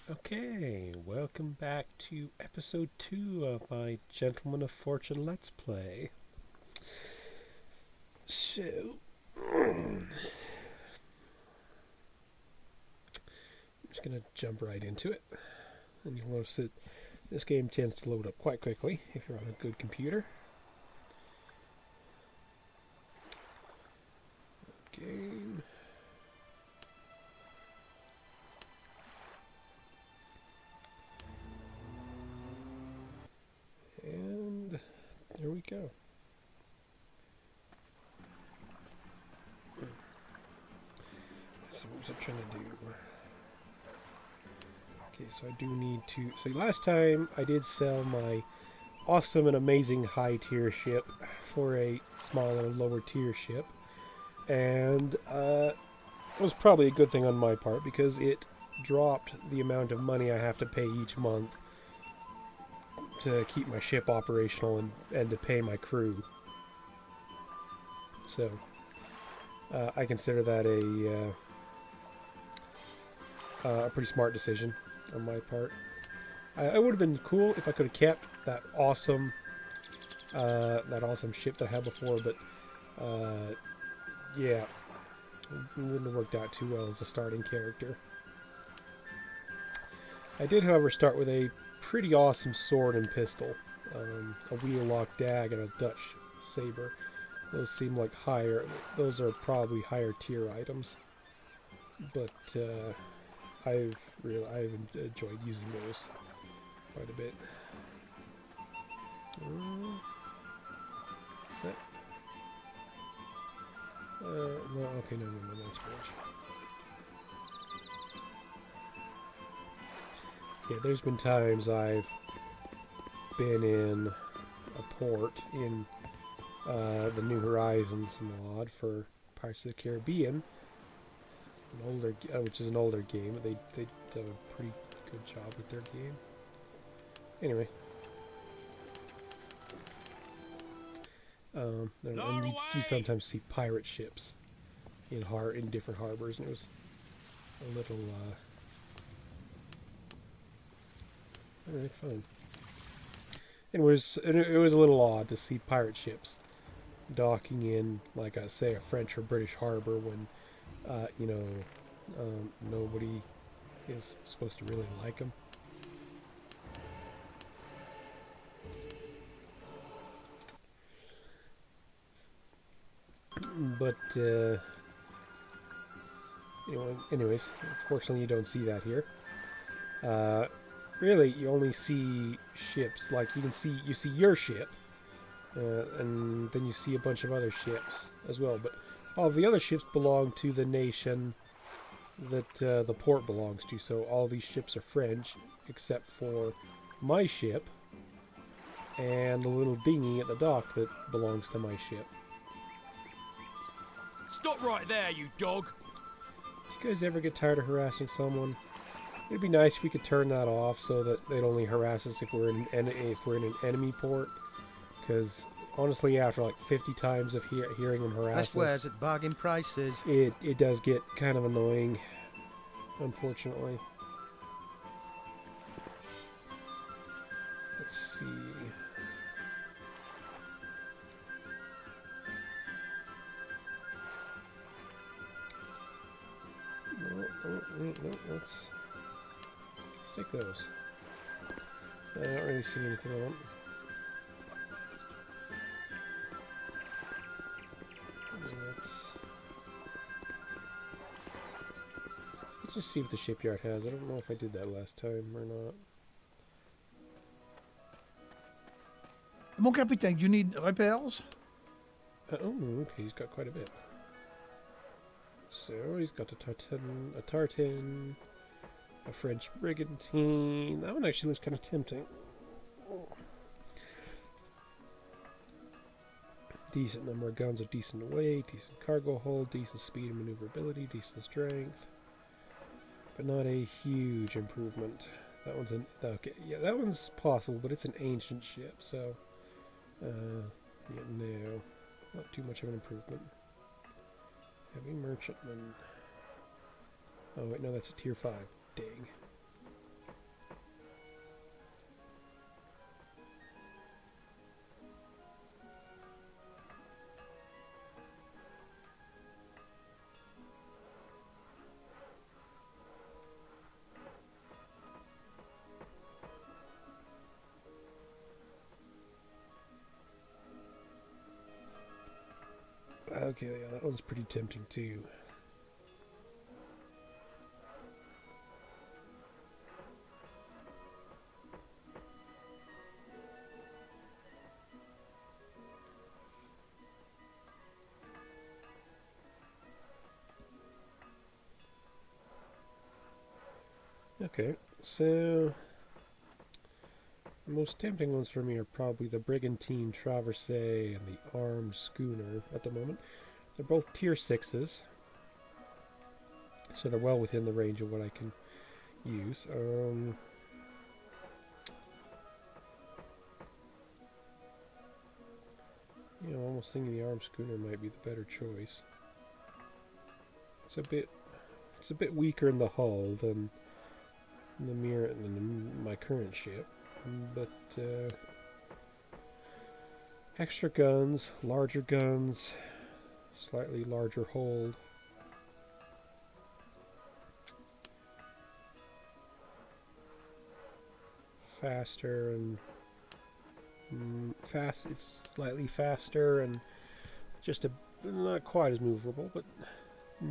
Okay, welcome back to episode 2 of my Gentleman of Fortune Let's Play. So, I'm just going to jump right into it. And you'll notice that this game tends to load up quite quickly if you're on a good computer. Game. And there we go. So what was I trying to do? Okay, so I do need to... So last time I did sell my awesome and amazing high tier ship for a smaller, lower tier ship. And it was probably a good thing on my part because it dropped the amount of money I have to pay each month to keep my ship operational and to pay my crew. So I consider that a pretty smart decision on my part. I would have been cool if I could have kept that awesome ship that I had before, but yeah, it wouldn't have worked out too well as a starting character. I did, however, start with a pretty awesome sword and pistol, a wheel-lock dag and a Dutch saber. Those seem like those are probably higher tier items, but I've enjoyed using those quite a bit. No, okay, no, that's French. Yeah, there's been times I've been in a port in the New Horizons mod for Pirates of the Caribbean, which is an older game, but they did a pretty good job with their game. Anyway, and you sometimes see pirate ships in different harbors, and it was a little alright, fun. It was a little odd to see pirate ships docking in, like I say, a French or British harbor when nobody is supposed to really like them. But anyways, fortunately, you don't see that here. Really, you only see ships like you see your ship, and then you see a bunch of other ships as well. But all the other ships belong to the nation that the port belongs to. So all these ships are French, except for my ship and the little dinghy at the dock that belongs to my ship. Stop right there, you dog! Do you guys ever get tired of harassing someone? It'd be nice if we could turn that off so that they'd only harass us if we're in an enemy port. Because honestly, after like 50 times of hearing them harass Best wares at bargain prices. it does get kind of annoying, unfortunately. Let's see. No, let's take those. I don't really see anything on them. Let's just see if the shipyard has. I don't know if I did that last time or not. Mon capitaine, you need repairs? Oh, okay, he's got quite a bit. So he's got a tartan, a French brigantine. That one actually looks kind of tempting. Decent number of guns, a decent weight, decent cargo hold, decent speed and maneuverability, decent strength, but not a huge improvement. That one's okay. Yeah, that one's possible, but it's an ancient ship, so yeah, no, not too much of an improvement. Heavy merchantman. Oh wait, no, that's a tier 5. Dang. Okay, yeah, that one's pretty tempting too. Okay, so the most tempting ones for me are probably the Brigantine Traversée and the Armed Schooner at the moment. They're both tier 6s, so they're well within the range of what I can use. I'm almost thinking the Armed Schooner might be the better choice. It's a bit weaker in the hull than my current ship, but extra guns, larger guns, slightly larger hold. Faster and it's slightly faster and just not quite as movable, but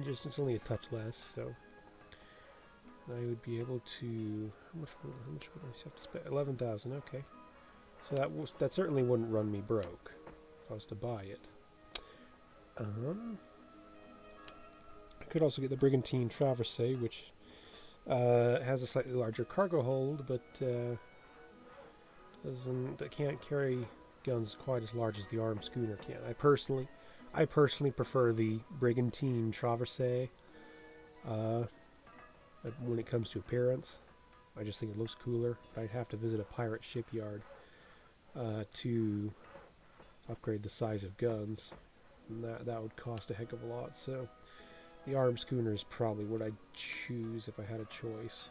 it's only a touch less, so I would be able to. How much would I have to spend? 11,000. Okay, so that certainly wouldn't run me broke if I was to buy it. I could also get the Brigantine Traversée, which has a slightly larger cargo hold, but can't carry guns quite as large as the Armed Schooner can. I personally prefer the Brigantine Traversée. When it comes to appearance, I just think it looks cooler. But I'd have to visit a pirate shipyard to upgrade the size of guns, and that would cost a heck of a lot. So the Armed Schooner is probably what I'd choose if I had a choice.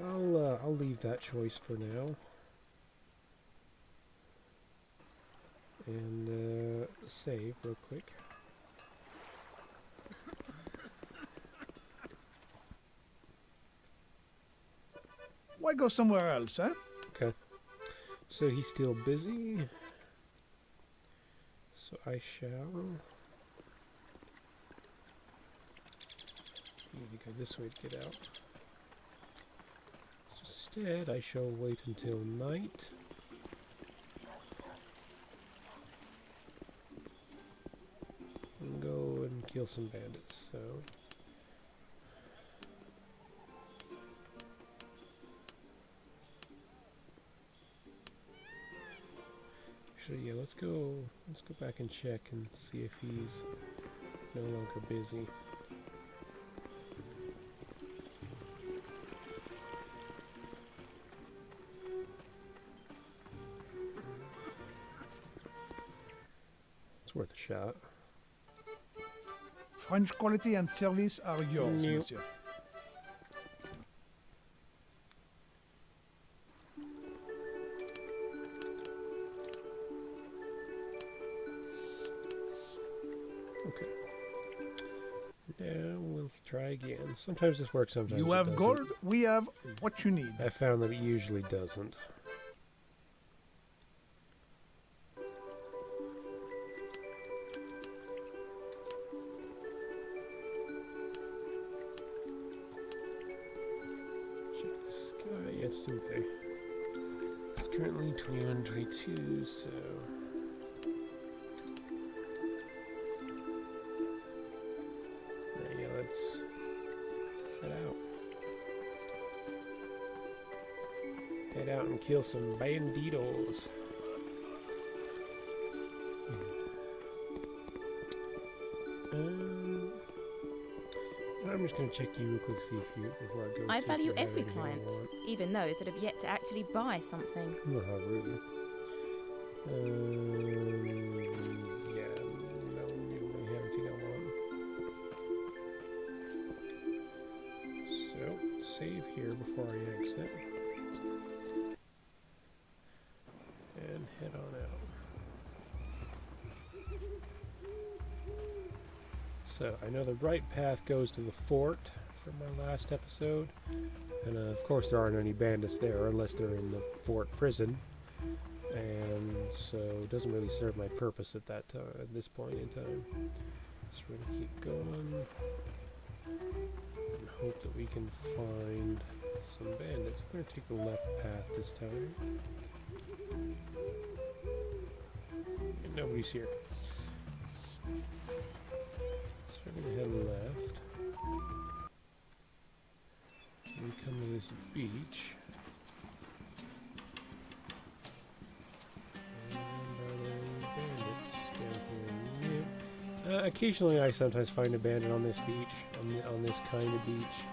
I'll leave that choice for now. And save real quick. Why go somewhere else, eh? Okay. So he's still busy. So I shall. Need to go this way to get out. Instead, I shall wait until night. And go and kill some bandits. So. Actually, yeah, let's go back and check and see if he's no longer busy. It's worth a shot. French quality and service are yours, Nope. monsieur. Okay. Now we'll try again. Sometimes this works, sometimes You it have doesn't. gold, we have what you need. I found that it usually doesn't. Check the sky. Yeah, it's still okay. It's currently 21, 22, so. Yeah, let's head out. Head out and kill some banditos. I'm just going to check you real quick, see if you, before I go. I see if value you have every anything I client, want. even those that have yet to actually buy something. Oh, how rude. Yeah, no, you don't really have anything I want. So, save here before I exit. And head on out. So, I know the right path goes to the fort from my last episode. And of course there aren't any bandits there unless they're in the fort prison. and so it doesn't really serve my purpose at that time, at this point in time. So we're gonna keep going and hope that we can find some bandits. We're gonna take the left path this time. And nobody's here. So we're gonna head left. We come to this beach. Occasionally I sometimes find a bandit on this beach, on this kind of beach.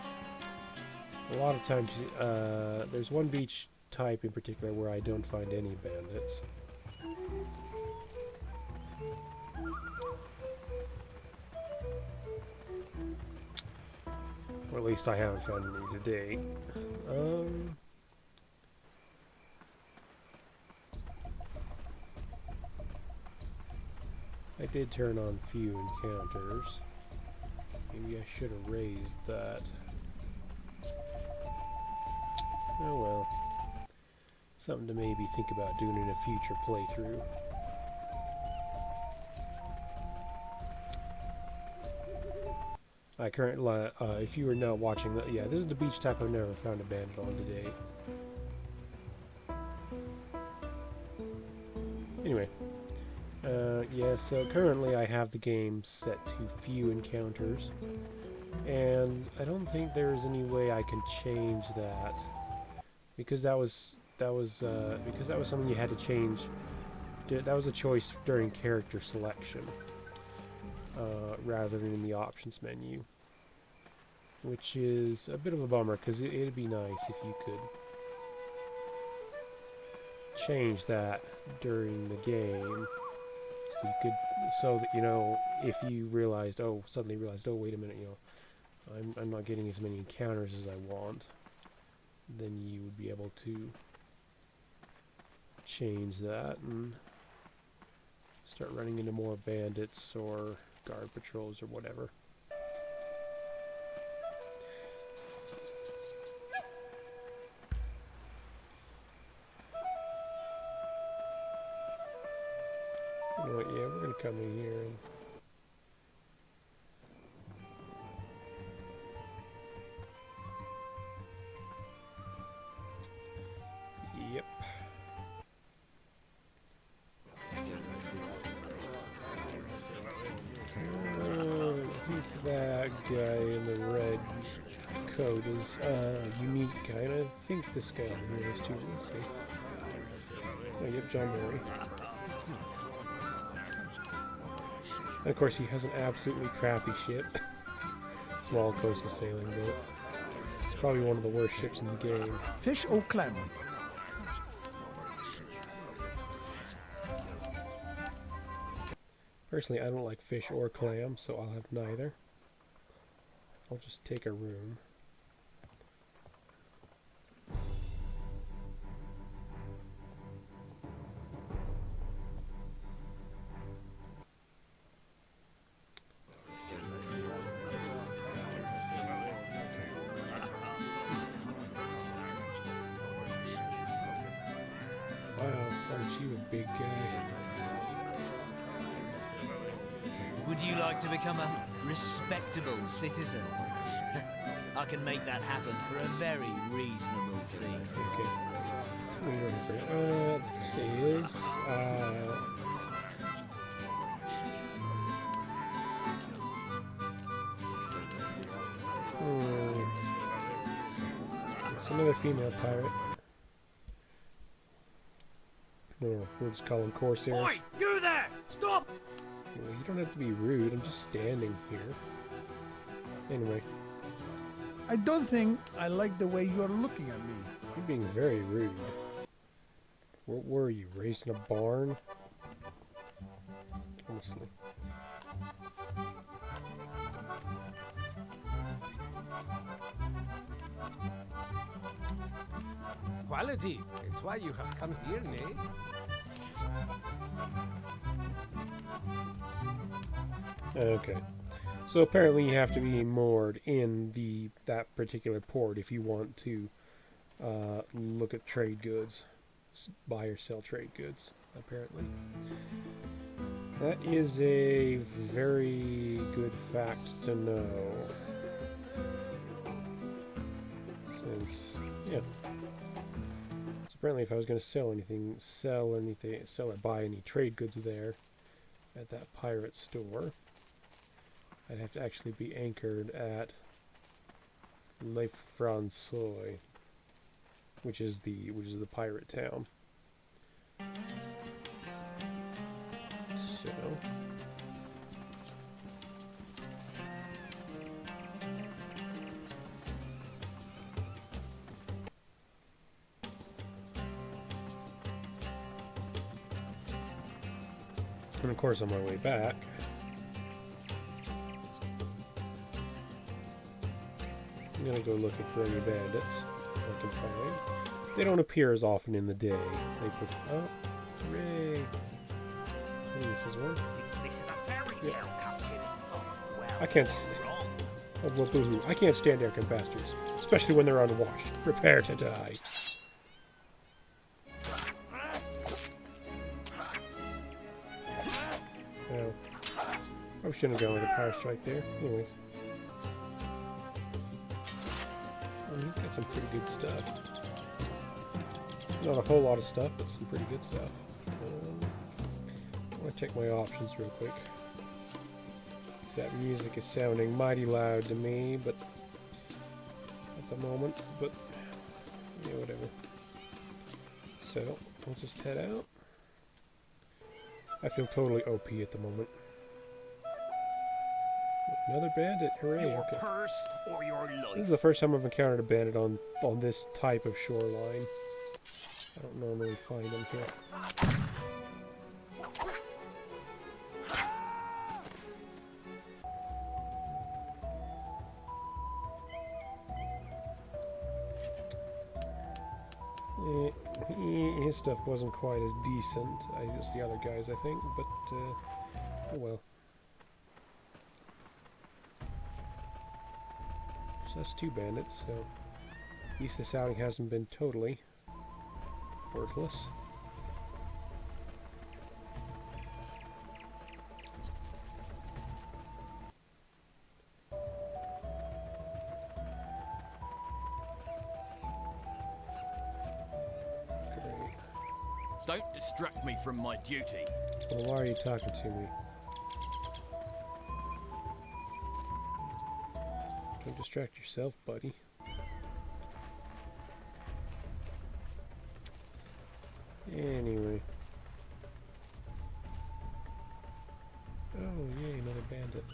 A lot of times, there's one beach type in particular where I don't find any bandits. Or at least I haven't found any to date. I did turn on few encounters. Maybe I should have raised that. Oh well. Something to maybe think about doing in a future playthrough. I currently, if you are not watching that, yeah, this is the beach type I've never found a bandit on to date. Anyway. Yeah, so currently I have the game set to few encounters, and I don't think there's any way I can change that, because that was something you had to change. That was a choice during character selection, rather than in the options menu, which is a bit of a bummer, because it'd be nice if you could change that during the game. You could, so that, you know, if you realized, suddenly realized, oh, wait a minute, you know, I'm not getting as many encounters as I want, then you would be able to change that and start running into more bandits or guard patrols or whatever. You know what, yeah, we're gonna come in here and yep. I think that guy in the red coat is unique guy, and I think this guy over here is too. Let's see. Oh, yep, John Murray. And of course, he has an absolutely crappy ship. Small coastal sailing boat. It's probably one of the worst ships in the game. Fish or clam? Personally, I don't like fish or clam, so I'll have neither. I'll just take a room. Wow, aren't you a big guy? Would you like to become a respectable citizen? I can make that happen for a very reasonable fee. Okay. This is, it's another female pirate. No, we'll just call him Corsair. Oi, you there! Stop! Well, you don't have to be rude, I'm just standing here. Anyway, I don't think I like the way you're looking at me. you're being very rude. What were you, raised in a barn? Honestly. Quality. It's why you have come here, nay? Okay. So apparently you have to be moored in that particular port if you want to look at trade goods. buy or sell trade goods, apparently. That is a very good fact to know. Since, yeah. So apparently if I was going to sell or buy any trade goods there at that pirate store, I'd have to actually be anchored at Le François, which is the pirate town. So and of course on my way back, I'm gonna go looking for any bandits I can find. They don't appear as often in the day. They put, oh, hooray! This is one. This is a fairy tale, Captain. Oh, well, I can't. Oh, well, boo-hoo. I can't stand aircon bastards, especially when they're unwashed. Prepare to die. Oh, I shouldn't have gone with a power strike there. Anyways. He's got some pretty good stuff. Not a whole lot of stuff, but some pretty good stuff. I want to check my options real quick. That music is sounding mighty loud to me, but at the moment, but yeah, whatever. So, we'll just head out. I feel totally OP at the moment. Another bandit, hooray, your okay. purse or your life. This is the first time I've encountered a bandit on this type of shoreline. I don't normally find them here. His stuff wasn't quite as decent as the other guys, I think, but oh well. So that's 2 bandits, so at least this outing hasn't been totally worthless. Great. Don't distract me from my duty. Well, why are you talking to me? Don't distract yourself, buddy. Anyway. Oh, yay, another bandit.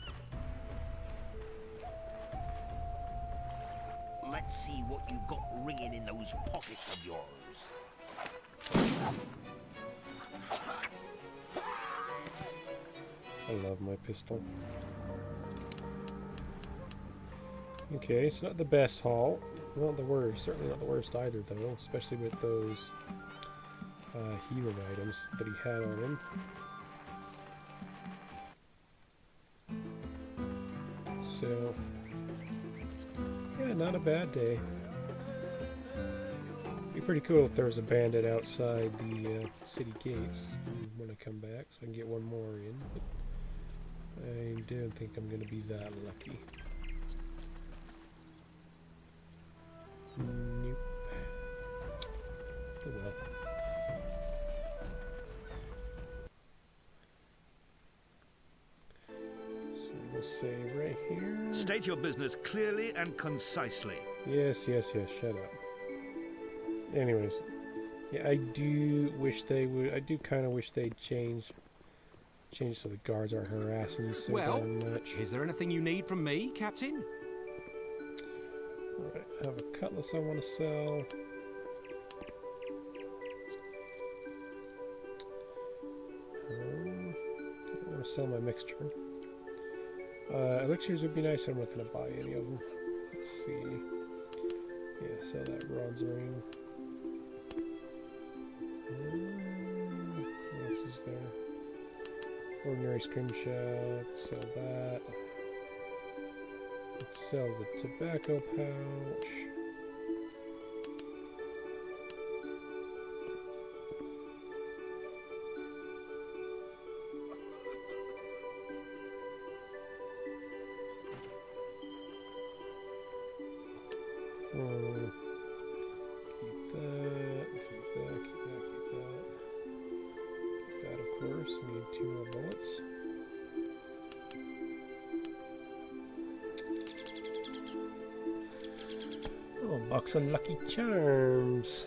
Let's see what you've got ringing in those pockets of yours. I love my pistol. Okay, it's not the best haul. Not the worst. Certainly not the worst either, though. Especially with those healing items that he had on him. So, yeah, not a bad day. Be pretty cool if there was a bandit outside the city gates when I come back, so I can get one more in. But I don't think I'm going to be that lucky. Nope. Oh well. So we'll save right here. State your business clearly and concisely. Yes, yes, yes, shut up. Anyways, yeah, I do wish they would, I do kind of wish they'd change so the guards aren't harassing you so damn much. Is there anything you need from me, Captain? Alright, I have a cutlass I want to sell. I want to sell my mixture. Elixirs would be nice. I'm not going to buy any of them. Let's see. Yeah, sell that Rod's ring. What else is there? Ordinary scrimshaw. Sell that. Sell the tobacco pouch. box of Lucky Charms.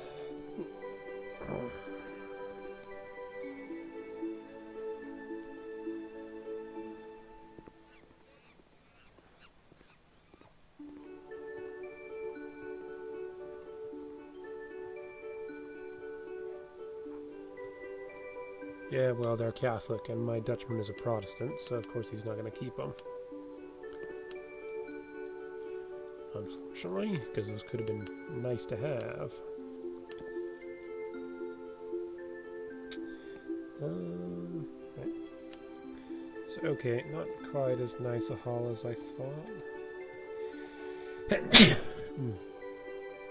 Yeah, well, they're Catholic, and my Dutchman is a Protestant, so of course he's not going to keep them. Unfortunately, because those could have been nice to have. Right. So, okay, not quite as nice a haul as I thought.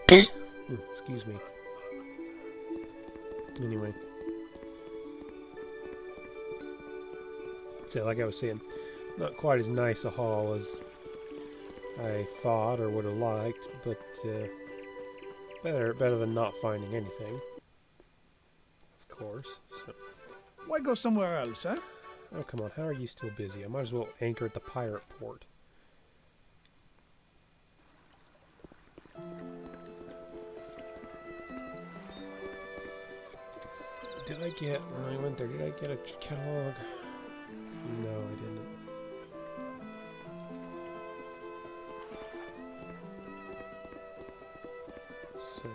Excuse me. Anyway. So, like I was saying, not quite as nice a haul as I thought or would have liked, but better than not finding anything. Of course. So. Why go somewhere else, huh? Oh, come on. How are you still busy? I might as well anchor at the pirate port. Did I get, when I went there, did I get a catalog? No, I didn't. So,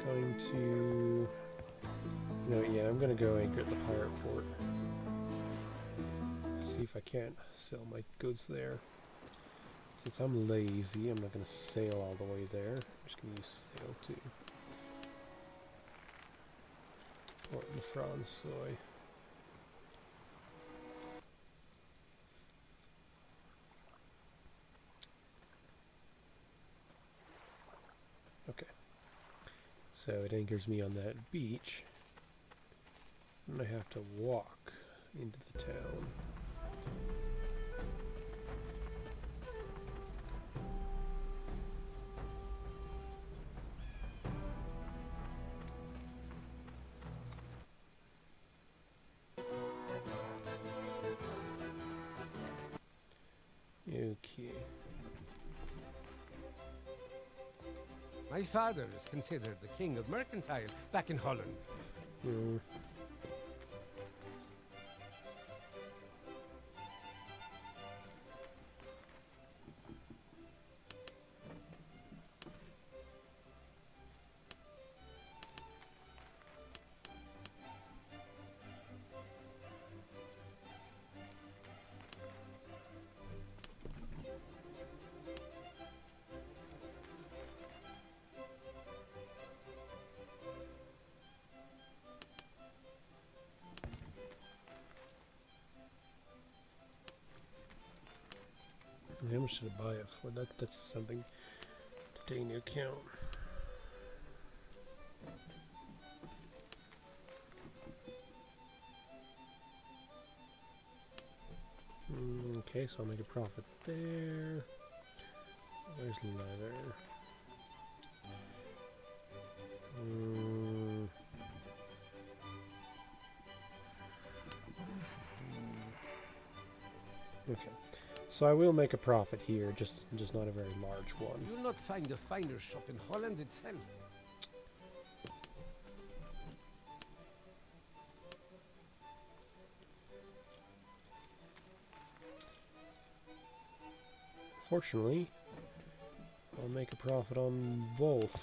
going to, no, yeah, I'm going to go anchor at the pirate port. See if I can't sell my goods there. Since I'm lazy, I'm not going to sail all the way there. I'm just going to use sail too. Port de Francois. Okay. So it anchors me on that beach. And I have to walk into the town. Okay. My father is considered the king of mercantile back in Holland. Hmm. How much should I buy it for? That's something to take into account. Okay, so I'll make a profit there. There's leather. Okay. So I will make a profit here, just not a very large one. You'll not find a finer shop in Holland itself. Fortunately, I'll make a profit on both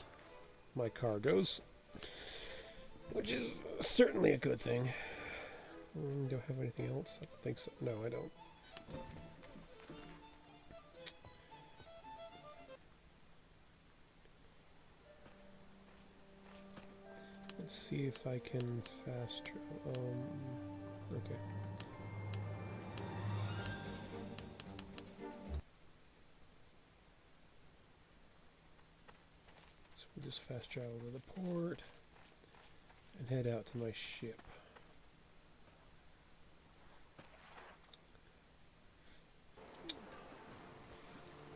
my cargoes, which is certainly a good thing. Do I have anything else? I don't think so. No, I don't. Let's see if I can fast travel. Okay. So we'll just fast travel to the port and head out to my ship. At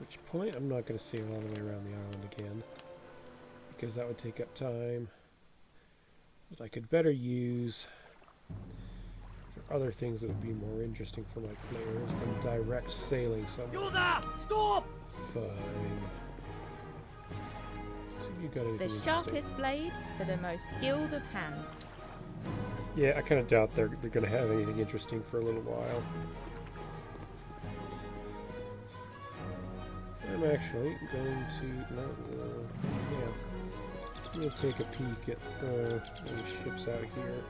which point I'm not going to sail all the way around the island again, because that would take up time that I could better use for other things that would be more interesting for my players than direct sailing somewhere. You there! Stop! fine. See if you got anything The interesting. sharpest blade for the most skilled of hands. Yeah, I kind of doubt they're going to have anything interesting for a little while. I'm actually going to, yeah, I'm going to take a peek at any ships out here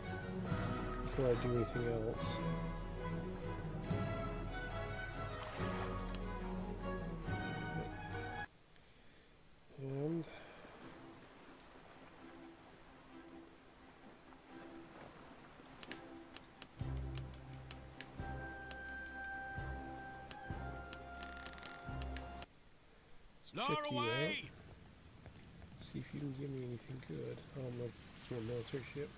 before I do anything else. And check you out. See if you can give me anything good. Oh, no, it's a military ship.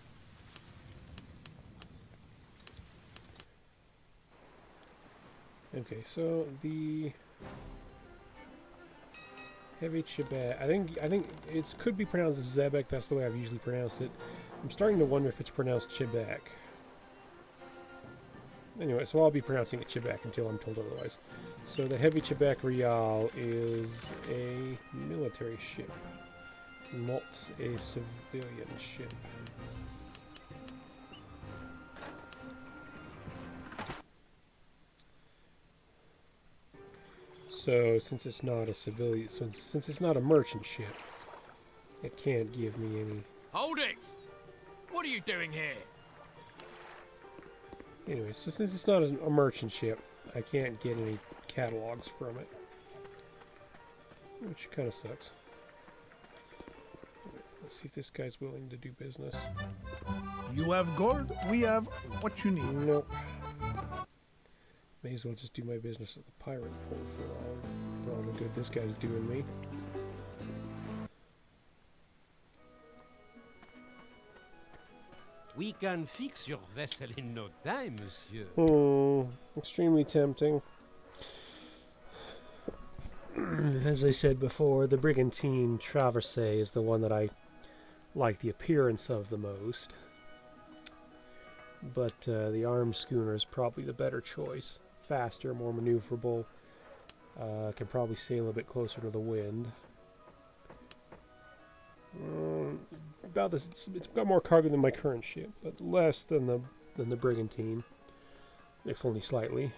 Okay, so the heavy Chebet. I think it could be pronounced Zebek. That's the way I've usually pronounced it. I'm starting to wonder if it's pronounced Chebek. Anyway, so I'll be pronouncing it Chebek until I'm told otherwise. So the heavy Chebek Rial is a military ship, not a civilian ship. So since it's not a civilian, since it's not a merchant ship, it can't give me any. Hold it! What are you doing here? Anyway, so since it's not a merchant ship, I can't get any catalogs from it, which kind of sucks. Let's see if this guy's willing to do business. You have gold, we have what you need. Nope. May as well just do my business at the pirate port for all the good this guy's doing me. We can fix your vessel in no time, monsieur. Extremely tempting. As I said before, the Brigantine Traversée is the one that I like the appearance of the most. But the armed schooner is probably the better choice. Faster, more maneuverable, can probably sail a bit closer to the wind. About this, it's got more cargo than my current ship, but less than the Brigantine, if only slightly.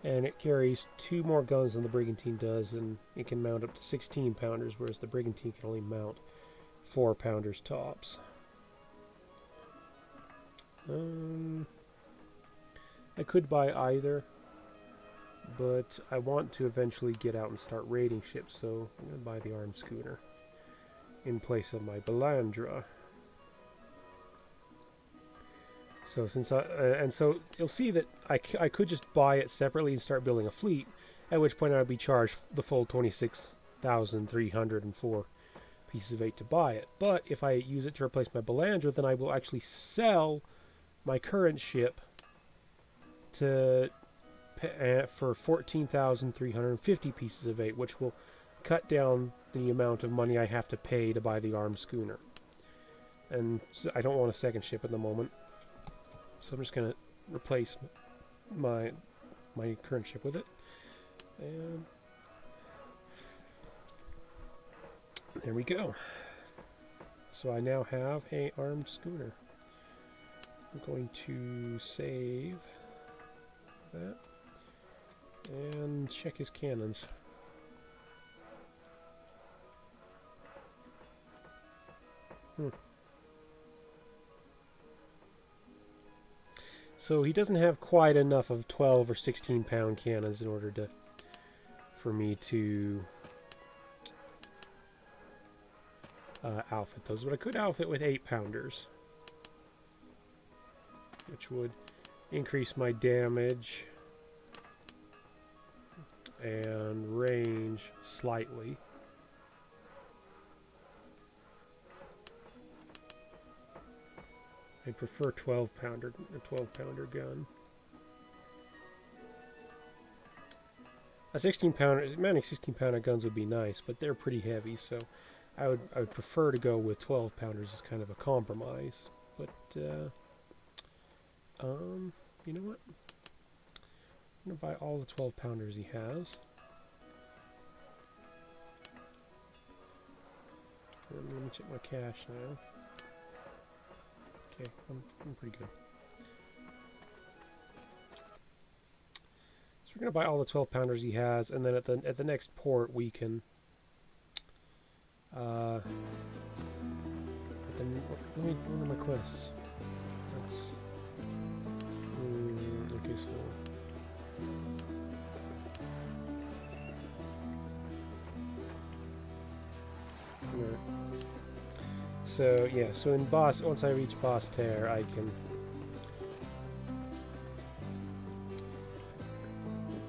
And it carries 2 more guns than the Brigantine does, and it can mount up to 16 pounders, whereas the Brigantine can only mount 4 pounders tops. I could buy either, but I want to eventually get out and start raiding ships, so I'm going to buy the armed schooner in place of my Balandra. So since so you'll see that I could just buy it separately and start building a fleet, at which point I would be charged the full 26,304 pieces of 8 to buy it. But if I use it to replace my Balandra, then I will actually sell my current ship to for 14,350 pieces of 8, which will cut down the amount of money I have to pay to buy the armed schooner. And so I don't want a second ship at the moment, so I'm just going to replace my current ship with it. And there we go. So I now have an armed schooner. I'm going to save that and check his cannons. So he doesn't have quite enough of 12 or 16 pound cannons in order for me to outfit those, but I could outfit with 8 pounders, which would increase my damage and range slightly. I prefer a 12 pounder gun. A 16 pounder, mounting 16 pounder guns would be nice, but they're pretty heavy, so I would prefer to go with 12 pounders as kind of a compromise. But you know what? I'm gonna buy all the 12-pounders he has. And let me check my cash now. Okay, I'm pretty good. So we're gonna buy all the 12-pounders he has, and then at the next port we can. Let me. What are my quests? That's. Okay, so. Right. So yeah, so in boss, once I reach boss tear, I can.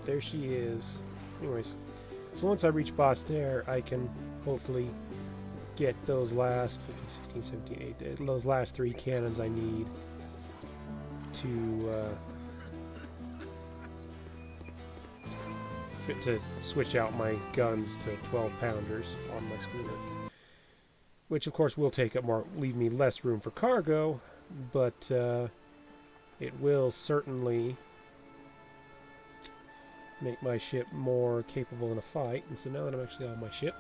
There she is. Anyways, so once I reach boss tear, I can hopefully get those last 15, 16, 17, 8, those last 3 cannons I need to switch out my guns to 12-pounders on my schooner. Which of course will leave me less room for cargo, but it will certainly make my ship more capable in a fight. And so now that I'm actually on my ship,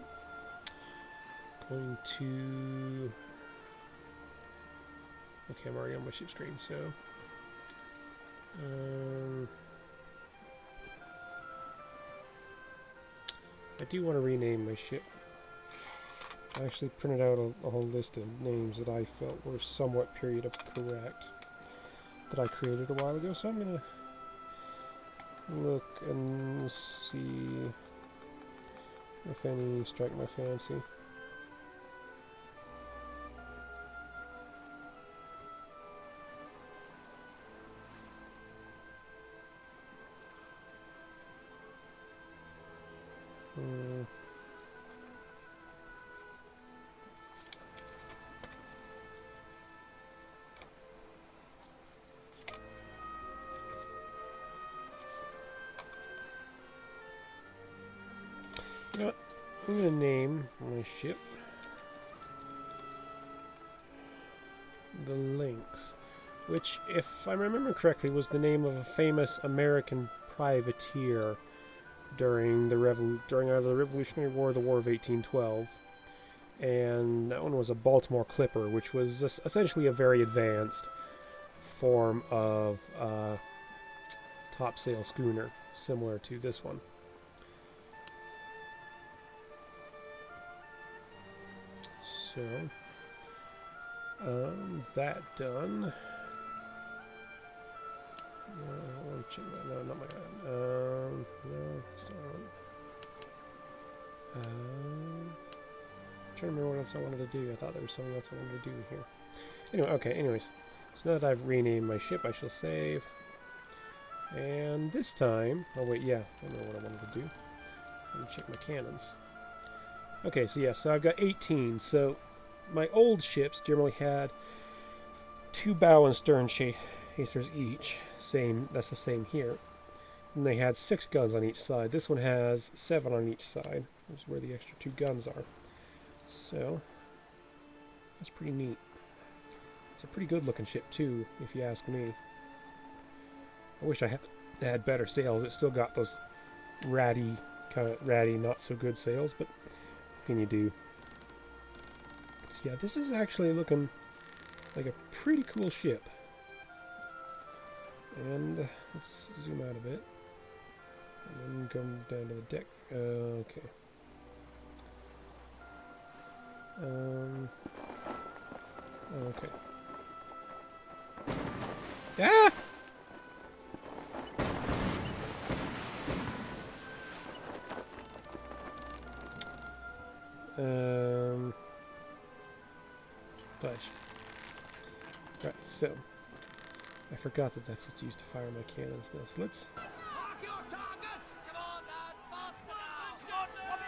going to... Okay, I'm already on my ship screen, so... I do want to rename my ship. I actually printed out a whole list of names that I felt were somewhat period correct that I created a while ago, so I'm going to look and see if any strike my fancy. You know what? I'm going to name my ship the Lynx, which, if I remember correctly, was the name of a famous American privateer during either the Revolutionary War or the War of 1812. And that one was a Baltimore Clipper, which was essentially a very advanced form of topsail schooner, similar to this one. So, that done. I want to check that. No, not my. No, it's not. Trying to remember what else I wanted to do. I thought there was something else I wanted to do here. Anyway, okay. Anyways, so now that I've renamed my ship, I shall save. And this time, oh wait, yeah, I know what I wanted to do. Let me check my cannons. Okay, so yeah, so I've got 18. So my old ships generally had 2 bow and stern chasers each. That's the same here. And they had 6 guns on each side. This one has 7 on each side, which is where the extra 2 guns are. So that's pretty neat. It's a pretty good looking ship too, if you ask me. I wish I had better sails. It still got those ratty, not so good sails, but what can you do? So yeah, this is actually looking like a pretty cool ship. And let's zoom out a bit. And then go down to the deck. Okay. Okay. Ah! Fudge. Right, so I forgot that that's what's used to fire my cannons now. So let's. Mark your targets! Come on, lad! Faster now! Swap it!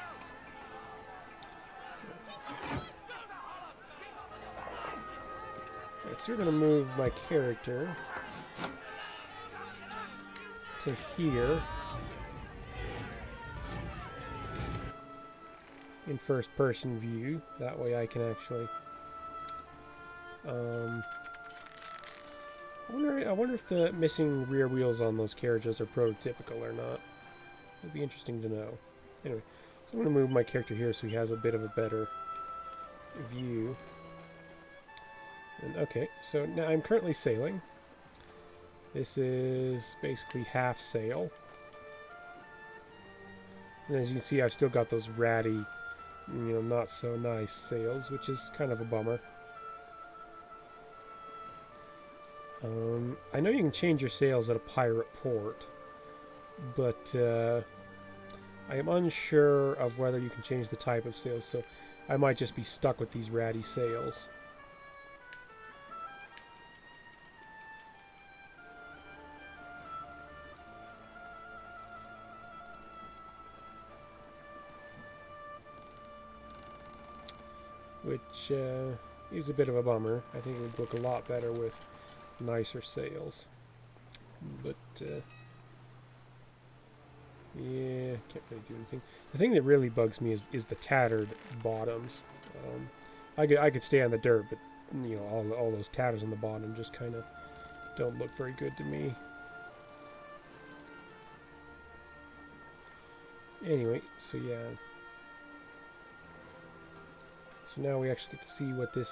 Right, so we're gonna move my character to here in first person view. That way I can actually I wonder if the missing rear wheels on those carriages are prototypical or not. It'd be interesting to know. Anyway, so I'm going to move my character here so he has a bit of a better view. And okay, so now I'm currently sailing. This is basically half sail. And as you can see, I've still got those ratty, not so nice sails, which is kind of a bummer. I know you can change your sails at a pirate port, but I am unsure of whether you can change the type of sails, so I might just be stuck with these ratty sails. Which is a bit of a bummer. I think it would look a lot better with nicer sails. But, yeah, can't really do anything. The thing that really bugs me is the tattered bottoms. I could stay on the dirt, but, all those tatters on the bottom just kind of don't look very good to me. Anyway, so yeah. So now we actually get to see what this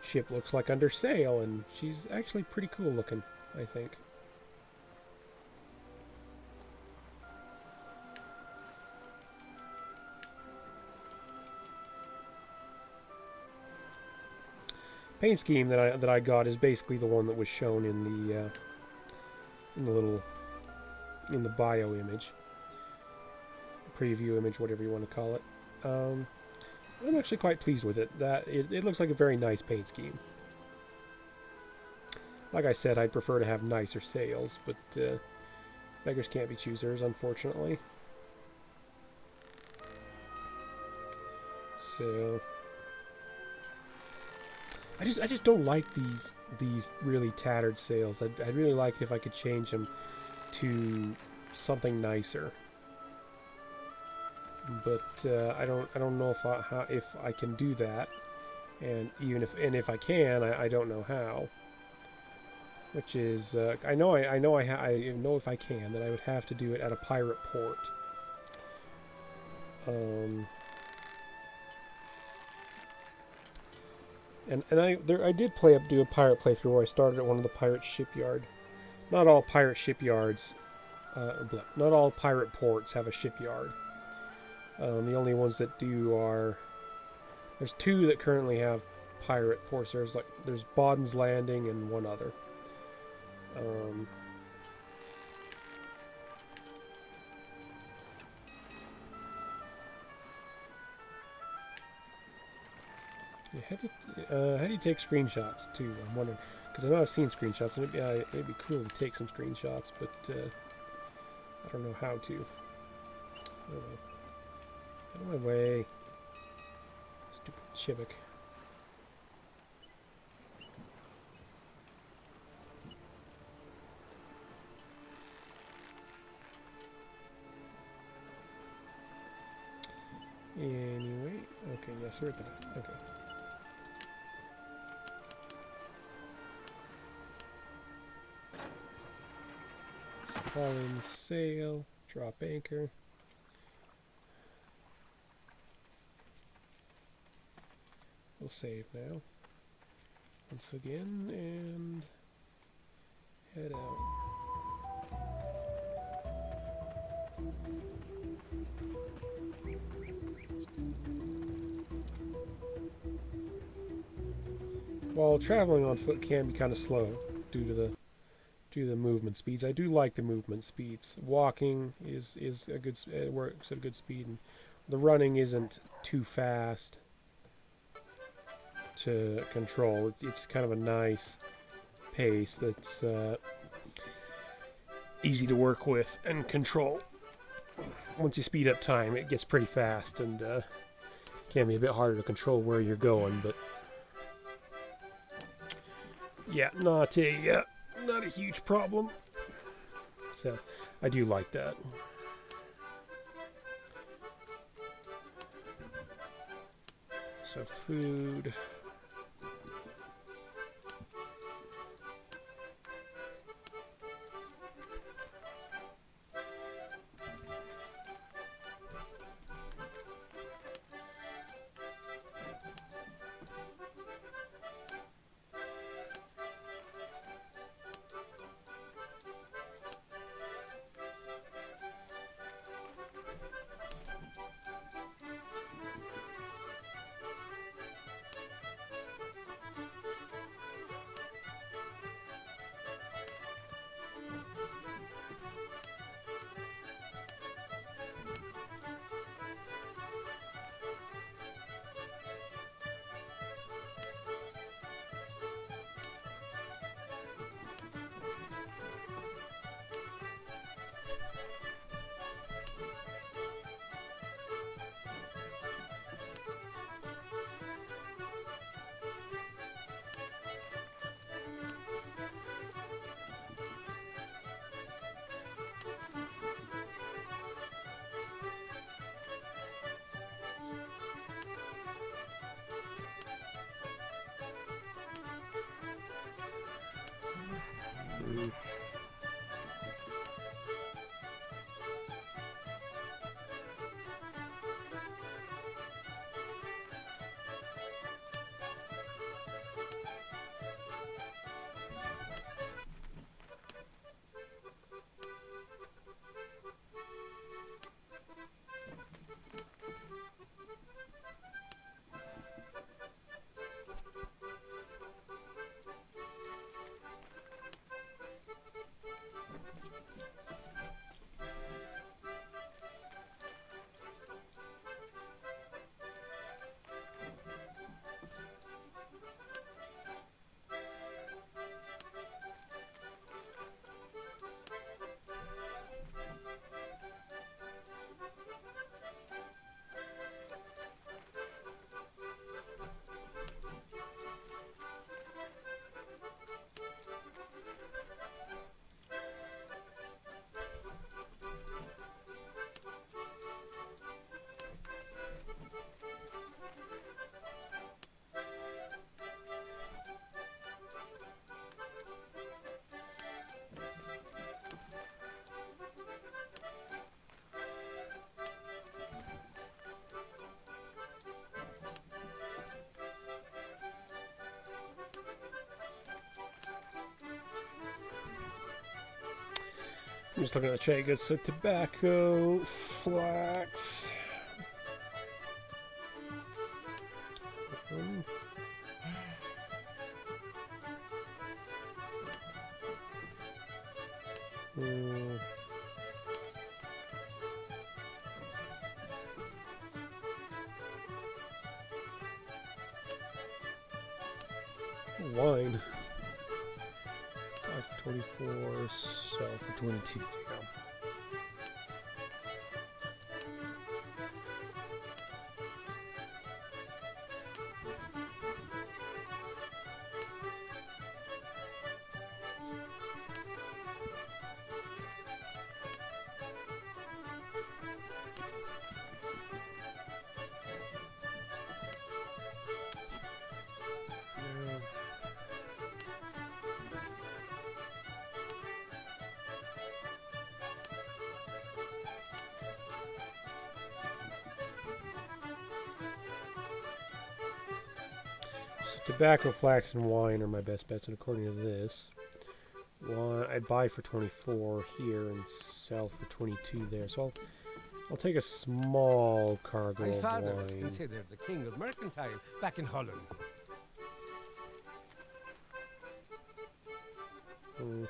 ship looks like under sail, and she's actually pretty cool looking, I think. Paint scheme that I got is basically the one that was shown in the bio image, preview image, whatever you want to call it. I'm actually quite pleased with it. It looks like a very nice paint scheme. Like I said, I'd prefer to have nicer sails, but beggars can't be choosers, unfortunately. So I just don't like these really tattered sails. I'd really like it if I could change them to something nicer. But I don't know if I can do that, and if I can, I don't know how. Which is I know if I can, that I would have to do it at a pirate port. And I did do a pirate playthrough where I started at one of the pirate shipyard. Not all pirate shipyards, not all pirate ports have a shipyard. The only ones that do are, there's two that currently have pirate ports. There's Bodden's Landing and one other. Yeah, how do you take screenshots too? I'm wondering, because I know I've seen screenshots, and it'd be cool to take some screenshots, but I don't know how to. I don't know. Out of my way. Stupid Chivik. Anyway, okay, yes, we're at that. Okay. Haul in sail, drop anchor. We'll save now. Once again, and head out. While traveling on foot can be kind of slow due to the movement speeds. I do like the movement speeds. Walking is a good, it works at a good speed, and the running isn't too fast to control. It's kind of a nice pace that's easy to work with and control. Once you speed up time, it gets pretty fast, and can be a bit harder to control where you're going, but yeah, not a huge problem. So I do like that. So food. Mm. I'm just looking at the chat. Good. So tobacco, flax. Um, mm, wine. 524, sell for 22. Yeah. So tobacco, flax, and wine are my best bets, and according to this, I buy for 24 here and sell for 22 there. So I'll take a small cargo My of father was wine. considered the king of mercantile back in Holland. Mm.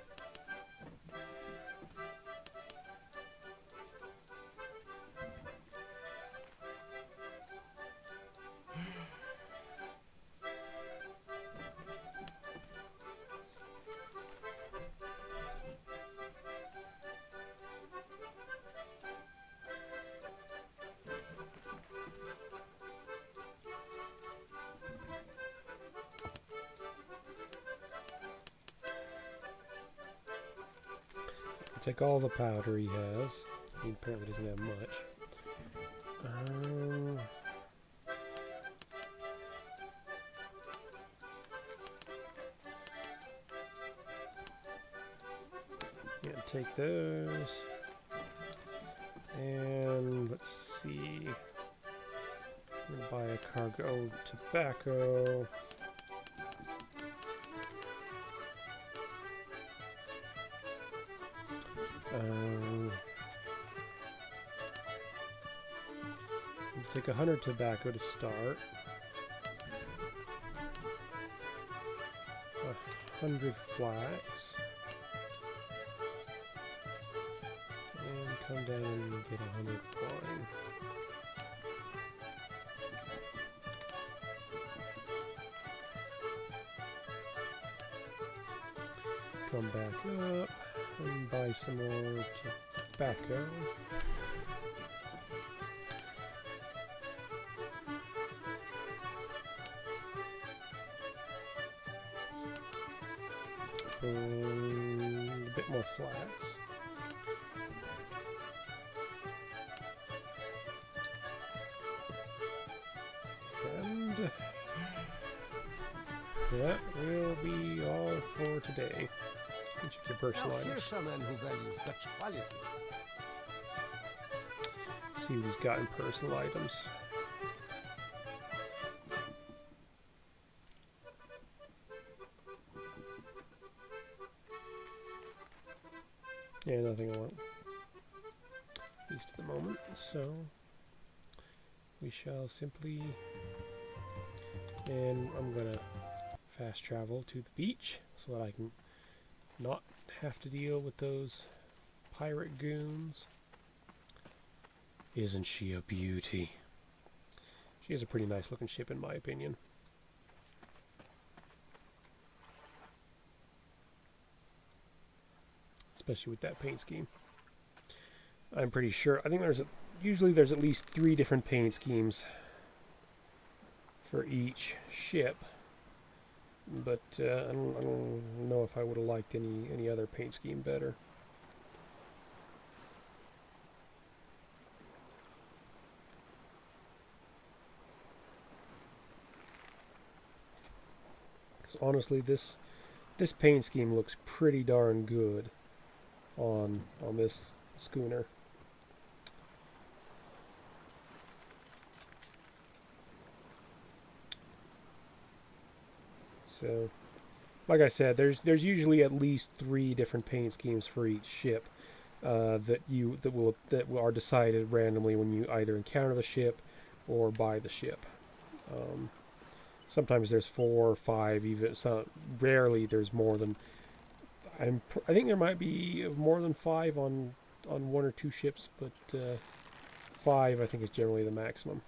Take all the powder he has. He apparently doesn't have much. Yeah, take those. And let's see. I'm gonna buy a cargo of tobacco. I'll take 100 tobacco to start. 100 flax. And come down and get 100 wine. Come back up and buy some more tobacco. And a bit more flax. And that will be all for today. And check your personal Now, items. here's a man who values Dutch quality. See what he's got in personal items. Yeah, nothing I want. At least at the moment. So we shall simply, and I'm gonna fast travel to the beach so that I can not have to deal with those pirate goons. Isn't she a beauty? She is a pretty nice looking ship in my opinion. Especially with that paint scheme. I'm pretty sure, I think usually there's at least 3 different paint schemes for each ship. But I don't know if I would have liked any other paint scheme better. Because honestly, this paint scheme looks pretty darn good on this schooner. So, like I said, there's usually at least 3 different paint schemes for each ship that are decided randomly when you either encounter the ship or buy the ship. Sometimes there's 4 or 5, even rarely there's more than. I think there might be more than 5 on 1 or 2 ships, but 5 I think is generally the maximum.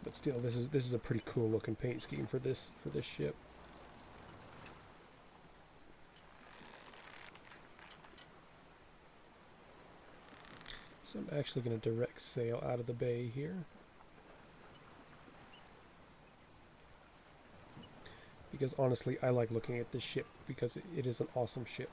But still, this is a pretty cool looking paint scheme for this ship. So I'm actually going to direct sail out of the bay here. Because honestly, I like looking at this ship because it is an awesome ship.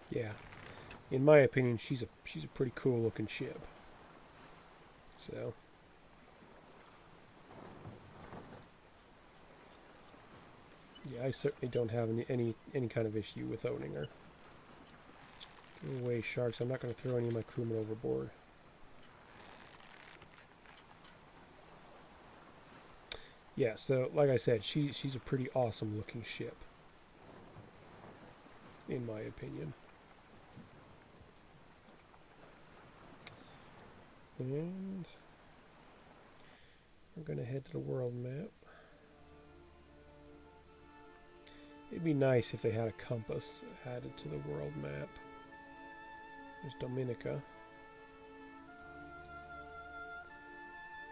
Yeah, in my opinion, she's a pretty cool looking ship. So yeah, I certainly don't have any kind of issue with owning her. Give away sharks. I'm not going to throw any of my crewmen overboard. Yeah, so like I said, she's a pretty awesome looking ship, in my opinion. And we're going to head to the world map. It'd be nice if they had a compass added to the world map. There's Dominica.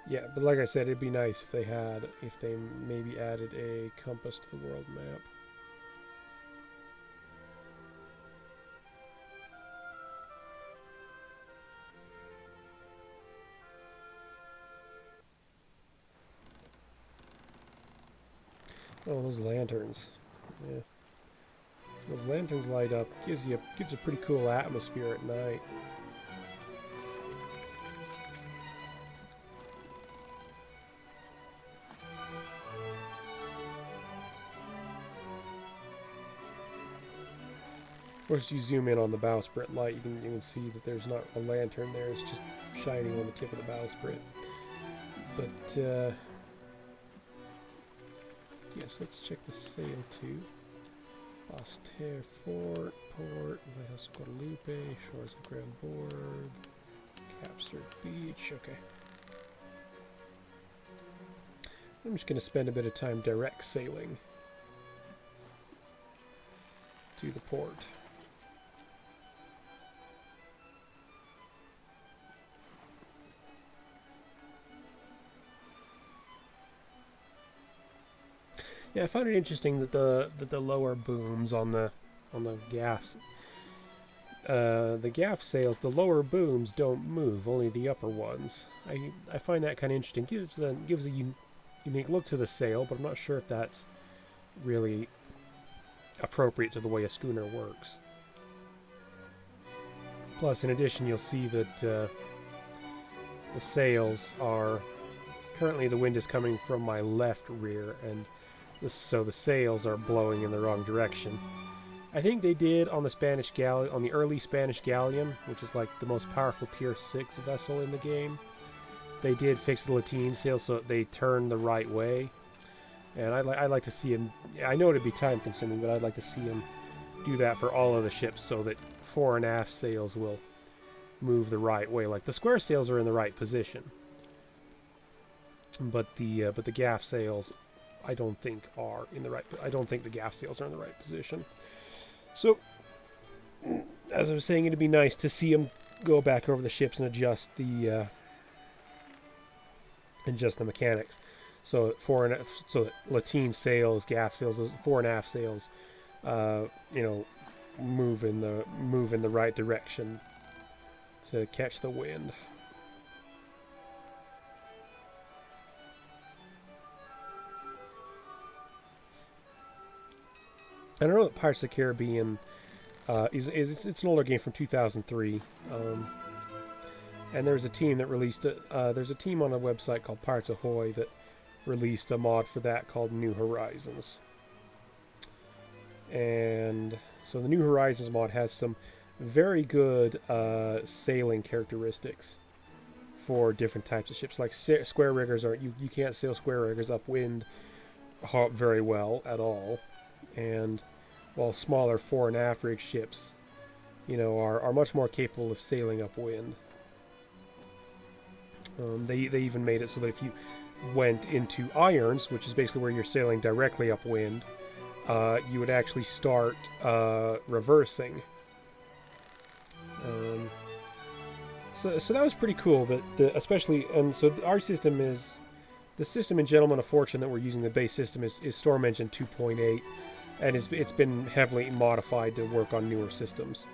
Yeah, but like I said, it'd be nice if they maybe added a compass to the world map. Oh, those lanterns. Yeah. Those lanterns light up. Gives a pretty cool atmosphere at night. Of course, you zoom in on the bowsprit light, you can see that there's not a lantern there. It's just shining on the tip of the bowsprit. But yes, let's check the sail too. Basse-Terre Fort, Port, Lighthouse of Guadalupe, Shores of Grandbourg, Capstone Beach. Okay. I'm just going to spend a bit of time direct sailing to the port. Yeah, I find it interesting that the lower booms on the gaff sails, the lower booms don't move, only the upper ones. I find that kind of interesting. Gives a unique look to the sail, but I'm not sure if that's really appropriate to the way a schooner works. Plus, in addition, you'll see that the sails are currently, the wind is coming from my left rear, and so the sails are blowing in the wrong direction. I think they did on the early Spanish galleon, which is like the most powerful tier 6 vessel in the game. They did fix the lateen sail so they turn the right way, and I'd like to see him. I know it'd be time consuming, but I'd like to see him do that for all of the ships so that fore and aft sails will move the right way. Like the square sails are in the right position, but the gaff sails, I don't think are in the right. I don't think the gaff sails are in the right position. So, as I was saying, it'd be nice to see them go back over the ships and adjust the mechanics. So so lateen sails, gaff sails, fore and aft sails, move in the right direction to catch the wind. I don't know that Pirates of the Caribbean it's an older game from 2003, and there's a team that released it. There's a team on a website called Pirates Ahoy that released a mod for that called New Horizons. And so the New Horizons mod has some very good sailing characteristics for different types of ships. Like square riggers are you can't sail square riggers upwind very well at all. And while smaller fore and aft rig ships, are much more capable of sailing upwind. They even made it so that if you went into irons, which is basically where you're sailing directly upwind, you would actually start reversing. So that was pretty cool. Especially, and so our system is the system in Gentlemen of Fortune that we're using. The base system is Storm Engine 2.8. And it's been heavily modified to work on newer systems,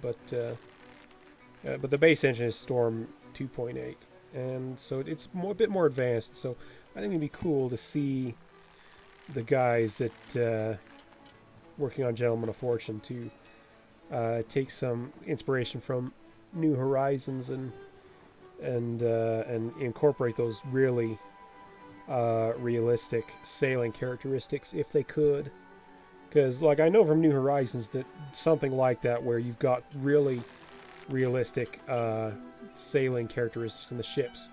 but the base engine is Storm 2.8, and so it's a bit more advanced. So I think it'd be cool to see the guys that working on Gentlemen of Fortune to take some inspiration from New Horizons and incorporate those really realistic sailing characteristics if they could, because like I know from New Horizons that something like that where you've got really realistic sailing characteristics in the ships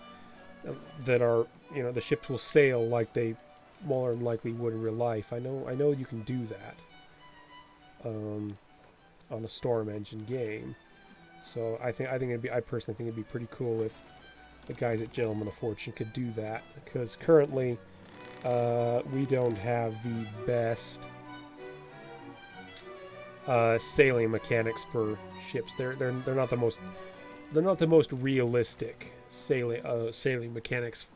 that are, the ships will sail like they more than likely would in real life. I know you can do that on a Storm Engine game. So I personally think it'd be pretty cool if the guys at Gentlemen of Fortune could do that, because currently we don't have the best sailing mechanics for ships. They're not the most realistic sailing mechanics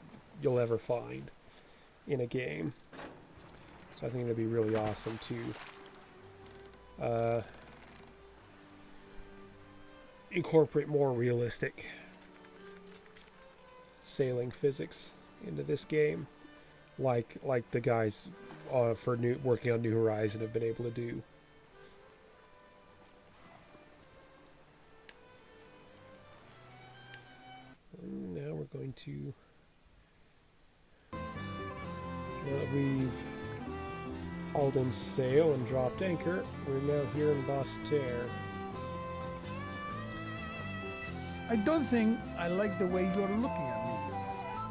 you'll ever find in a game. So I think it'd be really awesome to incorporate more realistic sailing physics into this game, like the guys working on New Horizon have been able to do. And now we're going to, now that we've hauled in sail and dropped anchor, we're now here in Basseterre. I don't think I like the way you're looking at me.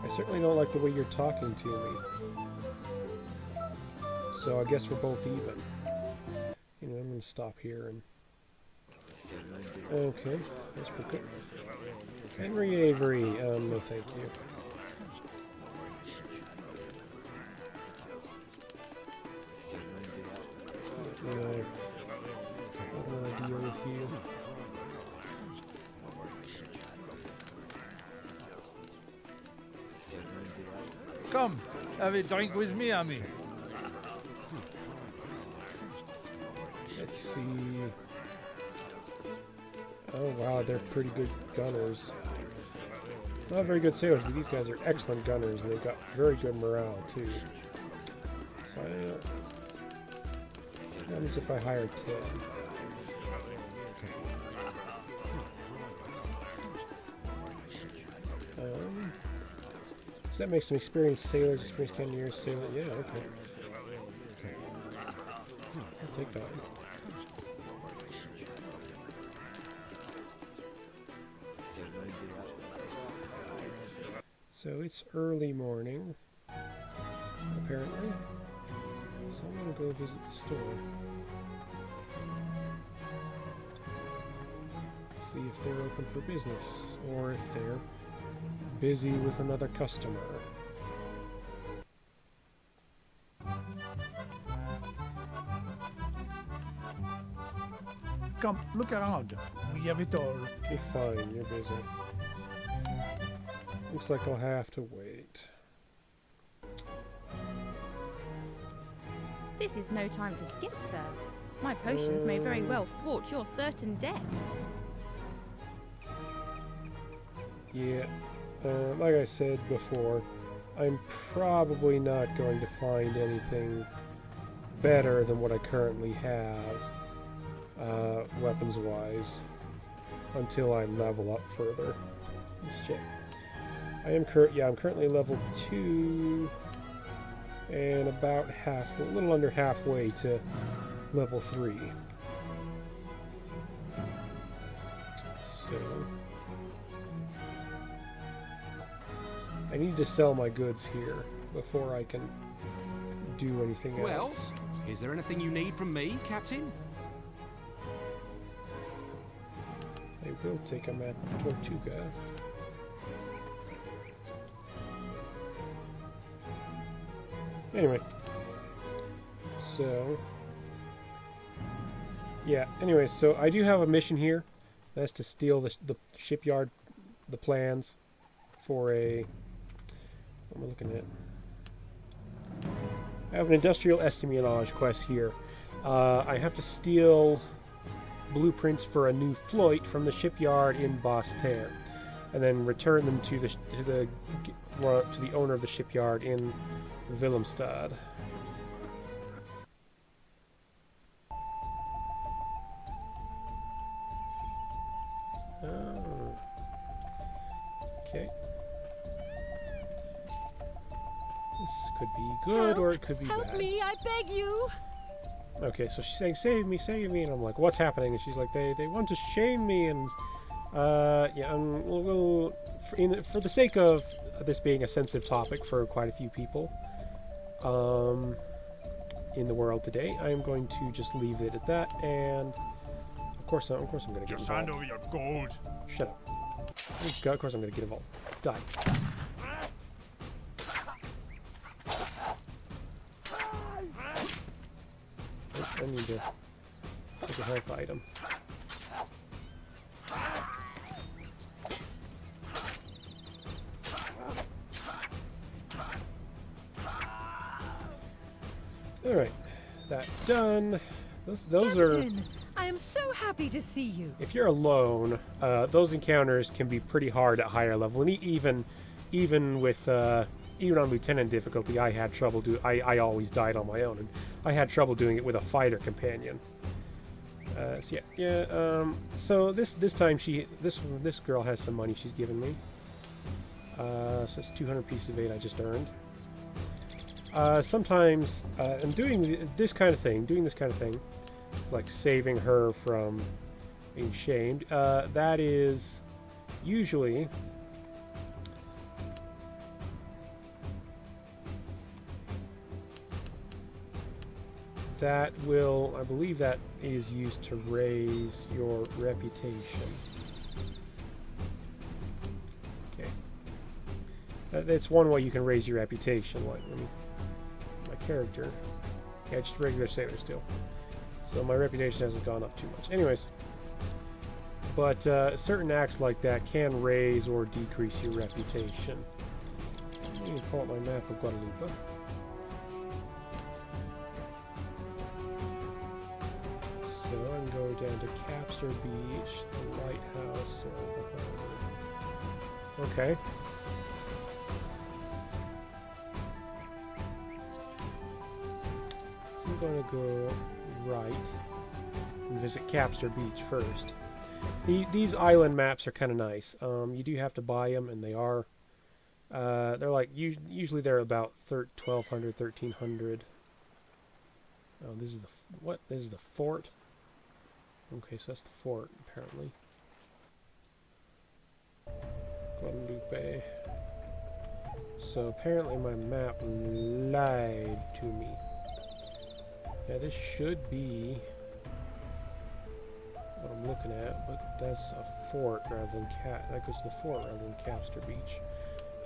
I certainly don't like the way you're talking to me. So I guess we're both even. I'm going to stop here and... Okay, that's pretty good. Henry Avery, no thank you. What do I deal with you? Come, have a drink with me, Ami. Let's see. Oh wow, they're pretty good gunners. Not very good sailors, but these guys are excellent gunners, and they've got very good morale too. So what happens if I hire 10? So that makes some experienced sailors, experienced cannoneers, sailor. Yeah, okay. I'll take that. So it's early morning, apparently. So I'm gonna go visit the store. See if they're open for business, or if they're busy with another customer. Come, look around. We have it all. Okay, fine, you're busy. Looks like I'll have to wait. This is no time to skip, sir. My potions may very well thwart your certain death. Yeah, like I said before, I'm probably not going to find anything better than what I currently have, weapons-wise, until I level up further. Let's check. I'm currently level 2, and about a little under halfway to level 3. So I need to sell my goods here before I can do anything Well, else. is there anything you need from me, Captain? I will take a map Tortuga. Anyway, so yeah. Anyway, so I do have a mission here. That's to steal the shipyard, the plans for a. What am I looking at? I have an industrial espionage quest here. I have to steal blueprints for a new flight from the shipyard in Basse-Terre, and then return them to the owner of the shipyard in Willemstad. Oh. Okay. This could be good, or it could be Help bad. me, I beg you! Okay, so she's saying, save me, and I'm like, what's happening? And she's like, they want to shame me, and, yeah, and we'll for the sake of this being a sensitive topic for quite a few people, in the world today, I'm going to just leave it at that, and of course I'm going to get Just involved. hand over your gold. Shut up. Of course I'm going to get involved. Die. Oops, I need to take a health item. Alright, that's done. Those are... Captain, I am so happy to see you. If you're alone, those encounters can be pretty hard at higher level, and even with even on lieutenant difficulty, I had trouble I always died on my own, and I had trouble doing it with a fighter companion. So yeah. So this time this girl has some money she's given me. So it's 200 pieces of 8 I just earned. Sometimes I'm doing this kind of thing, like saving her from being shamed. That is usually I believe that is used to raise your reputation. Okay. That's one way you can raise your reputation. Like, my character. Yeah, just regular sailor still. So my reputation hasn't gone up too much. Anyways, but certain acts like that can raise or decrease your reputation. Let me pull up my map of Guadalupe. So I can go down to Capster Beach, the lighthouse, okay. So I'm going to go right and visit Capster Beach first. These island maps are kind of nice. You do have to buy them, and they are they're like usually they're about 1200, 1300. Oh, this is the what? This is the fort. Okay, so that's the fort apparently. Guadalupe. So apparently my map lied to me. Yeah, this should be what I'm looking at, but that's a fort rather than that goes to the fort rather than Capster Beach.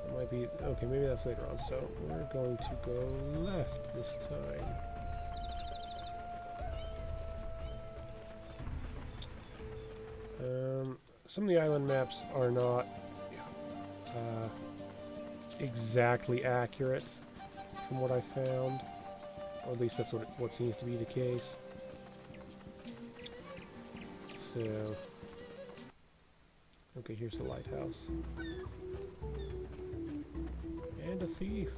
It might be okay, maybe that's later on. So we're going to go left this time. Some of the island maps are not exactly accurate from what I found, or at least that's what seems to be the case. So, okay, here's the lighthouse. And a thief.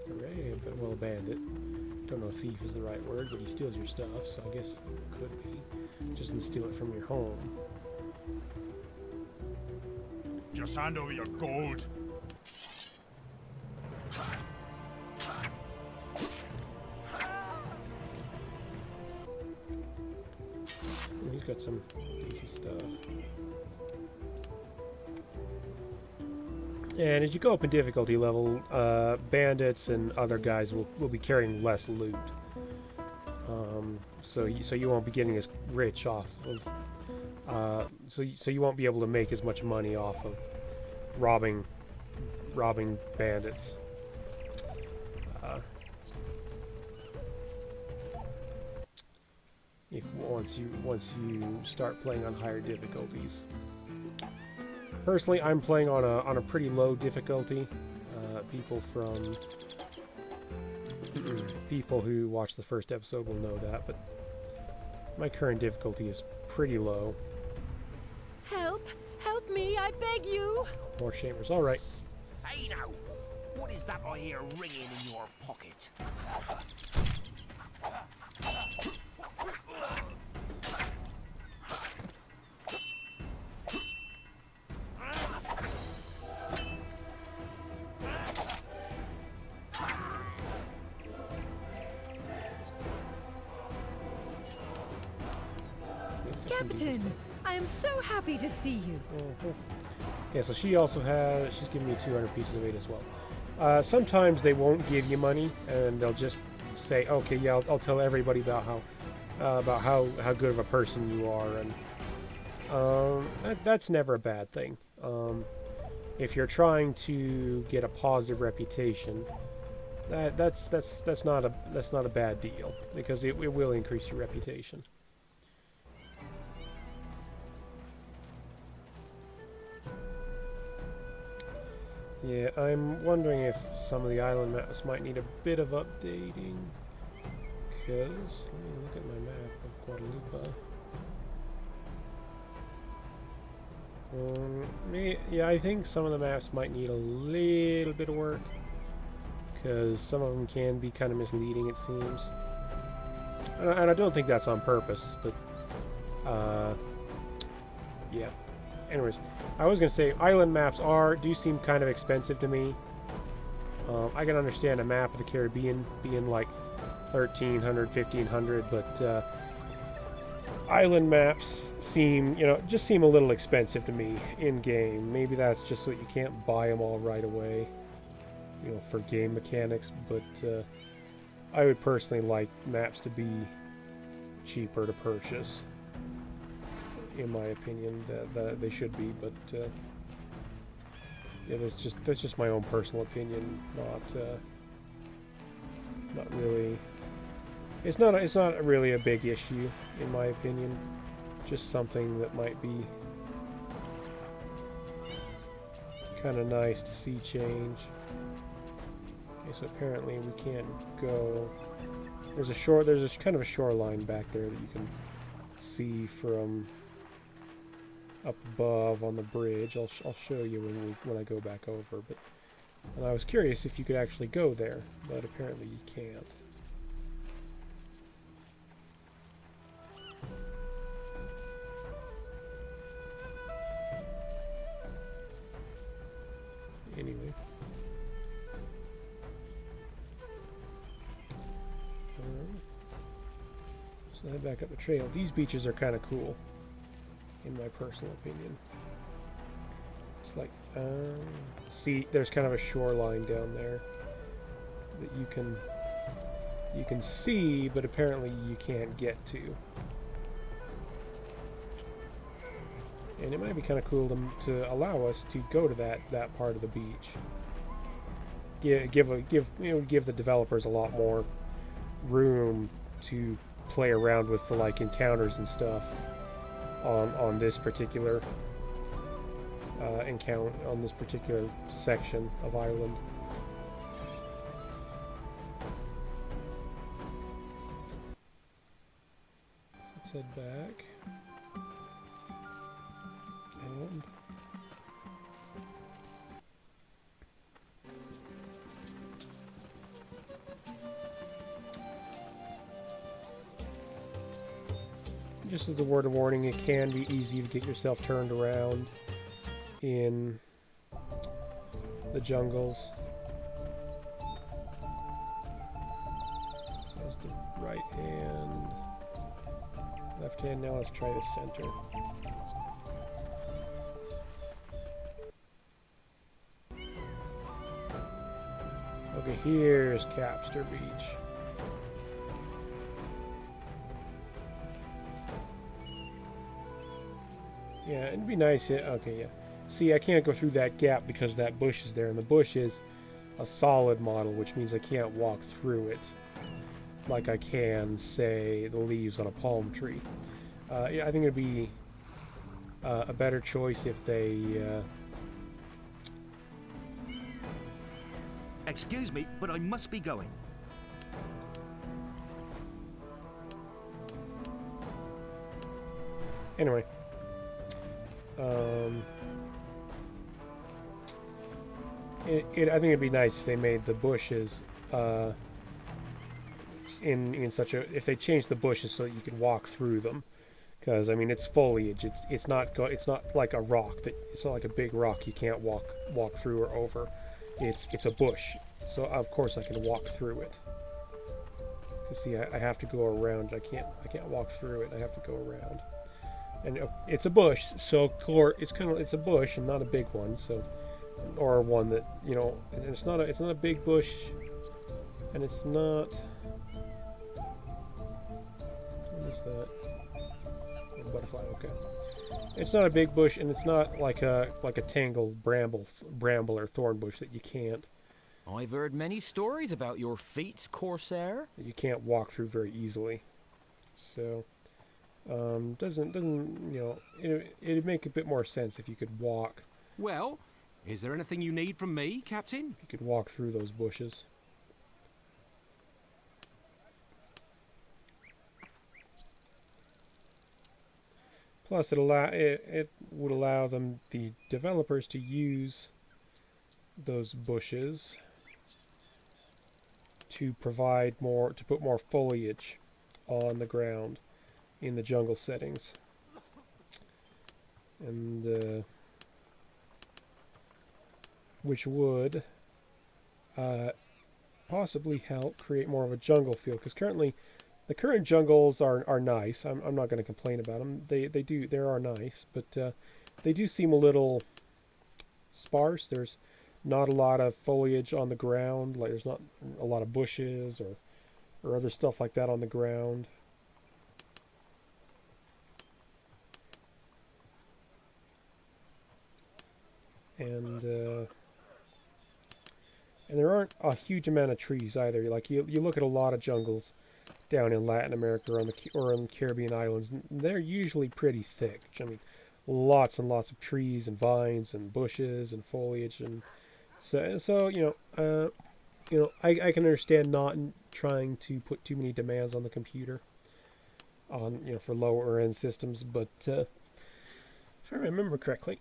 Hooray, but well, a bandit. Don't know if thief is the right word, but he steals your stuff, so I guess it could be. Just doesn't steal it from your home. Just hand over your gold. He's got some easy stuff. And as you go up in difficulty level, bandits and other guys will be carrying less loot. So you won't be getting as rich off of. So you won't be able to make as much money off of robbing bandits. If once you start playing on higher difficulties. Personally, I'm playing on a pretty low difficulty. People who watched the first episode will know that, but my current difficulty is pretty low. Help! Help me, I beg you! More shamers, all right. Hey now, what is that I hear ringing in your pocket? Captain, I am so happy to see you. Yeah, so she's giving me 200 pieces of 8 as well. Sometimes they won't give you money, and they'll just say, okay, yeah, I'll tell everybody about how good of a person you are, and that's never a bad thing. If you're trying to get a positive reputation, that's not a bad deal, because it will increase your reputation. Yeah, I'm wondering if some of the island maps might need a bit of updating. Because, let me look at my map of Guadalupe. Yeah, I think some of the maps might need a little bit of work. Because some of them can be kind of misleading, it seems. And I don't think that's on purpose, but... yeah. Anyways, I was going to say, island maps do seem kind of expensive to me. I can understand a map of the Caribbean being like $1,300, $1,500, but island maps just seem a little expensive to me in-game. Maybe that's just so that you can't buy them all right away, for game mechanics, but I would personally like maps to be cheaper to purchase. In my opinion, that they should be, but yeah, that's just my own personal opinion, not really It's not really a big issue, in my opinion. Just something that might be kind of nice to see change. Okay, so apparently we can't go. There's a kind of a shoreline back there that you can see from up above on the bridge. I'll show you when I go back over. But and I was curious if you could actually go there, but apparently you can't. Anyway. So head back up the trail. These beaches are kind of cool, in my personal opinion. It's like, see, there's kind of a shoreline down there that you can see, but apparently you can't get to. And it might be kind of cool to allow us to go to that part of the beach. Give the developers a lot more room to play around with the like encounters and stuff on this particular on this particular section of Ireland. Let's head back. And just as a word of warning, it can be easy to get yourself turned around in the jungles. That's the right hand. Left hand, now let's try the center. Okay, here's Capster Beach. Yeah, it'd be nice. Okay, yeah. See, I can't go through that gap because that bush is there, and the bush is a solid model, which means I can't walk through it like I can, say, the leaves on a palm tree. Yeah, I think it'd be a better choice if they... Excuse me, but I must be going. Anyway. I think it'd be nice if they made the bushes in such a... If they changed the bushes so that you could walk through them. Because, I mean, it's foliage. It's not like a rock. It's not like a big rock you can't walk through or over. It's a bush, so of course I can walk through it. You see, I have to go around. I can't walk through it. I have to go around. And it's a bush, so it's a bush and not a big one. So, or one that and it's not a big bush, and it's not. What is that? A butterfly. Okay. It's not a big bush, and it's not like a tangled bramble or thorn bush that you can't. I've heard many stories about your feats, Corsair. That you can't walk through very easily. So, doesn't it'd make a bit more sense if you could walk. Well, is there anything you need from me, Captain? You could walk through those bushes. Plus, it would allow the developers to use those bushes to put more foliage on the ground in the jungle settings, and which would possibly help create more of a jungle feel. Because currently, the current jungles are nice. I'm not going to complain about them. They are nice, but they do seem a little sparse. There's not a lot of foliage on the ground. Like there's not a lot of bushes or other stuff like that on the ground. And there aren't a huge amount of trees either. Like you look at a lot of jungles, down in Latin America or on the Caribbean islands, they're usually pretty thick. I mean, lots and lots of trees and vines and bushes and foliage, and so I can understand not trying to put too many demands on the computer on for lower end systems, but if I remember correctly,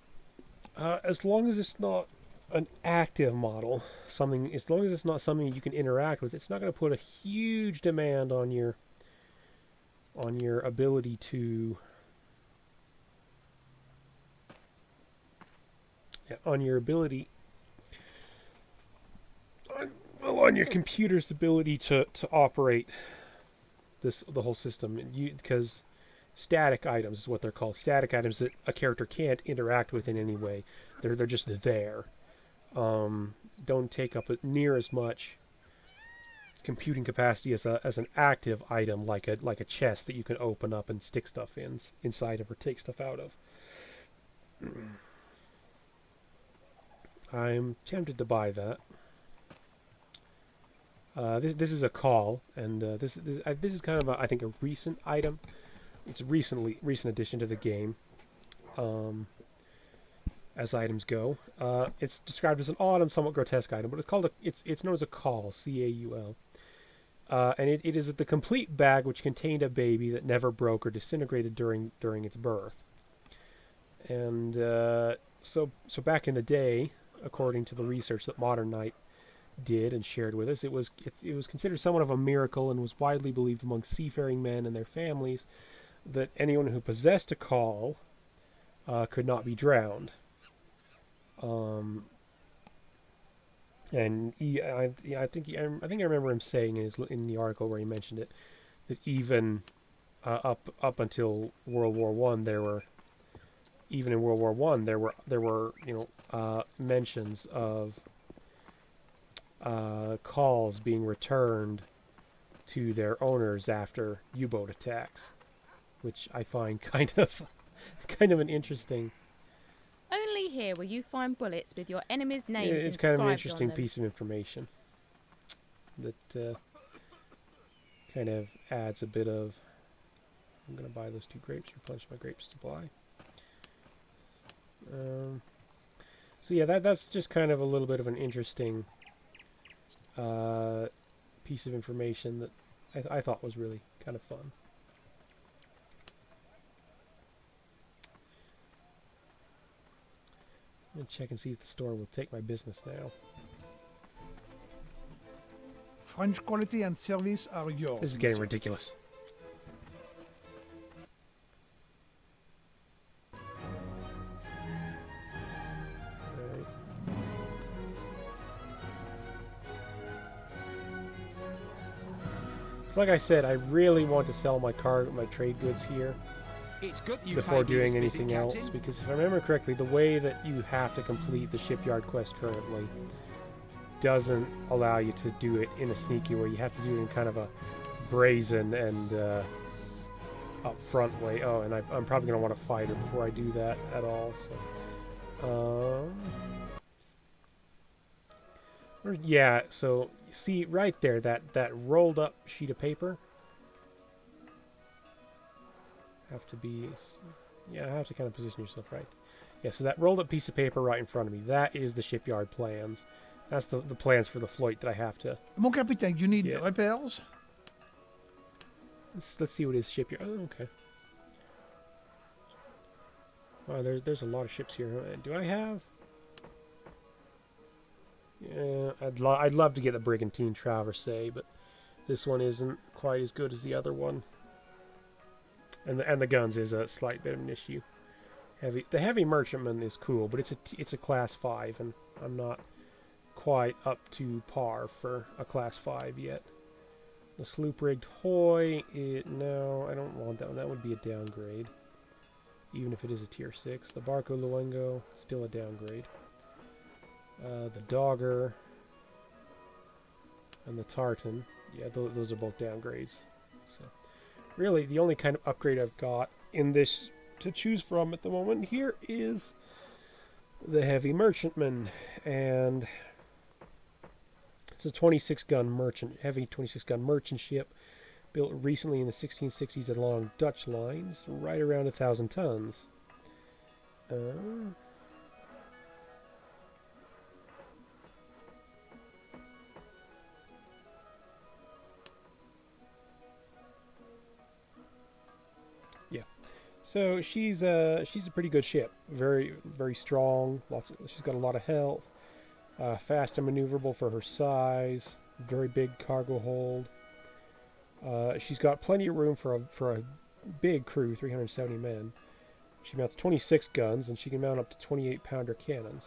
as long as it's not an active model, as long as it's not something you can interact with, it's not going to put a huge demand on your ability to on your computer's ability to operate the whole system, because static items is what they're called. Static items that a character can't interact with in any way. They're just there. Don't take up near as much computing capacity as an active item, like a chest that you can open up and stick stuff inside of or take stuff out of. I'm tempted to buy that. This is a call, and this is kind of I think a recent item. It's a recent addition to the game, as items go. It's described as an odd and somewhat grotesque item, but it's known as a call, C-A-U-L. And it is the complete bag which contained a baby that never broke or disintegrated during its birth. And so back in the day, according to the research that Modern Knight did and shared with us, it was considered somewhat of a miracle and was widely believed among seafaring men and their families that anyone who possessed a call could not be drowned. And I think I remember him saying in the article where he mentioned it, that even up until World War One, there were mentions of calls being returned to their owners after U-boat attacks, which I find kind of an interesting. Only here will you find bullets with your enemies' names It's inscribed kind of an on interesting them. piece of information that kind of adds a bit of. I'm going to buy those 2 grapes, replenish my grape supply. So yeah, that's just kind of a little bit of an interesting piece of information that I thought was really kind of fun. I'm going to check and see if the store will take my business now. French quality and service are yours. This is getting monsieur. ridiculous. Alright. So like I said, I really want to sell my trade goods here It's good that you before paid me this doing visit, anything else, Captain. because if I remember correctly, the way that you have to complete the shipyard quest currently doesn't allow you to do it in a sneaky way. You have to do it in kind of a brazen and upfront way. Oh, and I'm probably going to want to fight her before I do that at all. So, yeah. So see right there, that rolled up sheet of paper. Have to be, yeah. I have to kind of position yourself right. Yeah. So that rolled up piece of paper right in front of me. That is the shipyard plans. That's the plans for the float that I have to. Mon capitaine, you need Yeah. repairs? Let's see what his shipyard. Oh, okay. Wow, there's a lot of ships here. Do I have? Yeah, I'd love to get the Brigantine Traversée, but this one isn't quite as good as the other one. And the guns is a slight bit of an issue. The heavy merchantman is cool, but it's a class 5, and I'm not quite up to par for a class 5 yet. The sloop rigged hoy, no, I don't want that one. That would be a downgrade, even if it is a tier 6. The Barco Luengo, still a downgrade. The Dogger and the Tartan, yeah, those are both downgrades. So, really, the only kind of upgrade I've got in this to choose from at the moment here is the heavy merchantman, and it's a 26 gun merchant, heavy 26 gun merchant ship built recently in the 1660s along Dutch lines, right around 1,000 tons. Yeah, so she's a pretty good ship. Very strong. She's got a lot of health. Fast and maneuverable for her size. Very big cargo hold. She's got plenty of room for a big crew, 370 men. She mounts 26 guns, and she can mount up to 28-pounder cannons,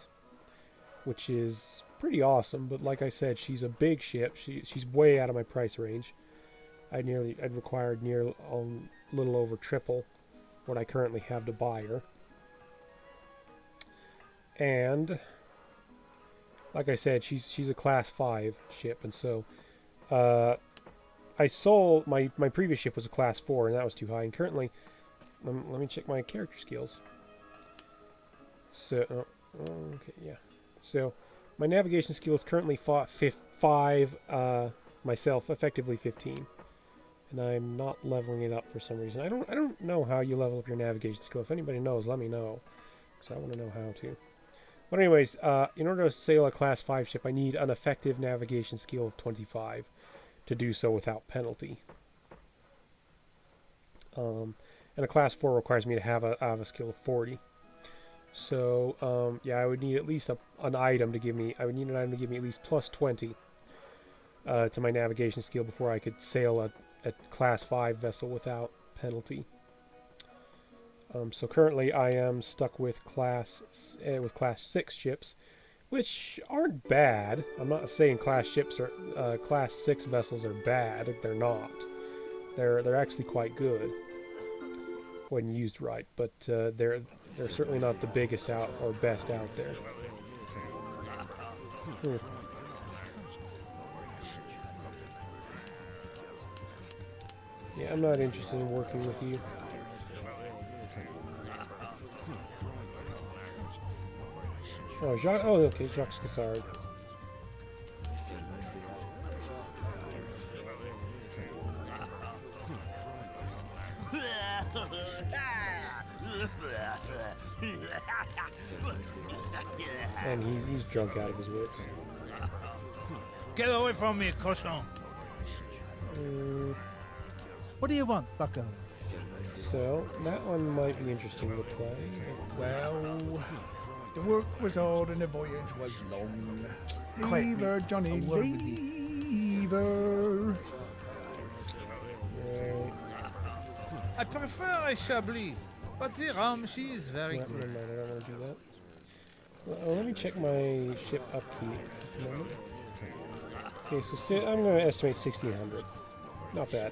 which is pretty awesome. But like I said, she's a big ship. She's way out of my price range. I'd required a little over triple what I currently have to buy her. And like I said, she's a class 5 ship, and so I sold my previous ship was a class 4, and that was too high. And currently, let me check my character skills. So, okay, yeah. So, my navigation skill is currently 5. Myself, effectively 15, and I'm not leveling it up for some reason. I don't know how you level up your navigation skill. If anybody knows, let me know, because I want to know how to. But anyways, in order to sail a class 5 ship, I need an effective navigation skill of 25 to do so without penalty. And a class 4 requires me to have a skill of 40. So, yeah, I would need at least an item to give me. I would need an item to give me at least plus 20 to my navigation skill before I could sail a class 5 vessel without penalty. So currently I am stuck with class 6 ships, which aren't bad. I'm not saying class 6 vessels are bad. They're not. They're actually quite good when used right, but they're certainly not the biggest out or best out there. Yeah, I'm not interested in working with you. Oh, Jacques. Oh, okay, Jacques Cassard. And he's drunk out of his wits. Get away from me, cochon! What do you want, bucko? So, that one might be interesting to play. Well, the work was hard and the voyage was long. Leave her, Johnny, leave her. Right. I prefer a Chablis, but the rum, she is very Never good. mind, I don't want to do that. Well, let me check my ship upkeep at the moment. Okay, so I'm going to estimate 1,600. Not bad.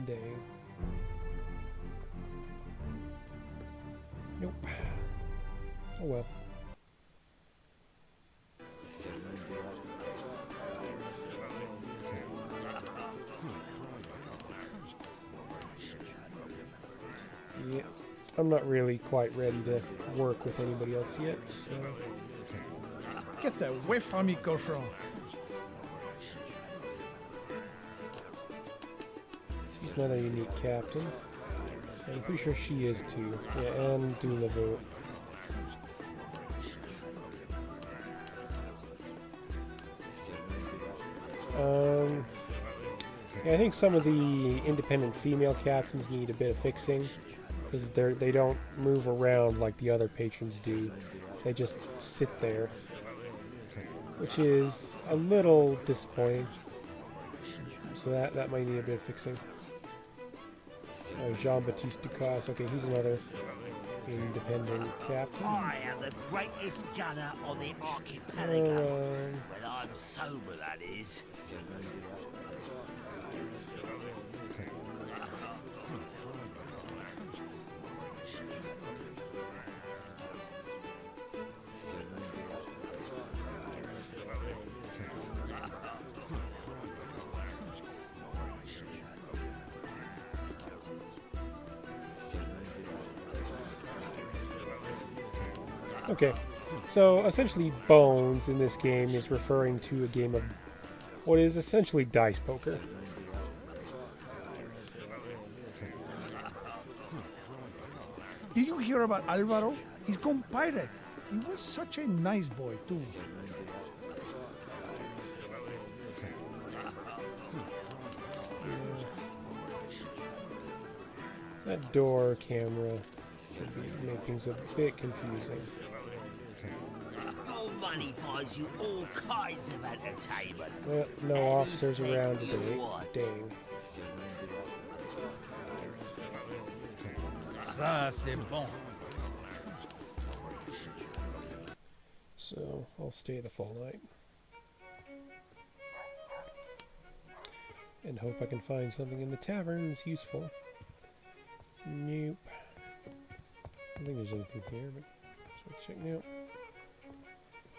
Dang. Nope. Oh well. Yeah, I'm not really quite ready to work with anybody else yet, so... Get away from me, cochon! She's another unique captain. I'm pretty sure she is too. Yeah, and Dulaveau. Yeah, I think some of the independent female captains need a bit of fixing, because they don't move around like the other patrons do. They just sit there, which is a little disappointing. So that might need a bit of fixing. Jean-Baptiste Ducasse, okay, he's another independent captain. I am the greatest gunner on the archipelago. When I'm sober, that is. Okay, so essentially Bones in this game is referring to a game of what is essentially dice poker. Did you hear about Alvaro? He's gone pirate. He was such a nice boy, too. That door camera should be make things a bit confusing. Your money buys you all kinds of entertainment. Well, no officers Anything around you today. want. Dang. Ça, c'est bon. So, I'll stay the full night. And hope I can find something in the tavern that's useful. Nope. I don't think there's anything here, but let's check now.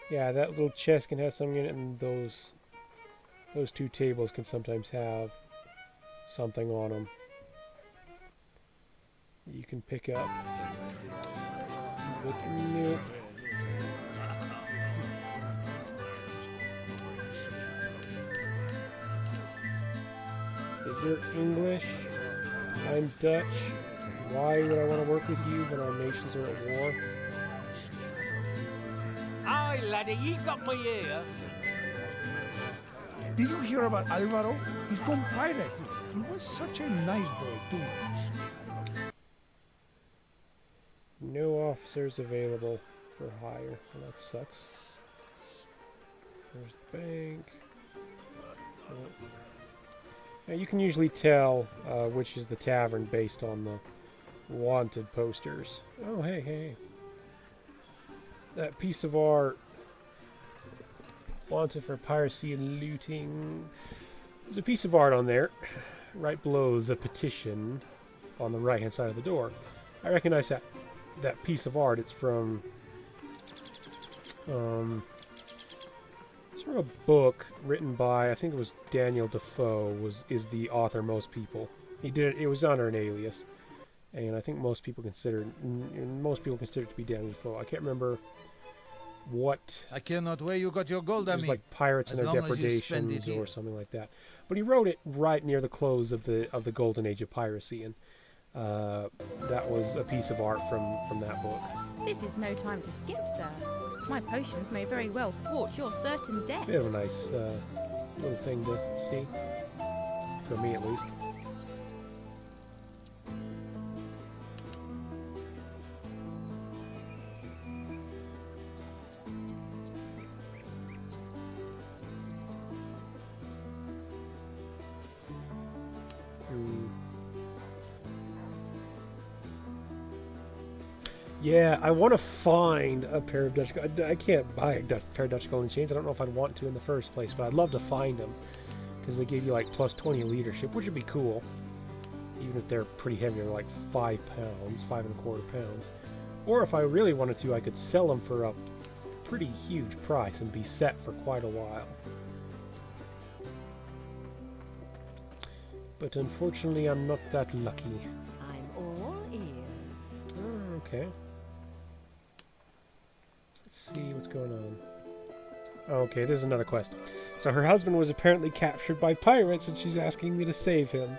Yeah, that little chest can have something in it, and those two tables can sometimes have something on them. You can pick up. But nope. If you're English, I'm Dutch. Why would I want to work with you when our nations are at war? Aye, laddie, you got my ear. Did you hear about Alvaro? He's gone pirate. He was such a nice boy, too. No officers available for hire. Well, that sucks. There's the bank. Now you can usually tell which is the tavern based on the wanted posters. Oh, hey, hey. That piece of art. Wanted for piracy and looting. There's a piece of art on there, right below the petition on the right-hand side of the door. I recognize that piece of art. It's from a book written by, I think it was Daniel Defoe is the author. Most people, it was under an alias, and I think most people consider it to be Daniel Defoe. I can't remember what. I care not where you got your gold, It was like Pirates and Their Depredations or something like that. But he wrote it right near the close of the golden age of piracy, and that was a piece of art from that book. This is no time to skip, sir. My potions may very well thwart your certain death. Bit of a nice little thing to see, for me at least. Yeah, I want to find a pair of Dutch. I can't buy a pair of Dutch golden chains. I don't know if I'd want to in the first place, but I'd love to find them because they give you like plus 20 leadership, which would be cool. Even if they're pretty heavy, they're like 5 pounds, 5¼ pounds. Or if I really wanted to, I could sell them for a pretty huge price and be set for quite a while. But unfortunately, I'm not that lucky. I'm all ears. Oh, okay. Let's see what's going on. Okay, there's another quest. So her husband was apparently captured by pirates, and she's asking me to save him.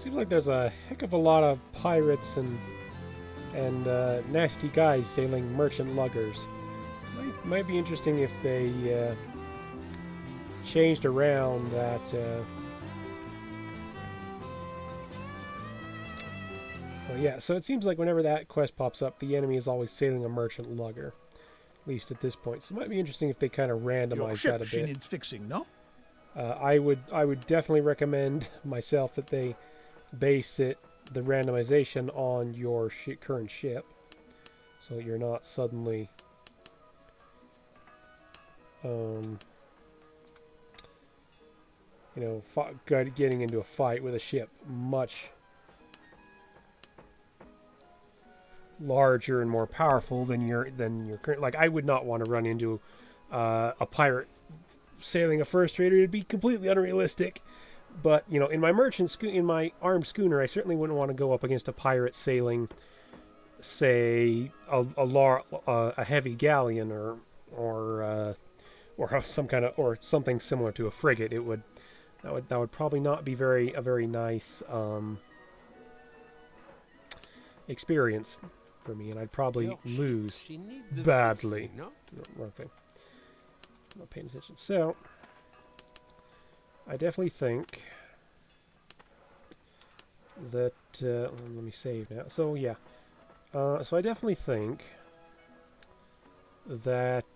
Seems like there's a heck of a lot of pirates and and nasty guys sailing merchant luggers. Might be interesting if they changed around that. Well, yeah, so it seems like whenever that quest pops up, the enemy is always sailing a merchant lugger, at least at this point. So it might be interesting if they kind of randomize Your that ship, a she bit. needs fixing, no? I would definitely recommend myself that they base the randomization on your current ship, so that you're not suddenly getting into a fight with a ship much larger and more powerful than your current. Like, I would not want to run into a pirate sailing a first trader. It'd be completely unrealistic. But in my in my armed schooner, I certainly wouldn't want to go up against a pirate sailing, say, a heavy galleon or something similar to a frigate. That would probably not be a very nice experience for me, and I'd probably lose badly. No? No, wrong thing. I'm not paying attention. So, I definitely think that let me save now. So yeah, so I definitely think that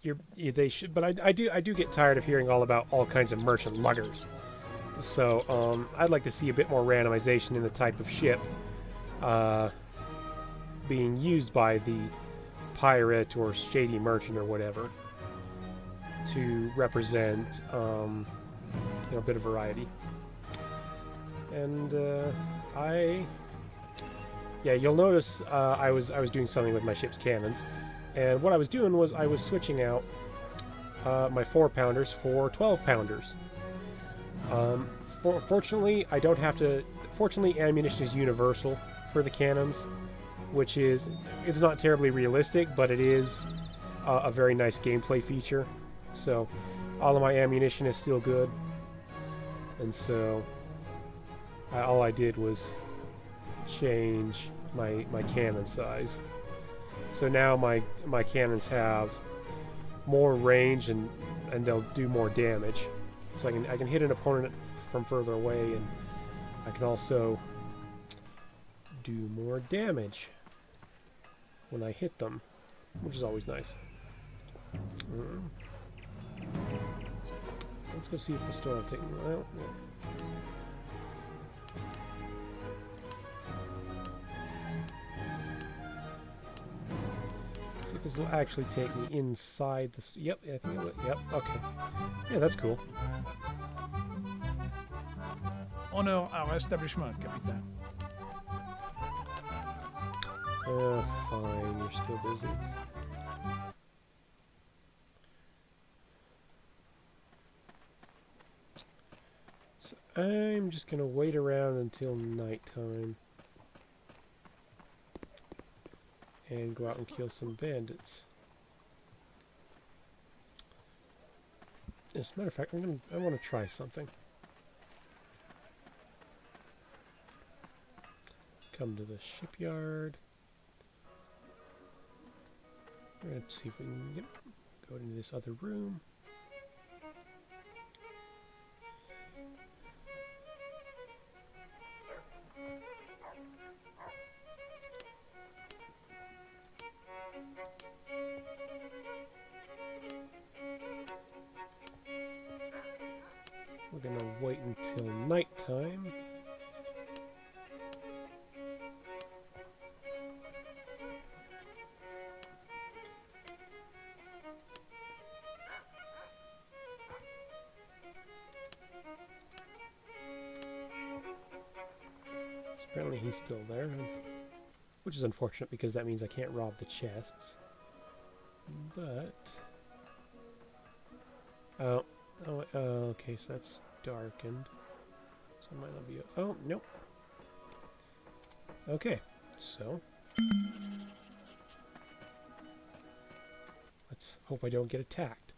they should. But I do get tired of hearing all about all kinds of merchant luggers. So I'd like to see a bit more randomization in the type of ship being used by the pirate or shady merchant or whatever to represent a bit of variety. And you'll notice I was doing something with my ship's cannons, and what I was doing was I was switching out my 4-pounders for 12-pounders. Fortunately, I don't have to. Fortunately, ammunition is universal for the cannons, which is it's not terribly realistic, but it is a very nice gameplay feature. So all of my ammunition is still good, and so all I did was change my cannon size. So now my cannons have more range and they'll do more damage. So I can hit an opponent from further away, and I can also do more damage when I hit them, which is always nice. Let's go see if the storm taking well. See if this will actually take me inside the. Yep, I think it will. Yep, okay. Yeah, that's cool. Honneur à establishment, capitaine. Fine, you're still busy. So I'm just gonna wait around until nighttime and go out and kill some bandits. As a matter of fact, I want to try something. Come to the shipyard. Let's see if we can go into this other room. We're gonna wait until nighttime. Apparently he's still there, which is unfortunate because that means I can't rob the chests. But okay, so that's darkened, so it might not be. Oh, nope. Okay, so let's hope I don't get attacked.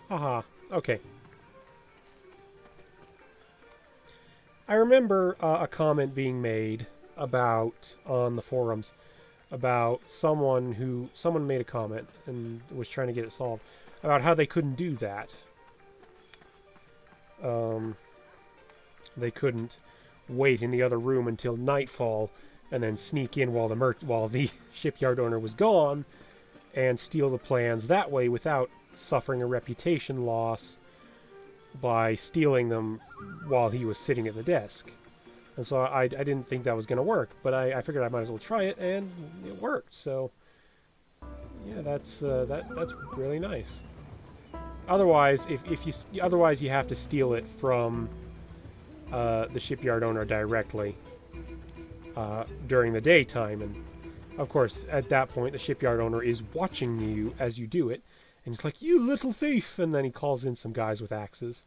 Haha. Okay. I remember a comment being made about on the forums about someone made a comment and was trying to get it solved about how they couldn't do that. They couldn't wait in the other room until nightfall and then sneak in while the shipyard owner was gone and steal the plans that way without suffering a reputation loss by stealing them while he was sitting at the desk. And so I didn't think that was going to work, but I figured I might as well try it, and it worked. So yeah, that's really nice. Otherwise, otherwise you have to steal it from the shipyard owner directly during the daytime, and of course at that point the shipyard owner is watching you as you do it, and he's like, "You little thief!" And then he calls in some guys with axes,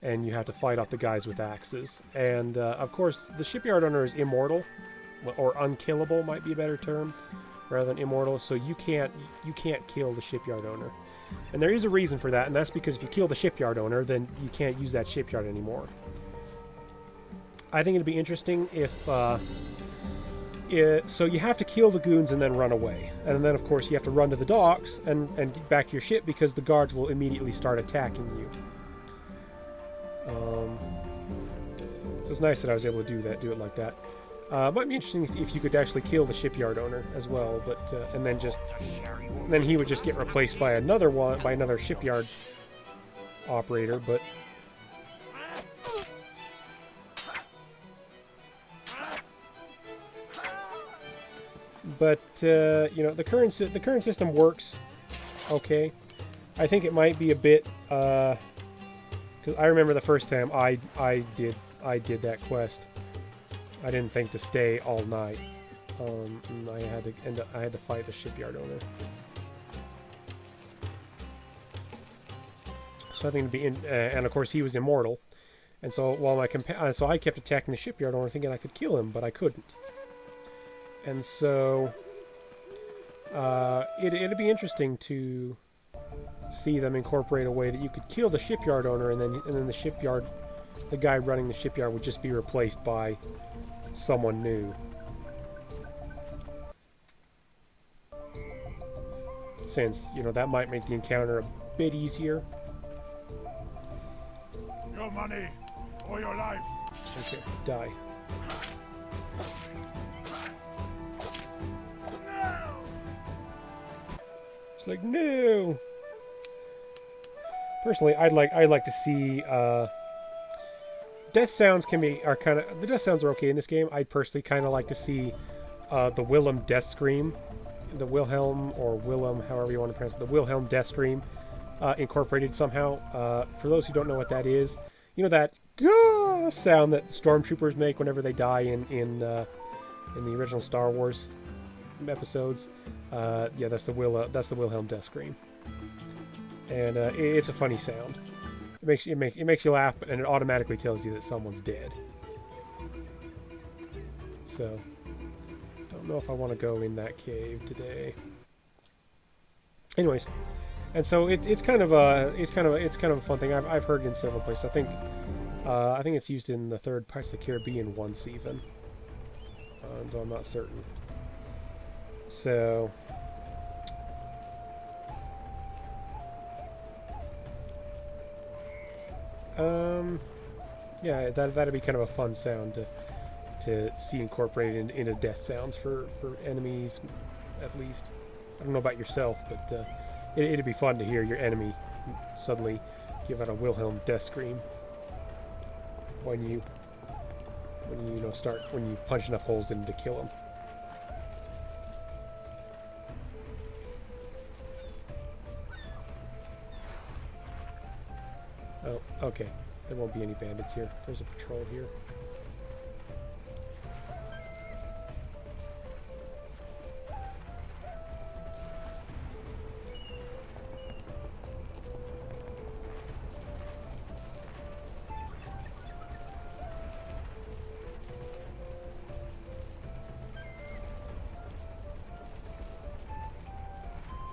and you have to fight off the guys with axes. And of course the shipyard owner is immortal, or unkillable might be a better term, rather than immortal. So you can't kill the shipyard owner. And there is a reason for that, and that's because if you kill the shipyard owner, then you can't use that shipyard anymore. I think it'd be interesting if so you have to kill the goons and then run away. And then, of course, you have to run to the docks and get back to your ship because the guards will immediately start attacking you. So it's nice that I was able to do it like that. Might be interesting if you could actually kill the shipyard owner as well, but and then he would just get replaced by another shipyard operator. But you know, the current system works okay. I think it might be a bit because I remember the first time I did that quest. I didn't think to stay all night. And I had to fight the shipyard owner. So I think it'd be and of course he was immortal, and so while so I kept attacking the shipyard owner, thinking I could kill him, but I couldn't. And so it'd be interesting to see them incorporate a way that you could kill the shipyard owner, and then the guy running the shipyard would just be replaced by someone new. Since, you know, that might make the encounter a bit easier. Your money or your life. Okay, die. It's like, no. Personally, I'd like to see death sounds the death sounds are okay in this game. I'd personally kind of like to see the Willem death scream, the Wilhelm or Willem, however you want to pronounce it, the Wilhelm death scream incorporated somehow. For those who don't know what that is, you know that gah sound that stormtroopers make whenever they die in the original Star Wars episodes. Yeah, that's the Wilhelm death scream, and it's a funny sound. It makes you laugh, and it automatically tells you that someone's dead. So, don't know if I want to go in that cave today. Anyways, and so it's kind of a fun thing. I've heard it in several places. I think it's used in the third Pirates of the Caribbean once even, though I'm not certain. So. Yeah, that'd be kind of a fun sound to see incorporated into death sounds for enemies, at least. I don't know about yourself, but it'd be fun to hear your enemy suddenly give out a Wilhelm death scream when you punch enough holes in to kill them. Oh, okay. There won't be any bandits here. There's a patrol here.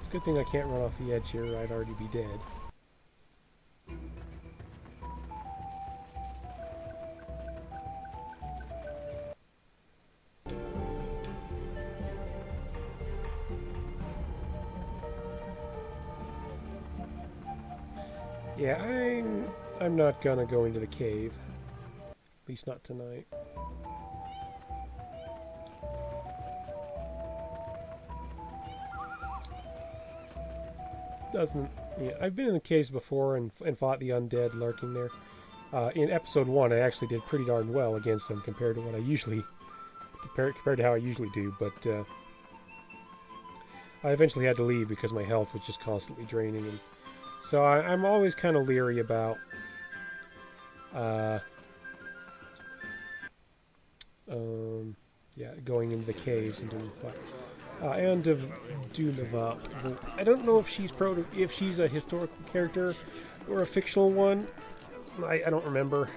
It's a good thing I can't run off the edge here, or I'd already be dead. Yeah, I'm not gonna go into the cave. At least not tonight. Yeah, I've been in the caves before and fought the undead lurking there. In episode 1, I actually did pretty darn well against them compared to what I usually compared to how I usually do, but I eventually had to leave because my health was just constantly draining, and so I'm always kind of leery about yeah, going into the caves and doing fight. And of Dunava. I don't know if she's a historical character or a fictional one. I don't remember.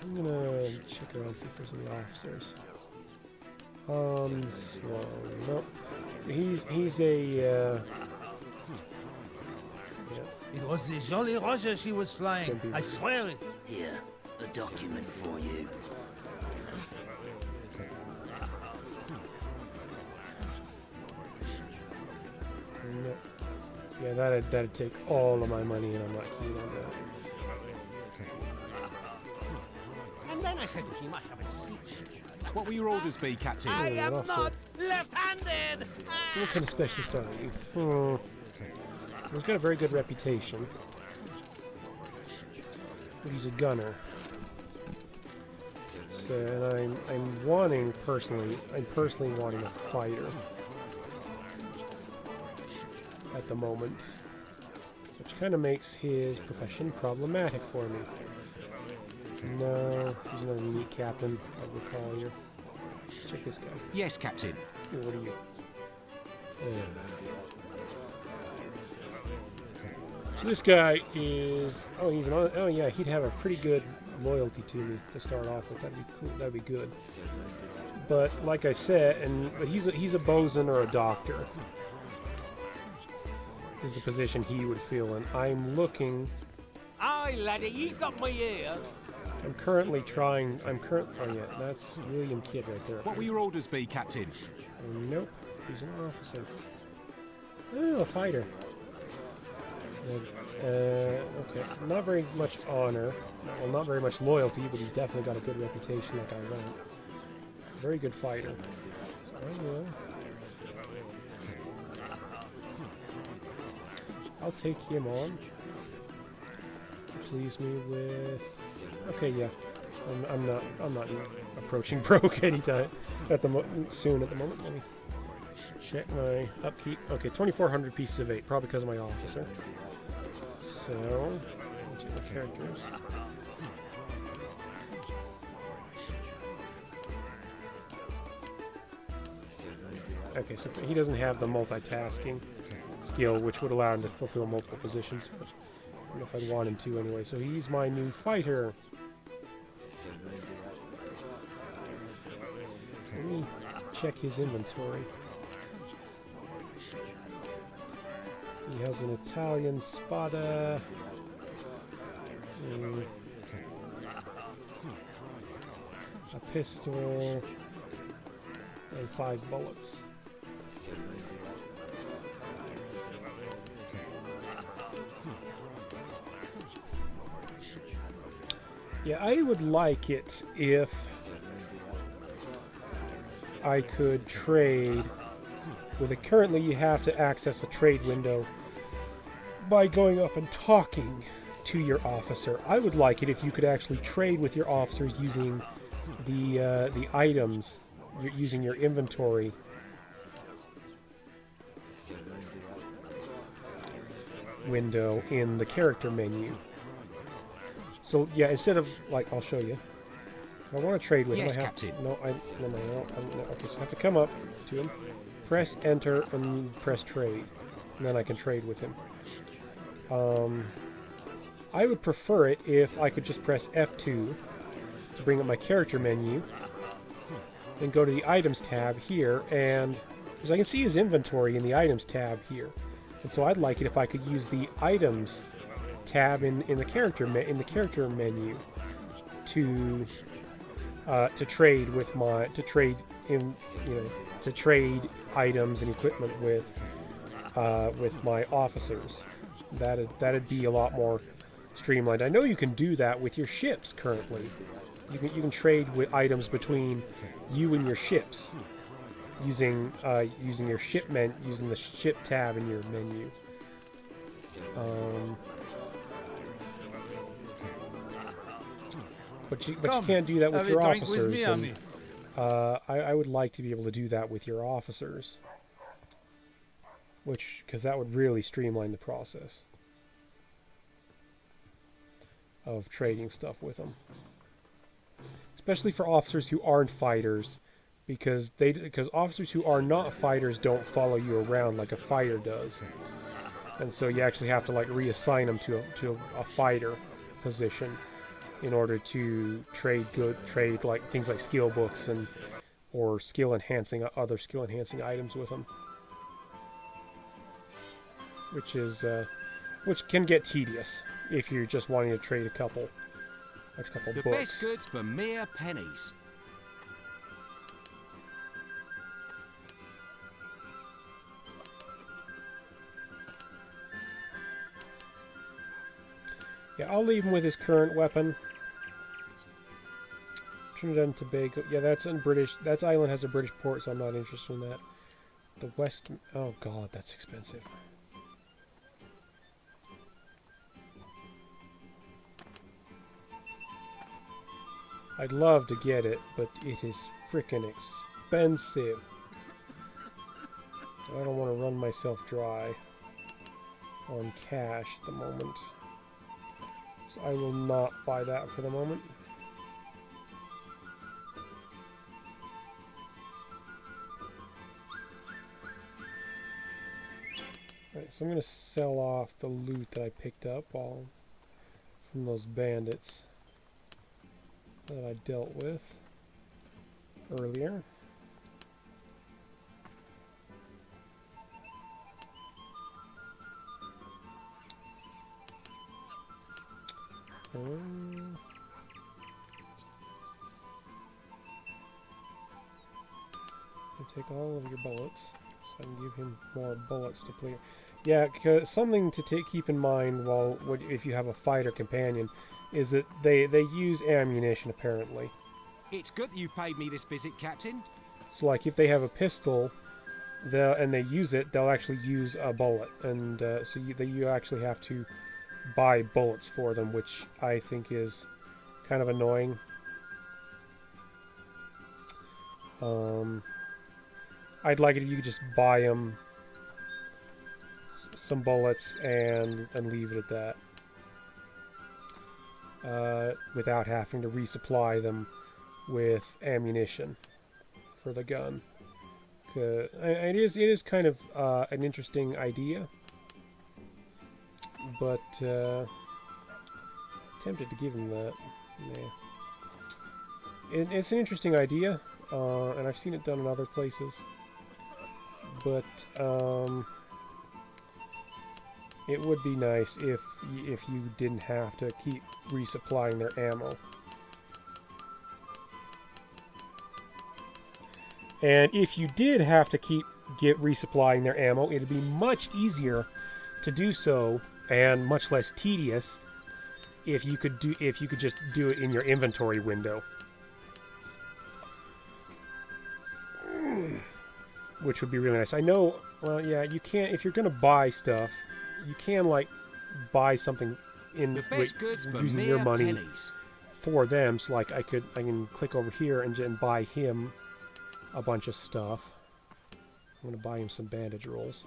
I'm gonna check around see if there's any officers. Well, nope. He's a yeah. It was the Jolly Roger she was flying. I swear it. Here, a document for you. Nope. Yeah, that'd take all of my money, and I'm not keen on that. And then I said that you might have a seat. What will your orders be, Captain? I am not left-handed! What kind of specialist are you? He's got a very good reputation. But he's a gunner. So, and I'm personally wanting a fighter at the moment, which kind of makes his profession problematic for me. No, he's another unique captain, I recall here. Check this guy. Yes, Captain. Here, what are you? So this guy is... Oh, yeah, he'd have a pretty good loyalty to me to start off with. That'd be cool. That'd be good. But like I said, but he's a bosun or a doctor. Is the position he would fill in. I'm looking... Aye, laddie, you got my ear. I'm currently trying... Oh, yeah, that's William Kidd right there. What will your orders be, Captain? Nope. He's an officer. Oh, a fighter. Okay. Not very much honor. Well, not very much loyalty, but he's definitely got a good reputation like I want. Very good fighter. So I will. I'll take him on. Which leaves me with... Okay, yeah. I'm not approaching broke anytime soon at the moment. Let me check my upkeep. Okay, 2,400 pieces of 8, probably because of my officer. So, into the characters. Okay, so he doesn't have the multitasking skill, which would allow him to fulfill multiple positions, but I don't know if I'd want him to anyway. So he's my new fighter. Let me check his inventory. He has an Italian spada. A pistol. And 5 bullets. Yeah, I would like it if I could trade with it. Currently, you have to access a trade window by going up and talking to your officer. I would like it if you could actually trade with your officers using the items, using your inventory. Window in the character menu. So yeah, instead of like, I'll show you. If I want to trade with him, I have Captain. no. Okay, so I have to come up to him, press enter, and press trade, and then I can trade with him. I would prefer it if I could just press F2 to bring up my character menu, then go to the items tab here, and because I can see his inventory in the items tab here, and so I'd like it if I could use the items tab in the character menu to trade with to trade items and equipment with my officers. That'd be a lot more streamlined. I know you can do that with your ships currently. You can trade with items between you and your ships using your using the ship tab in your menu. But you can't do that with your officers. And, I would like to be able to do that with your officers, because that would really streamline the process of trading stuff with them, especially for officers who aren't fighters, because officers who are not fighters don't follow you around like a fighter does, and so you actually have to like reassign them to a fighter position in order to trade like things like skill books or other skill enhancing items with them, which can get tedious if you're just wanting to trade a couple The books. best goods for mere pennies. Yeah, I'll leave him with his current weapon. Trinidad and Tobago. Yeah, that's in British. That island has a British port, so I'm not interested in that. The West. Oh God, that's expensive. I'd love to get it, but it is freaking expensive. I don't want to run myself dry on cash at the moment. So I will not buy that for the moment. Alright, so I'm going to sell off the loot that I picked up from those bandits that I dealt with earlier. Take all of your bullets, so I can give him more bullets to clear. Yeah, because something to keep in mind if you have a fighter companion is that they use ammunition apparently. It's good that you paid me this visit, Captain. So like if they have a pistol, and they use it, they'll actually use a bullet, and so you actually have to buy bullets for them, which I think is kind of annoying. I'd like it if you could just buy them some bullets and leave it at that, without having to resupply them with ammunition for the gun. It is kind of an interesting idea, but tempted to give him that. Nah. It's an interesting idea, and I've seen it done in other places. But it would be nice if you didn't have to keep resupplying their ammo. And if you did have to keep resupplying their ammo, it'd be much easier to do so and much less tedious if you could just do it in your inventory window. Which would be really nice. I know, well, yeah, you can't, if you're going to buy stuff, you can, like, buy something using your money pennies. For them. So, like, I can click over here and buy him a bunch of stuff. I'm going to buy him some bandage rolls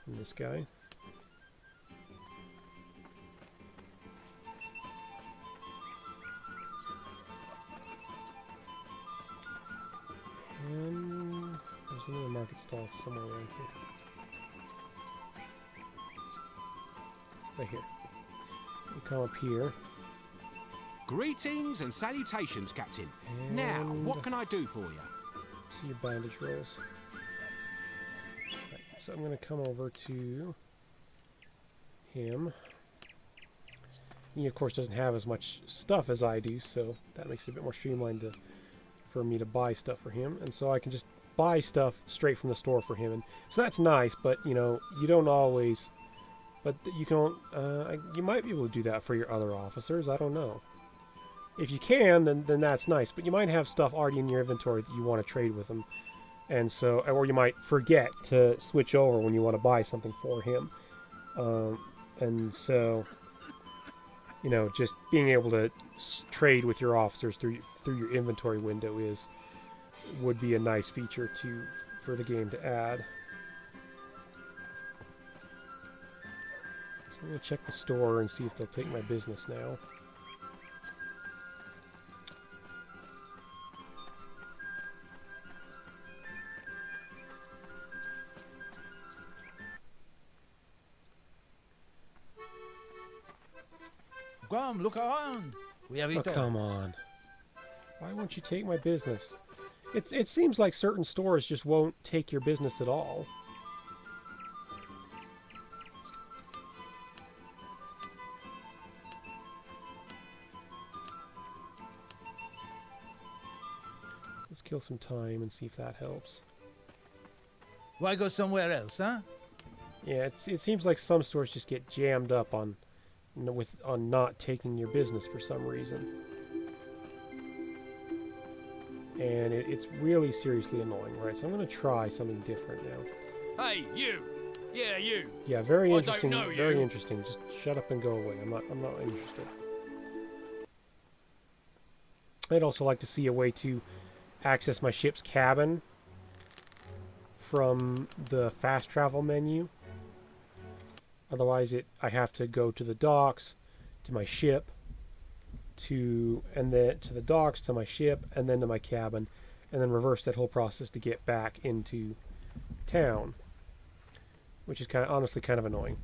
from this guy. And there's another market stall somewhere around here. Right here. You come up here. Greetings and salutations, Captain. And now, what can I do for you? See your bandage rolls. Right, so I'm going to come over to him. He, of course, doesn't have as much stuff as I do, so that makes it a bit more streamlined to for me to buy stuff for him, and so I can just buy stuff straight from the store for him, and so that's nice. But you know, you don't always. But you can. You might be able to do that for your other officers. I don't know. If you can, then that's nice. But you might have stuff already in your inventory that you want to trade with them, and so, or you might forget to switch over when you want to buy something for him, and so, you know, just being able to trade with your officers through your inventory window would be a nice feature for the game to add. So I'm gonna check the store and see if they'll take my business now. Come, look around. We have it all. Come on. Why won't you take my business? It seems like certain stores just won't take your business at all. Let's kill some time and see if that helps. Why go somewhere else, huh? Yeah, it seems like some stores just get jammed up on not taking your business for some reason. And it's really seriously annoying, right? So I'm going to try something different now. Hey, you! Yeah, you! Yeah, very I interesting. don't know Very you. interesting. Just shut up and go away. I'm not interested. I'd also like to see a way to access my ship's cabin from the fast travel menu. Otherwise, I have to go to the docks, to my ship, and then to the docks, to my ship, and then to my cabin, and then reverse that whole process to get back into town, which is honestly kind of annoying.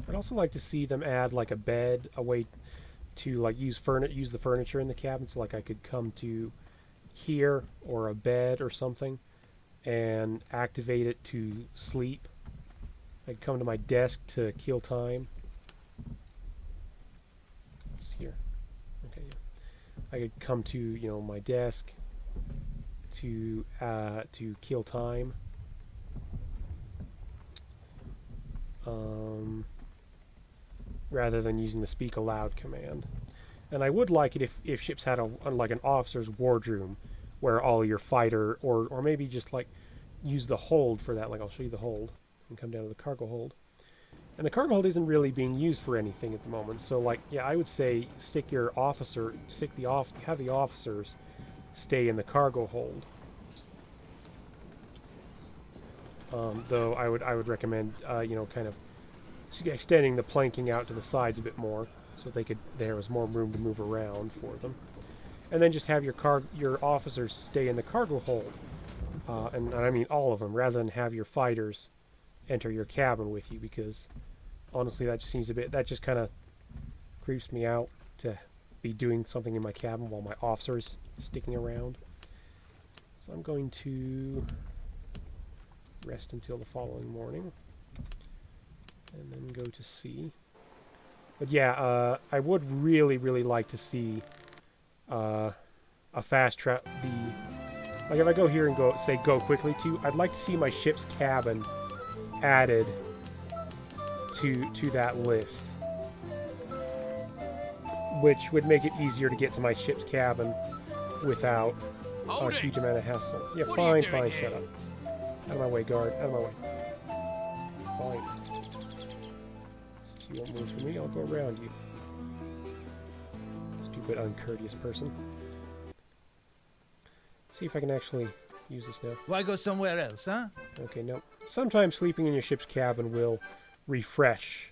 I'd also like to see them add like a bed, a way to like use the furniture in the cabin, so like I could come to here or a bed or something and activate it to sleep. I could come to my desk to kill time. It's here. Okay, yeah. I could come to, you know, my desk to kill time. Rather than using the speak aloud command. And I would like it if ships had like an officer's wardroom where all your fighter, or maybe just like use the hold for that. Like I'll show you the hold and come down to the cargo hold. And the cargo hold isn't really being used for anything at the moment. So like, yeah, I would say have the officers stay in the cargo hold. Though I would recommend you know, kind of extending the planking out to the sides a bit more, so there was more room to move around for them, and then just have your officers stay in the cargo hold, and I mean all of them, rather than have your fighters enter your cabin with you, because honestly that just kind of creeps me out to be doing something in my cabin while my officer's sticking around. So I'm going to rest until the following morning, and then go to sea. But yeah, I would really like to see a fast trap. Like if I go here and go quickly to, I'd like to see my ship's cabin added to that list, which would make it easier to get to my ship's cabin without a huge amount of hassle. Yeah, fine, shut up. Out of my way, guard. Out of my way. Fine. You won't move for me, I'll go around you. Stupid, uncourteous person. See if I can actually use this now. Why go somewhere else, huh? Okay, no. Sometimes sleeping in your ship's cabin will refresh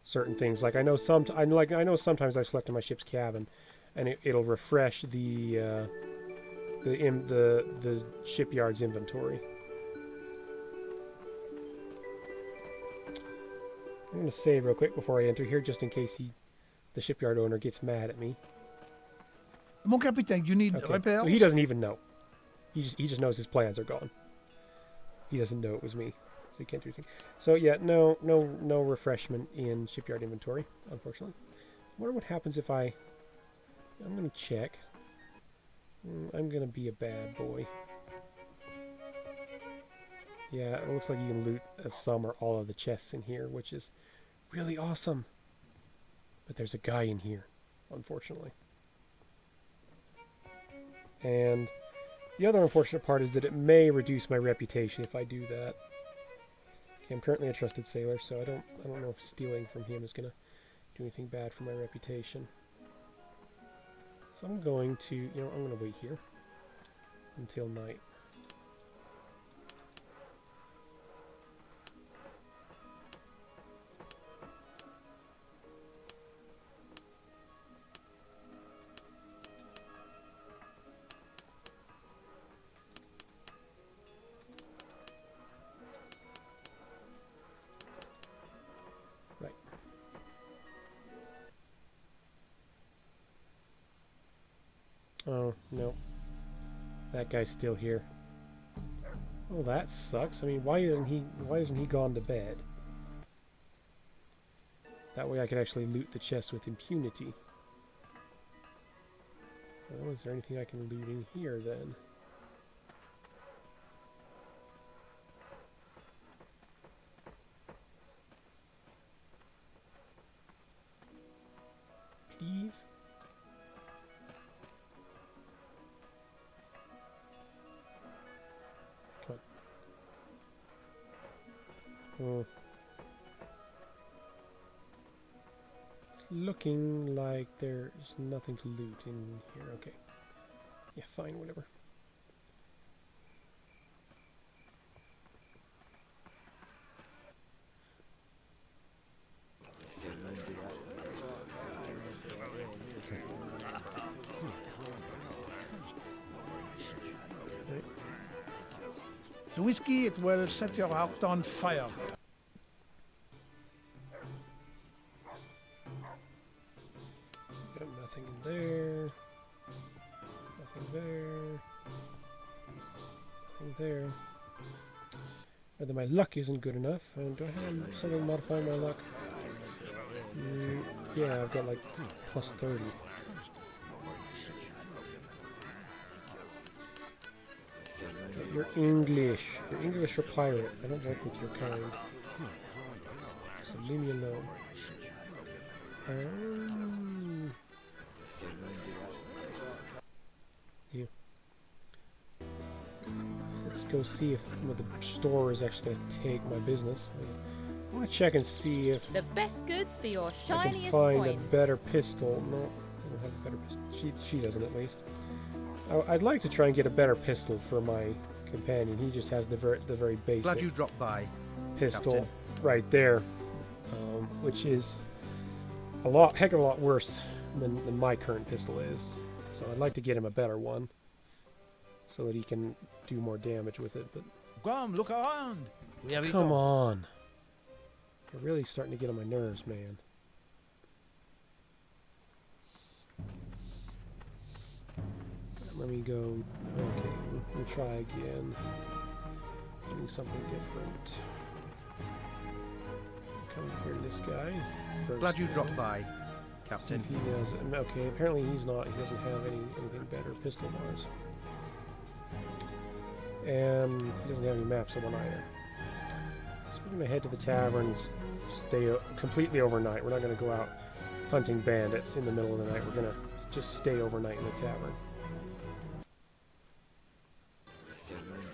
certain things. Like I know sometimes I've slept in my ship's cabin, and it'll refresh the shipyard's inventory. I'm going to save real quick before I enter here, just in case the shipyard owner gets mad at me. Mon capitaine, you need repairs? So he doesn't even know. He just knows his plans are gone. He doesn't know it was me. you can't do anything. So yeah, no refreshment in shipyard inventory, unfortunately. I wonder what happens if I'm gonna check. I'm gonna be a bad boy. Yeah, it looks like you can loot some or all of the chests in here, which is really awesome. But there's a guy in here, unfortunately. And the other unfortunate part is that it may reduce my reputation if I do that. Okay, I'm currently a trusted sailor, so I don't know if stealing from him is gonna do anything bad for my reputation. So I'm going to, I'm gonna wait here until night. Right. Oh, no. That guy's still here. Oh, that sucks. I mean, why isn't he gone to bed? That way I could actually loot the chest with impunity. Well, is there anything I can loot in here then? Please? Come on. Oh. Looking like there's nothing to loot in here. Okay. Yeah, fine, whatever. The whiskey, it will set your heart on fire. Got nothing in there. Nothing there. Nothing there. Whether my luck isn't good enough. Do I have something modifying my luck? Yeah, I've got like plus 30. You're English. You're English or pirate. I don't work with your kind. So leave me alone. You. Let's go see if the store is actually going to take my business. I want to check and see if The best goods for your I can shiniest find coins. a better pistol. No, I don't have a better pistol. She doesn't, at least. I'd like to try and get a better pistol for my companion. He just has the very basic Glad you dropped by, pistol Captain. right there, which is heck of a lot worse than my current pistol is. So I'd like to get him a better one so that he can do more damage with it. But Come, look around. We have it come all. on, you're really starting to get on my nerves, man. Let me go. Okay, we'll try again. Doing something different. Come here to this guy. First. Glad you dropped by, See Captain. if he has. Okay, apparently he's not. He doesn't have anything better pistol wise. And he doesn't have any maps on one either. So we're gonna head to the tavern and stay completely overnight. We're not gonna go out hunting bandits in the middle of the night. We're gonna just stay overnight in the tavern.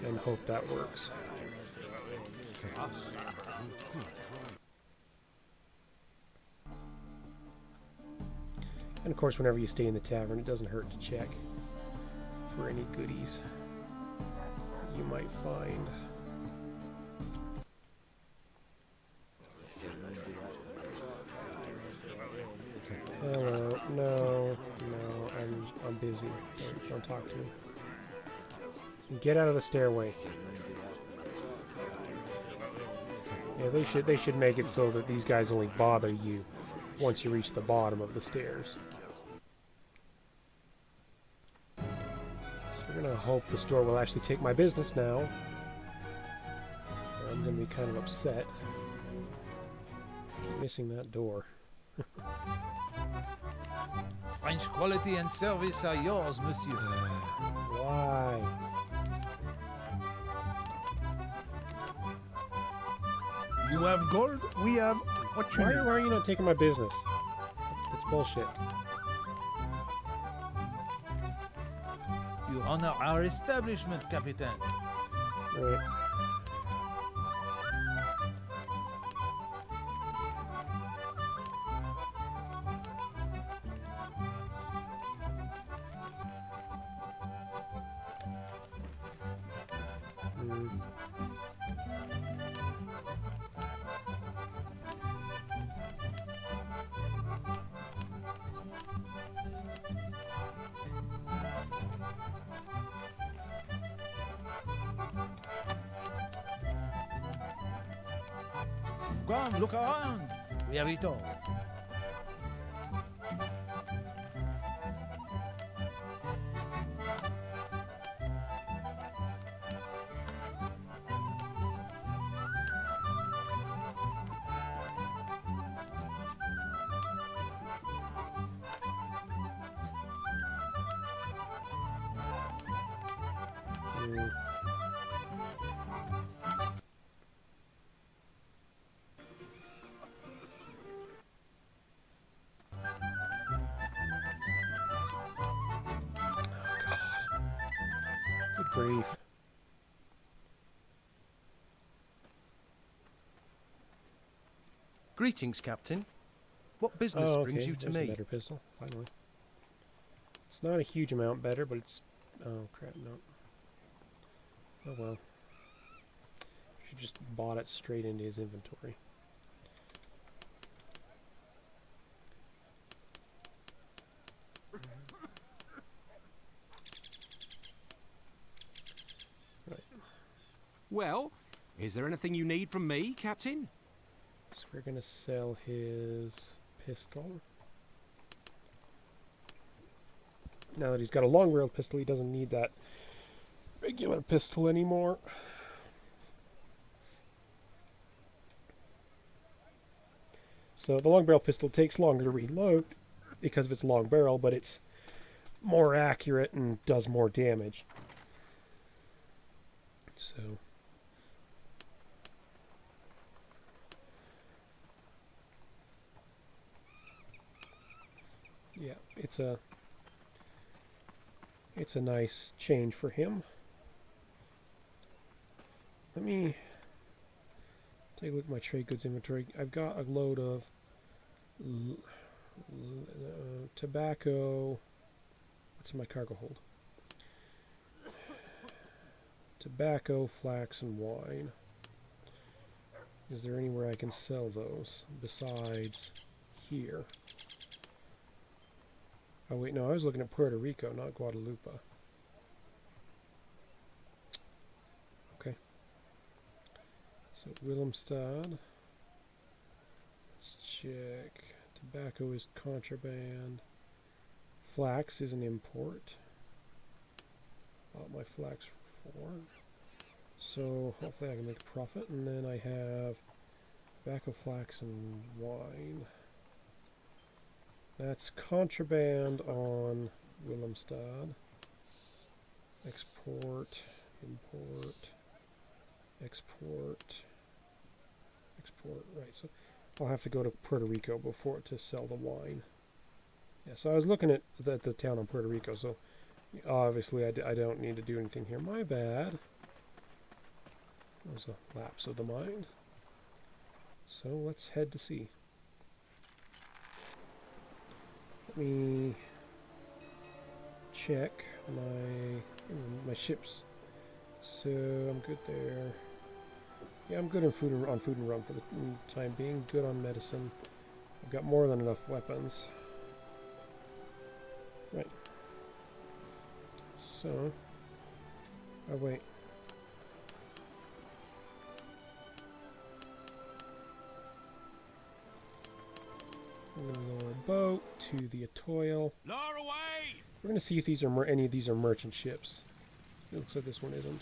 And hope that works. And of course, whenever you stay in the tavern, it doesn't hurt to check for any goodies you might find. Hello. No, I'm busy. Don't talk to me. Get out of the stairway. Yeah, they should make it so that these guys only bother you once you reach the bottom of the stairs. So we're gonna hope the store will actually take my business now. I'm going to be kind of upset. Keep missing that door. French quality and service are yours, monsieur. Why? You have gold, we have what you need. Why are you not taking my business? It's bullshit. You honor our establishment, Captain. Right. Come, look around. We have it all. Good grief. Greetings, Captain. What business Oh, brings okay. you to There's a me? better pistol, finally. It's not a huge amount better, but it's... Oh, crap, no. Oh, well. Should just bought it straight into his inventory. Right. Well, is there anything you need from me, Captain? So we're going to sell his pistol. Now that he's got a long-barreled pistol, he doesn't need that regular pistol anymore. So the long barrel pistol takes longer to reload because of its long barrel, but it's more accurate and does more damage. So yeah, it's a nice change for him. Let me take a look at my trade goods inventory. I've got a load of tobacco. What's in my cargo hold? Tobacco, flax, and wine. Is there anywhere I can sell those besides here? Oh wait, no, I was looking at Puerto Rico, not Guadalupe. Okay. So Willemstad. Let's check. Tobacco is contraband. Flax is an import. Bought my flax for. So hopefully I can make a profit. And then I have tobacco, flax, and wine. That's contraband on Willemstad. Export, import, export, export. Right, so I'll have to go to Puerto Rico before to sell the wine. Yeah, so I was looking at the town in Puerto Rico, so obviously I don't need to do anything here. My bad. There's a lapse of the mind. So let's head to sea. Let me check my ships. So I'm good there. Yeah, I'm good on food and rum for the time being. Good on medicine. I've got more than enough weapons. Right. So. Oh wait. I'm gonna lower a boat to the Atoll. Lower away! We're gonna see if these are any of these are merchant ships. It looks like this one isn't.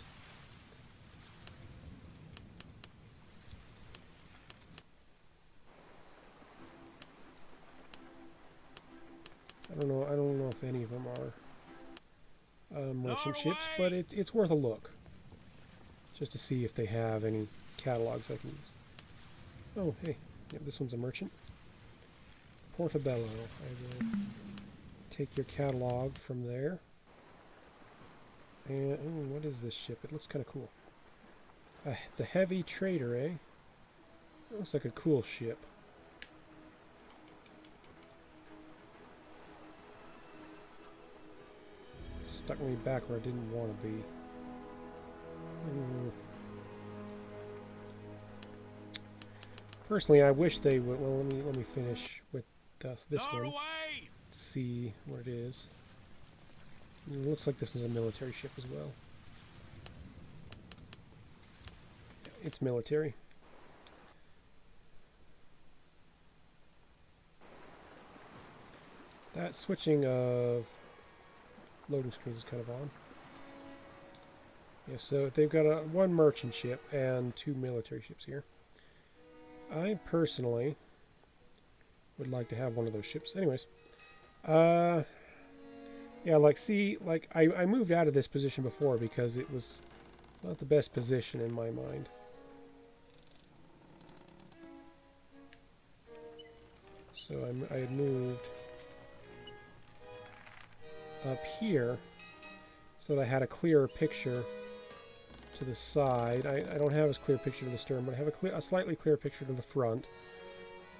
I don't know if any of them are merchant ships, but it's worth a look. Just to see if they have any catalogs I can use. Oh, hey. Yeah, this one's a merchant. Portobello. I will take your catalog from there. And, oh, what is this ship? It looks kind of cool. The Heavy Trader, eh? It looks like a cool ship. Stuck me back where I didn't want to be. Personally, I wish they would. Well, let me finish with this one to see what it is. It looks like this is a military ship as well. It's military. That switching of loading screens is kind of on. Yeah, so they've got one merchant ship and 2 military ships here. I personally would like to have one of those ships. Anyways, yeah, like, see, like, I moved out of this position before because it was not the best position in my mind. So I had moved up here so that I had a clearer picture to the side. I don't have as clear a picture to the stern, but I have a slightly clearer picture to the front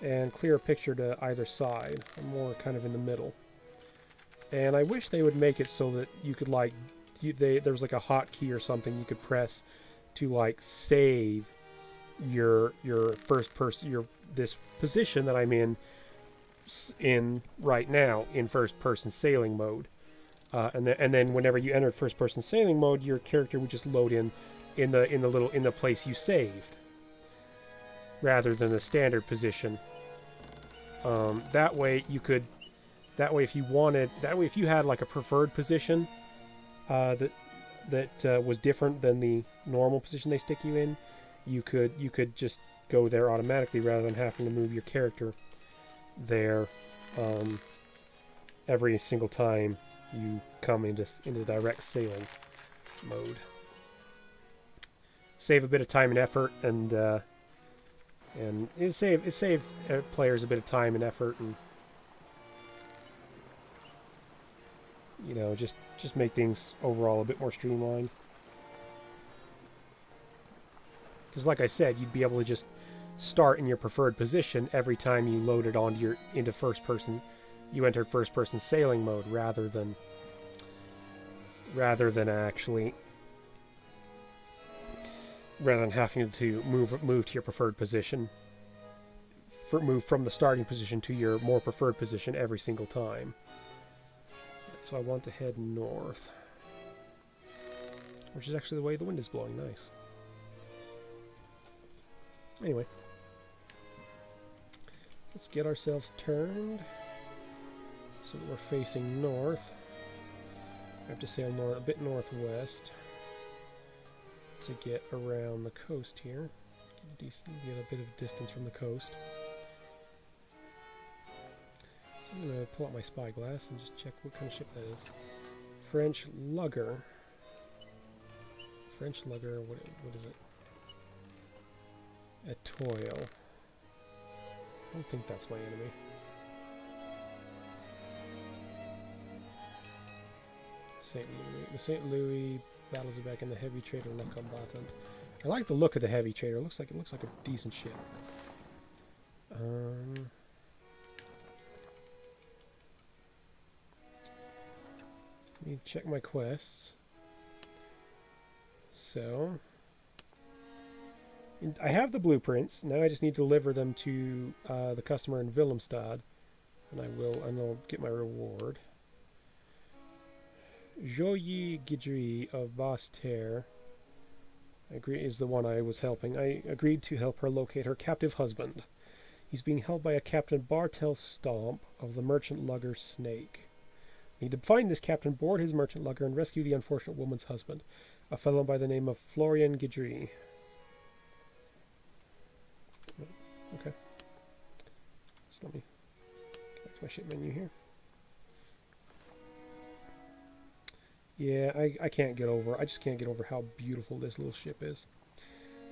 and clearer picture to either side. I'm more kind of in the middle. And I wish they would make it so that you could, like, there was like a hotkey or something you could press to, like, save your first person, this position that I'm in right now in first person sailing mode. And then whenever you enter first person sailing mode, your character would just load in the place you saved, rather than the standard position. That way if you had like a preferred position that was different than the normal position they stick you in, you could just go there automatically rather than having to move your character there every single time you come into direct sailing mode. Save a bit of time and effort, and it save players a bit of time and effort, and you know, just make things overall a bit more streamlined. Because like I said, you'd be able to just start in your preferred position every time you loaded into first person. You entered first person sailing mode rather than having to move to your preferred position. Move from the starting position to your more preferred position every single time. So I want to head north, which is actually the way the wind is blowing. Nice. Anyway, let's get ourselves turned so that we're facing north. I have to sail a bit northwest to get around the coast here. Get a bit of distance from the coast. So I'm going to pull out my spyglass and just check what kind of ship that is. French lugger. What is it? A toil. I don't think that's my enemy. St. Louis. The St. Louis battles it back in the Heavy Trader Le Combattant. I like the look of the Heavy Trader. It looks like a decent ship. Let me check my quests. So I have the blueprints. Now I just need to deliver them to the customer in Willemstad, and I'll get my reward. Joyi Guidry of Basse-Terre is the one I was helping. I agreed to help her locate her captive husband. He's being held by a Captain Bartel Stomp of the merchant lugger Snake. I need to find this captain, board his merchant lugger, and rescue the unfortunate woman's husband, a fellow by the name of Florian Guidry. Okay. So let me go back to my ship menu here. Yeah, I can't get over. I just can't get over how beautiful this little ship is.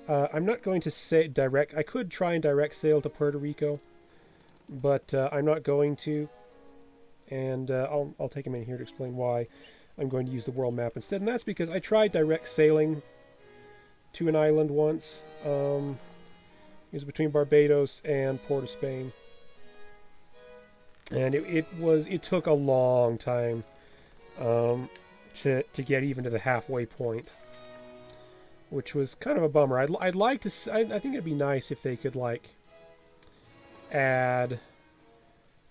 I'm not going to say direct. I could try and direct sail to Puerto Rico, but I'm not going to. And I'll take a minute here to explain why I'm going to use the world map instead. And that's because I tried direct sailing to an island once. It was between Barbados and Port of Spain. And it took a long time to get even to the halfway point, which was kind of a bummer. I'd like to. I think it'd be nice if they could like add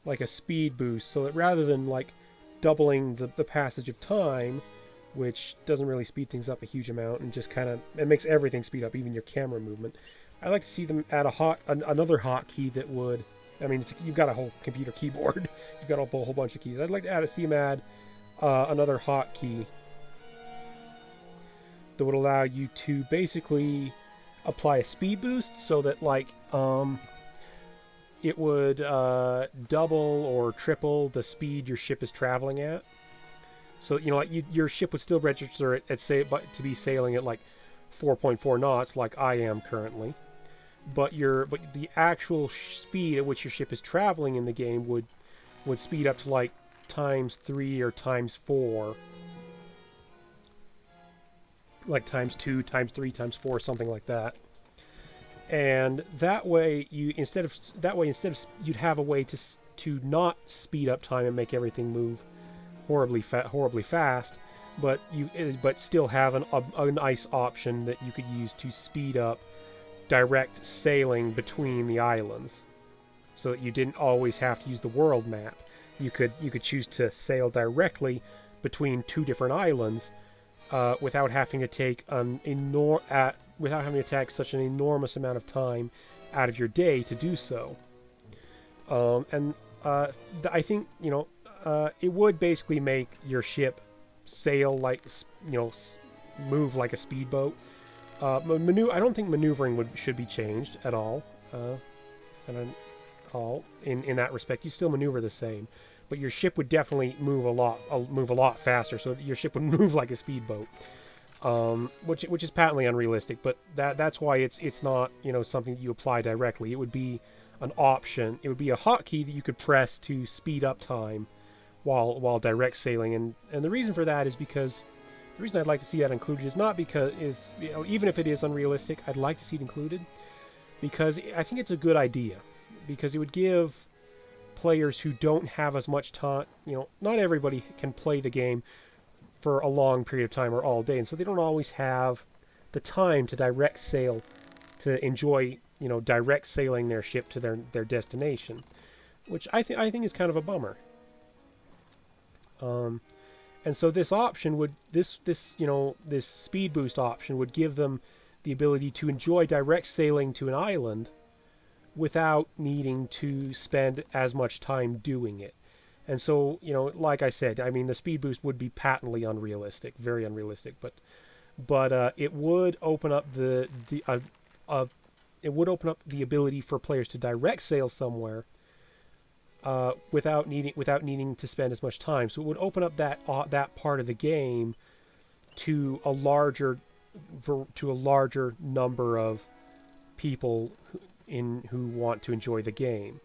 like a speed boost, so that rather than like doubling the passage of time, which doesn't really speed things up a huge amount and just kind of it makes everything speed up, even your camera movement. I'd like to see them add another hotkey that would. I mean, you've got a whole computer keyboard. You've got a whole bunch of keys. I'd like to see them add another hotkey that would allow you to basically apply a speed boost, so that like it would double or triple the speed your ship is traveling at. So like your ship would still register it at to be sailing at like 4.4 knots, like I am currently. But the actual speed at which your ship is traveling in the game would speed up to like ×3 or ×4, like ×2, ×3, ×4, something like that. And that way instead of you'd have a way to not speed up time and make everything move horribly fast, but still have a nice option that you could use to speed up direct sailing between the islands, so that you didn't always have to use the world map. You could choose to sail directly between two different islands without having to take such an enormous amount of time out of your day to do so. I think it would basically make your ship sail like move like a speedboat. I don't think maneuvering should be changed at all. In that respect, you still maneuver the same, but your ship would definitely move a lot faster. So your ship would move like a speedboat, which is patently unrealistic. But that's why it's not something that you apply directly. It would be an option. It would be a hotkey that you could press to speed up time while direct sailing. And the reason for that is because. The reason I'd like to see that included is not because even if it is unrealistic, I'd like to see it included because I think it's a good idea, because it would give players who don't have as much time, not everybody can play the game for a long period of time or all day, and so they don't always have the time to direct sail, to enjoy direct sailing their ship to their destination, which I think is kind of a bummer. And so this option this speed boost option would give them the ability to enjoy direct sailing to an island without needing to spend as much time doing it. And so, like I said, I mean, the speed boost would be patently unrealistic, very unrealistic, but it would open up the ability for players to direct sail somewhere without needing to spend as much time. So it would open up that part of the game to a larger number of people who want to enjoy the game.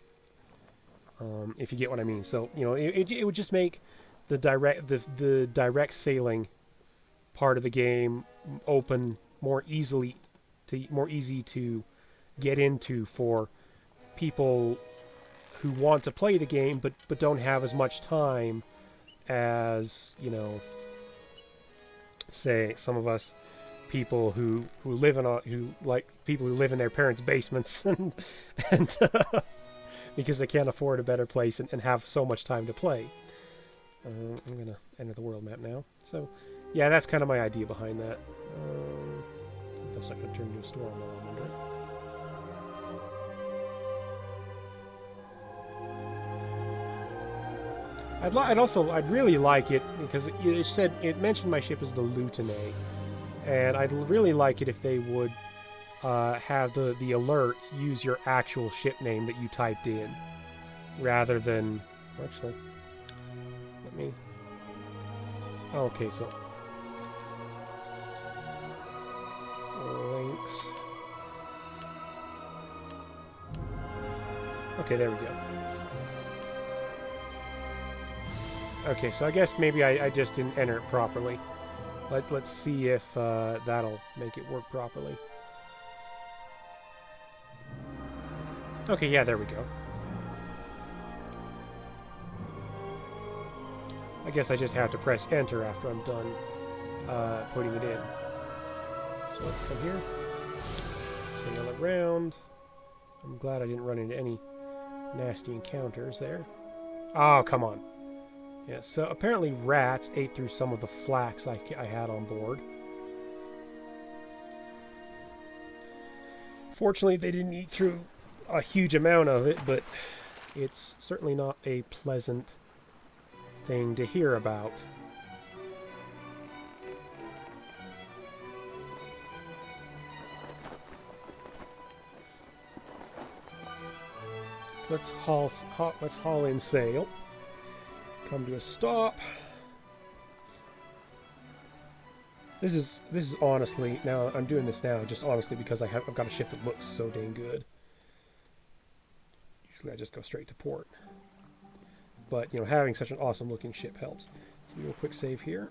If you get what I mean. So it would just make the direct sailing part of the game open more easy to get into for people who want to play the game but don't have as much time as say some of us people who live in their parents' basements and because they can't afford a better place and have so much time to play. I'm gonna enter the world map now. So yeah, that's kind of my idea behind that. That's not gonna turn into a storm while I'm under it. I'd really like it because it mentioned my ship as the Lieutenant, and I'd really like it if they would have the alerts use your actual ship name that you typed in, rather than actually. Okay, so links. Okay, there we go. Okay, so I guess maybe I just didn't enter it properly. Let's see if that'll make it work properly. Okay, yeah, there we go. I guess I just have to press enter after I'm done putting it in. So let's come here. Sail around. I'm glad I didn't run into any nasty encounters there. Oh, come on. Yeah, so apparently rats ate through some of the flax I had on board. Fortunately, they didn't eat through a huge amount of it, but it's certainly not a pleasant thing to hear about. Let's haul in sail. Come to a stop. This is honestly, now I'm doing this now just honestly because I've got a ship that looks so dang good. Usually I just go straight to port. But, you know, having such an awesome looking ship helps. So do a quick save here.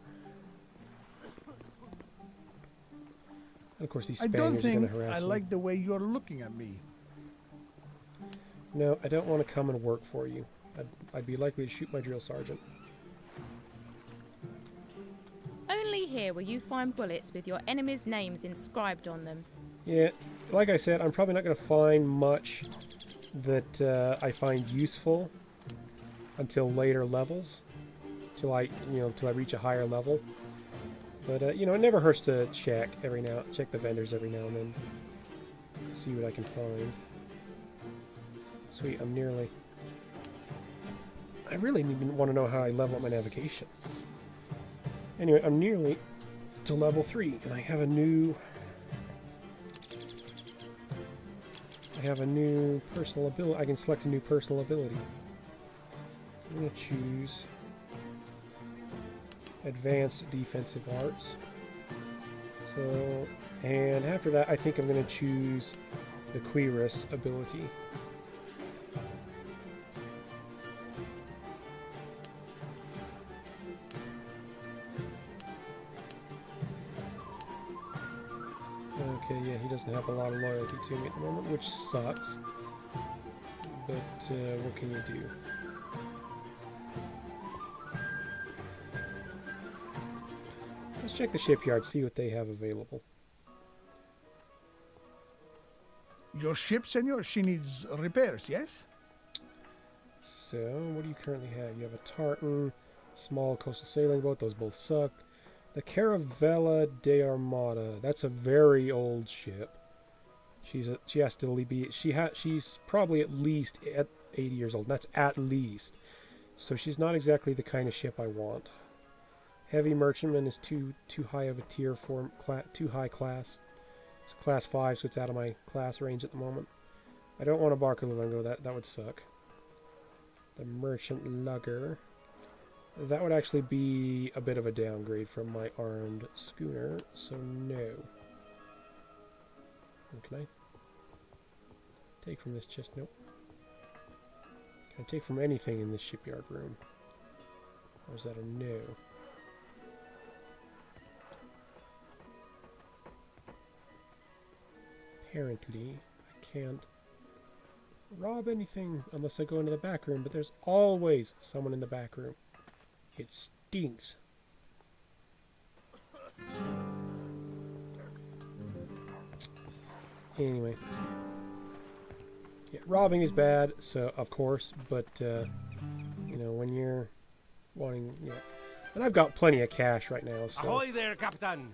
And of course these Spaniards are going to harass me. I like the way you're looking at me. No, I don't want to come and work for you. I'd be likely to shoot my drill sergeant. Only here will you find bullets with your enemies' names inscribed on them. Yeah, like I said, I'm probably not going to find much that I find useful until later levels, till I reach a higher level. But you know, it never hurts to check the vendors every now and then, see what I can find. Sweet, I'm nearly. I really even want to know how I level up my navigation. Anyway, I'm nearly to level 3, and I have a new personal ability. I can select a new personal ability. I'm going to choose Advanced Defensive Arts. So, and after that, I think I'm going to choose the Cuirass ability. Okay, yeah, he doesn't have a lot of loyalty to me at the moment, which sucks. But what can you do? Let's check the shipyard, see what they have available. Your ship, senor, she needs repairs, yes? So, what do you currently have? You have a tartan, small coastal sailing boat, those both suck. The Caravella de Armada. That's a very old ship. She's probably at least 80 years old. That's at least. So she's not exactly the kind of ship I want. Heavy merchantman is too high of a tier for too high class. It's class 5, so it's out of my class range at the moment. I don't want a Barcaluengo. That would suck. The merchant lugger. That would actually be a bit of a downgrade from my armed schooner, so no. Can I take from this chest? Nope. Can I take from anything in this shipyard room? Or is that a no? Apparently, I can't rob anything unless I go into the back room, but there's always someone in the back room. It stinks. Anyway. Yeah, robbing is bad, so of course, but you know, when you're wanting, you know, and I've got plenty of cash right now, so. Ahoy there, Captain!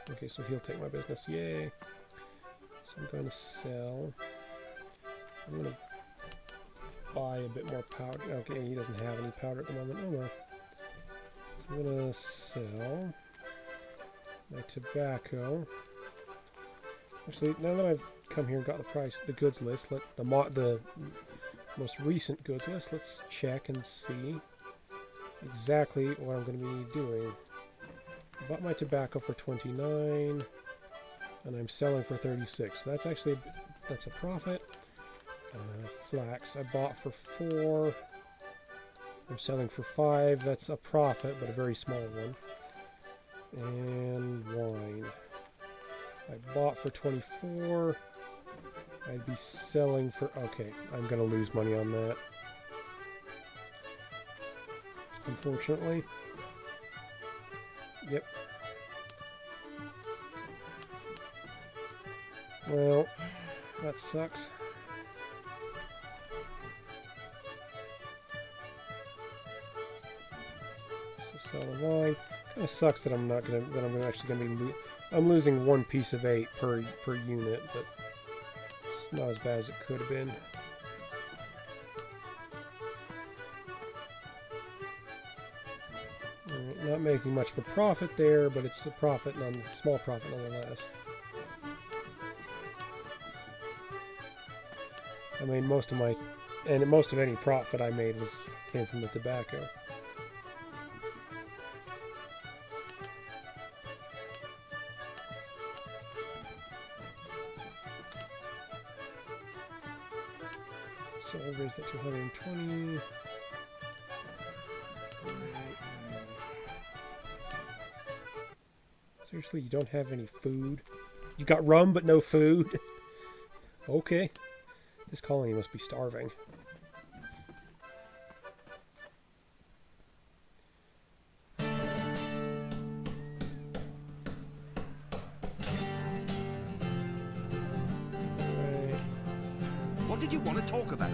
Okay, so he'll take my business, yay. So I'm going to sell. I'm going to buy a bit more powder. Okay, he doesn't have any powder at the moment. Oh well. So I'm going to sell my tobacco. Actually, now that I've come here and got the goods list, the most recent goods list, let's check and see. exactly what I'm going to be doing. I bought my tobacco for 29, and I'm selling for 36. That's actually, that's a profit. Flax, I bought for 4. I'm selling for 5. That's a profit, but a very small one. And wine. I bought for 24. I'd be selling for... Okay, I'm going to lose money on that. Unfortunately. Yep. Well, that sucks. So sell the wine. Kind of sucks that I'm not gonna. That I'm actually gonna be. I'm losing 1 piece of 8 per unit, but it's not as bad as it could have been. Right, not making much of a profit there, but it's a profit, small profit nonetheless. I mean, most of any profit I made came from the tobacco. So I'll raise that to 120. Seriously, you don't have any food? You got rum but no food? Okay. This colony must be starving. What did you want to talk about?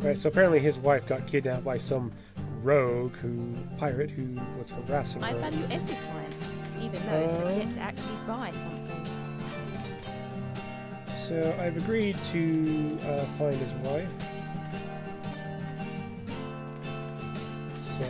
Right, so apparently his wife got kidnapped by some pirate who was harassing her. I value every client, even those that have yet to actually buy something. So I've agreed to find his wife. So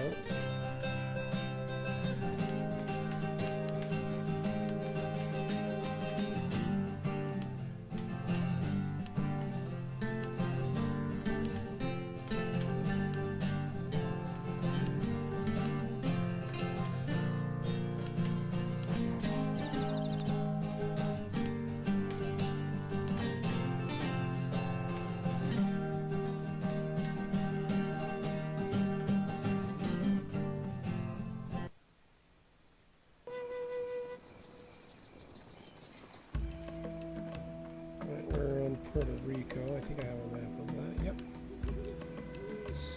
we're on Puerto Rico. I think I have a map of that. Yep.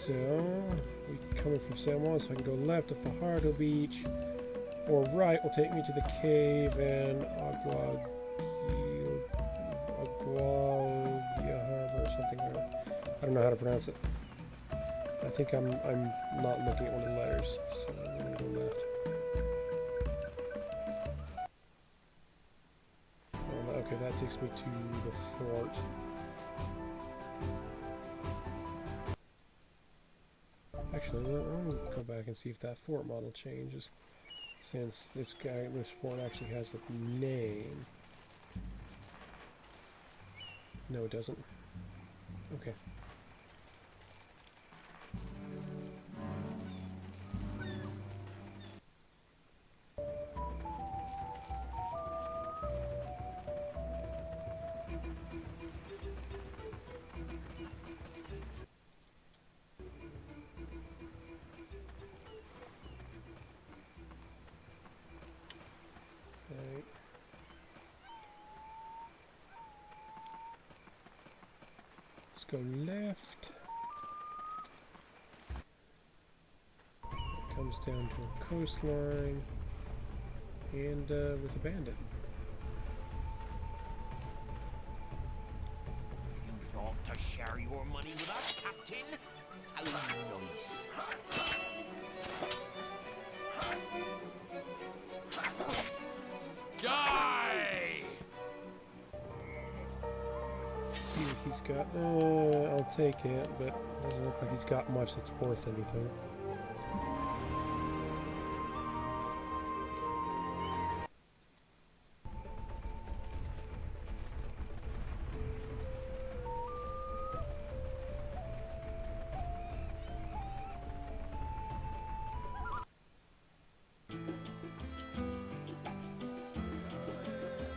So, we coming from San Juan, so I can go left to Fajardo Beach, or right will take me to the cave and Aguadia Harbor or something like that. I don't know how to pronounce it. I think I'm not looking at one of the letters, so I'm gonna go left. Okay, that takes me to the fort. Actually, I'm gonna go back and see if that fort model changes, since this fort actually has a name. No, it doesn't. Okay. Right. Let's go left. Here comes goes down to a coastline and with a bandit. You thought to share your money with us, Captain? How nice. Die! See what he's got. I'll take it, but doesn't look like he's got much that's worth anything.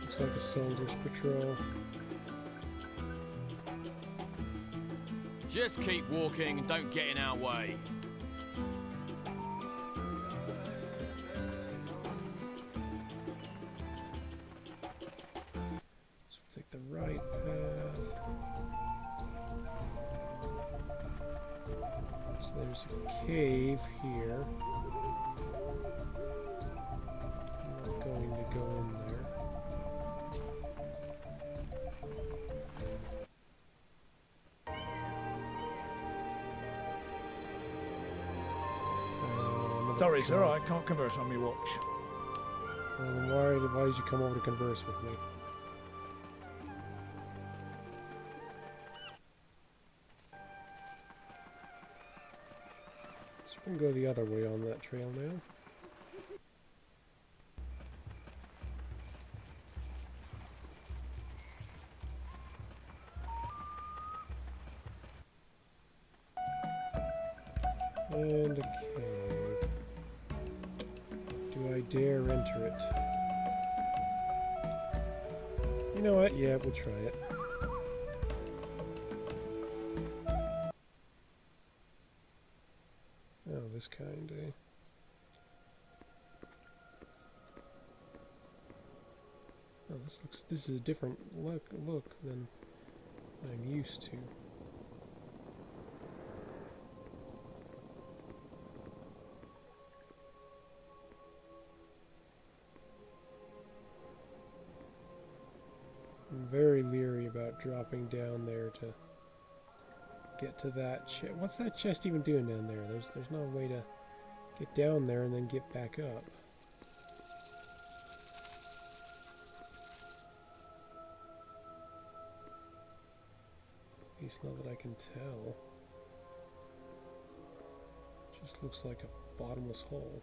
Looks like a soldier's patrol. Just keep walking and don't get in our way. So we'll take the right path. So there's a cave here. I'm not going to go in there. Sorry, sir, I can't converse on my watch. Well, then why did you come over to converse with me? So we can go the other way on that trail now. And a cave. Do I dare enter it? You know what? Yeah, we'll try it. Oh, this kind, eh? Oh, this is a different look than I'm used to. I'm very leery about dropping down there to get to that chest. What's that chest even doing down there? There's no way to get down there and then get back up. At least not that I can tell. Just looks like a bottomless hole.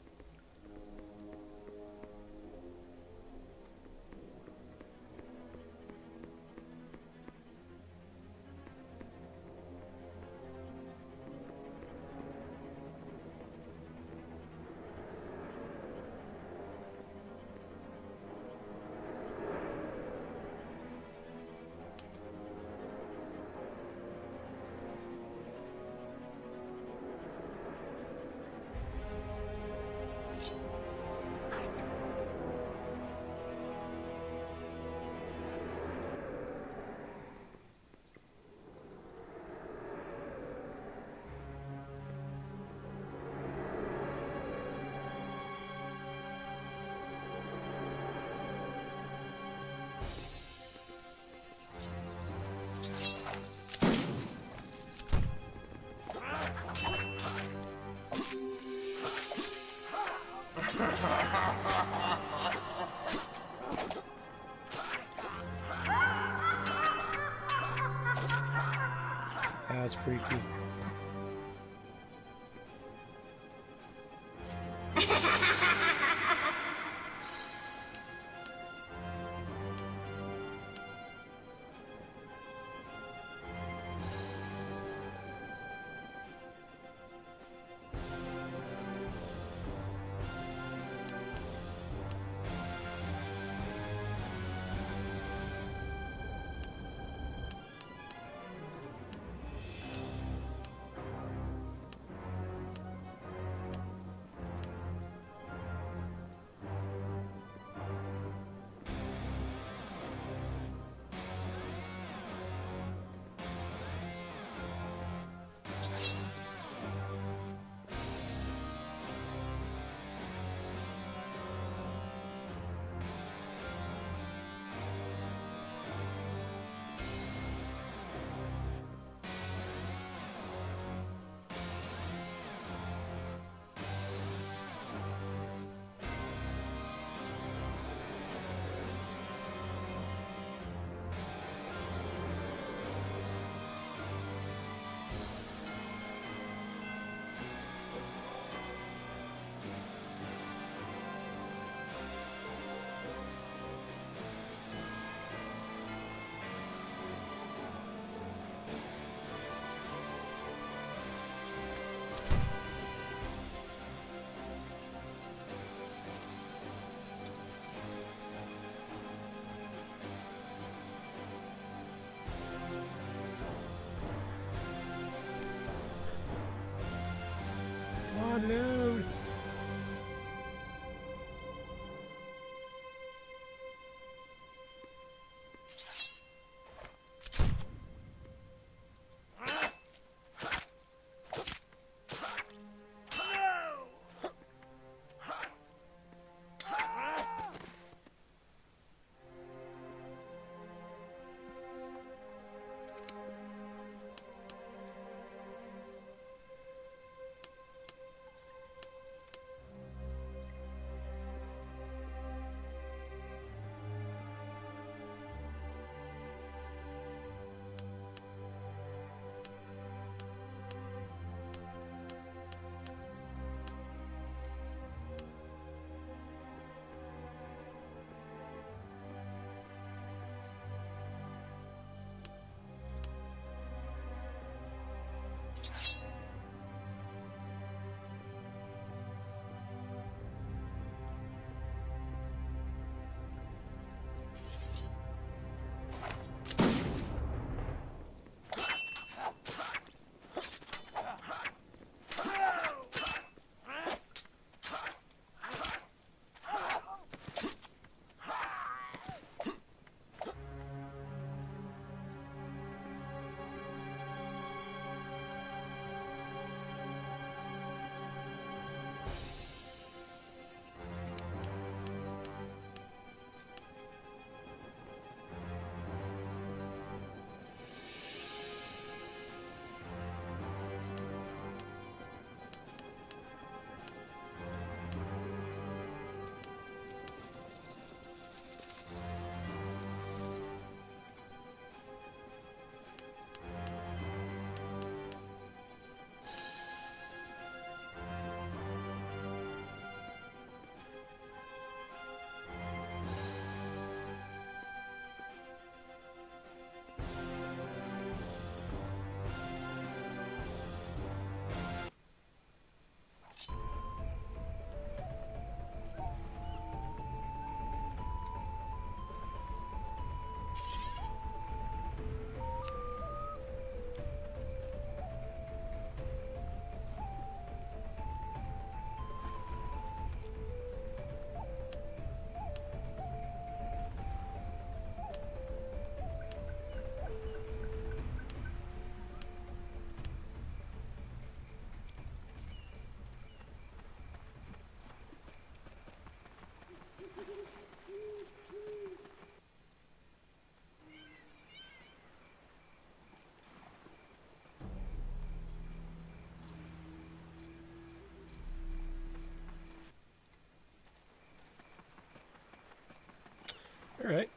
Alright.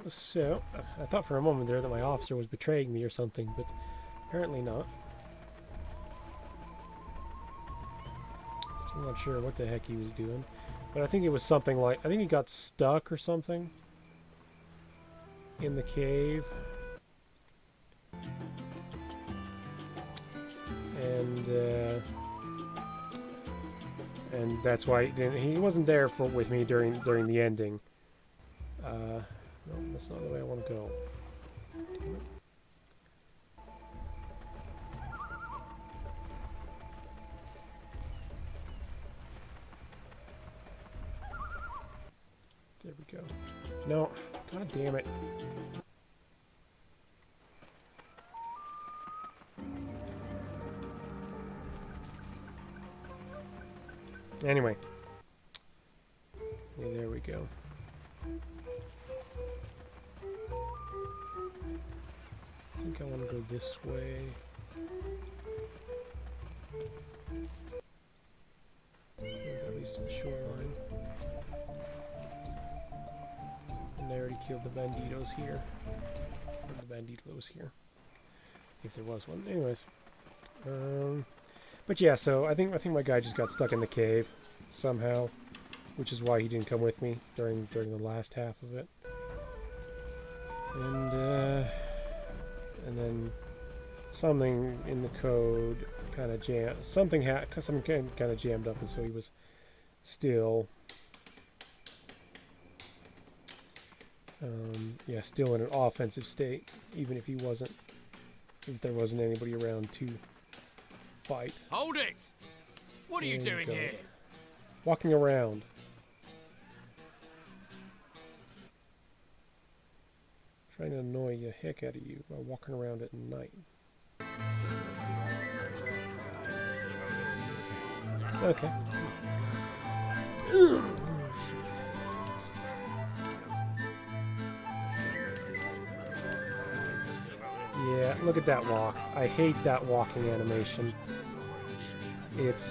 So, I thought for a moment there that my officer was betraying me or something, but apparently not. Still not sure what the heck he was doing. But I think it was something like, I think he got stuck or something in the cave. And that's why he wasn't there with me during the ending. No, that's not the way I want to go. Damn it. There we go. No, god damn it. Anyway. Yeah, there we go. I think I want to go this way. At least to the shoreline. And they already killed the banditos here. Or the banditos here. If there was one. Anyways. But yeah, so I think my guy just got stuck in the cave somehow, which is why he didn't come with me during the last half of it. And then something in the code kind of jammed. Something kind of jammed up, and so he was still, still in an offensive state, even if there wasn't anybody around to fight. Hold it! What are you doing here? Walking around. Trying to annoy the heck out of you by walking around at night. Okay. Yeah, look at that walk. I hate that walking animation. It's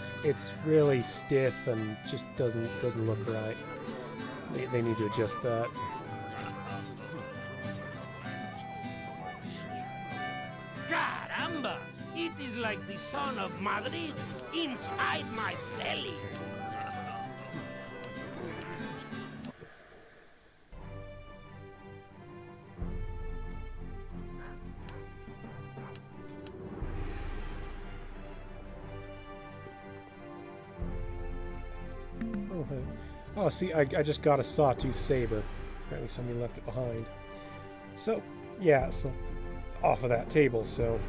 really stiff and just doesn't look right. They need to adjust that. Caramba! It is like the son of Madrid inside my belly. Okay. Oh, see, I just got a sawtooth saber. Apparently somebody left it behind. So, yeah, so off of that table, so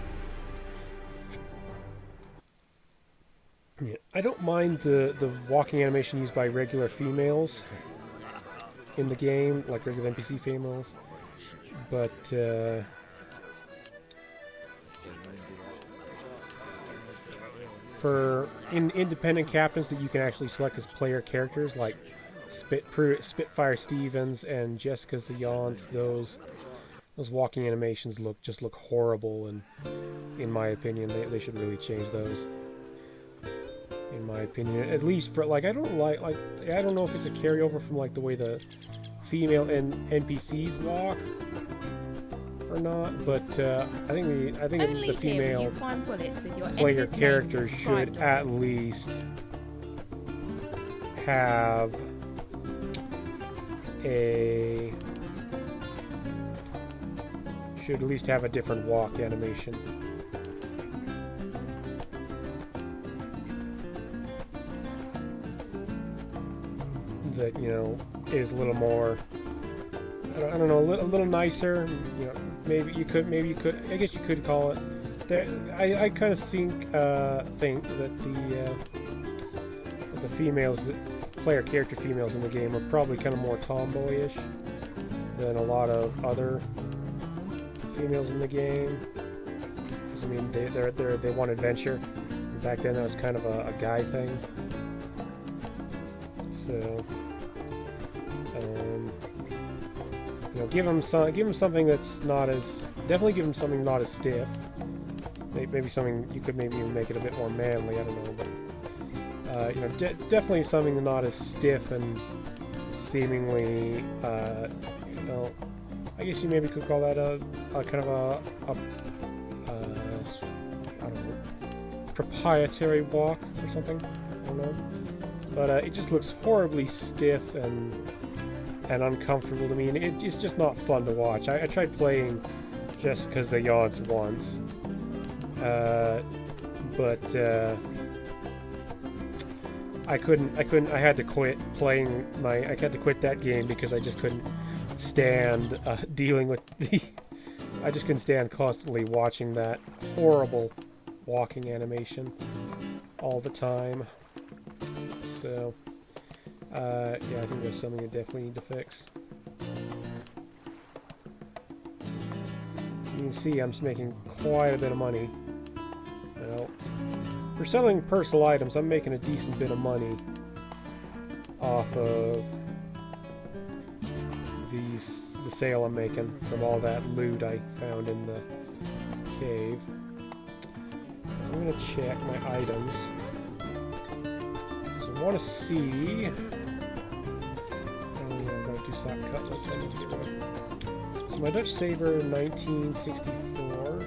yeah, I don't mind the walking animation used by regular females in the game, like regular NPC females, but for independent captains that you can actually select as player characters, like Spitfire Stevens and Jessica Zayant, those walking animations look horrible, and in my opinion they should really change those. In my opinion, at least for like I don't know if it's a carryover from like the way the female NPCs walk or not, but I think the female player characters should at least have a different walk animation. That, you know, is a little more, I don't know, a little nicer. You know, maybe you could, I guess you could call it. I kind of think that the females, player character females in the game are probably kind of more tomboyish than a lot of other females in the game. Because, I mean, they want adventure. And back then that was kind of a guy thing. So, you know, give them something that's not as, definitely give them something not as stiff. Maybe something, you could maybe even make it a bit more manly, I don't know, but you know, definitely something not as stiff and seemingly So, I guess you maybe could call that a kind of I don't know, proprietary walk or something. I don't know. But it just looks horribly stiff and uncomfortable to me, and it's just not fun to watch. I tried playing just because the yards once, but I couldn't. I had to quit playing I had to quit that game because I just couldn't stand dealing with the. I just couldn't stand constantly watching that horrible walking animation all the time. So, yeah, I think there's something I definitely need to fix. You can see I'm just making quite a bit of money. Well, for selling personal items, I'm making a decent bit of money off of the sale I'm making from all that loot I found in the cave. I'm gonna check my items. I want to see. Oh yeah, I'm going to do sock cutlets. I need to get rid of. So my Dutch saber 1964.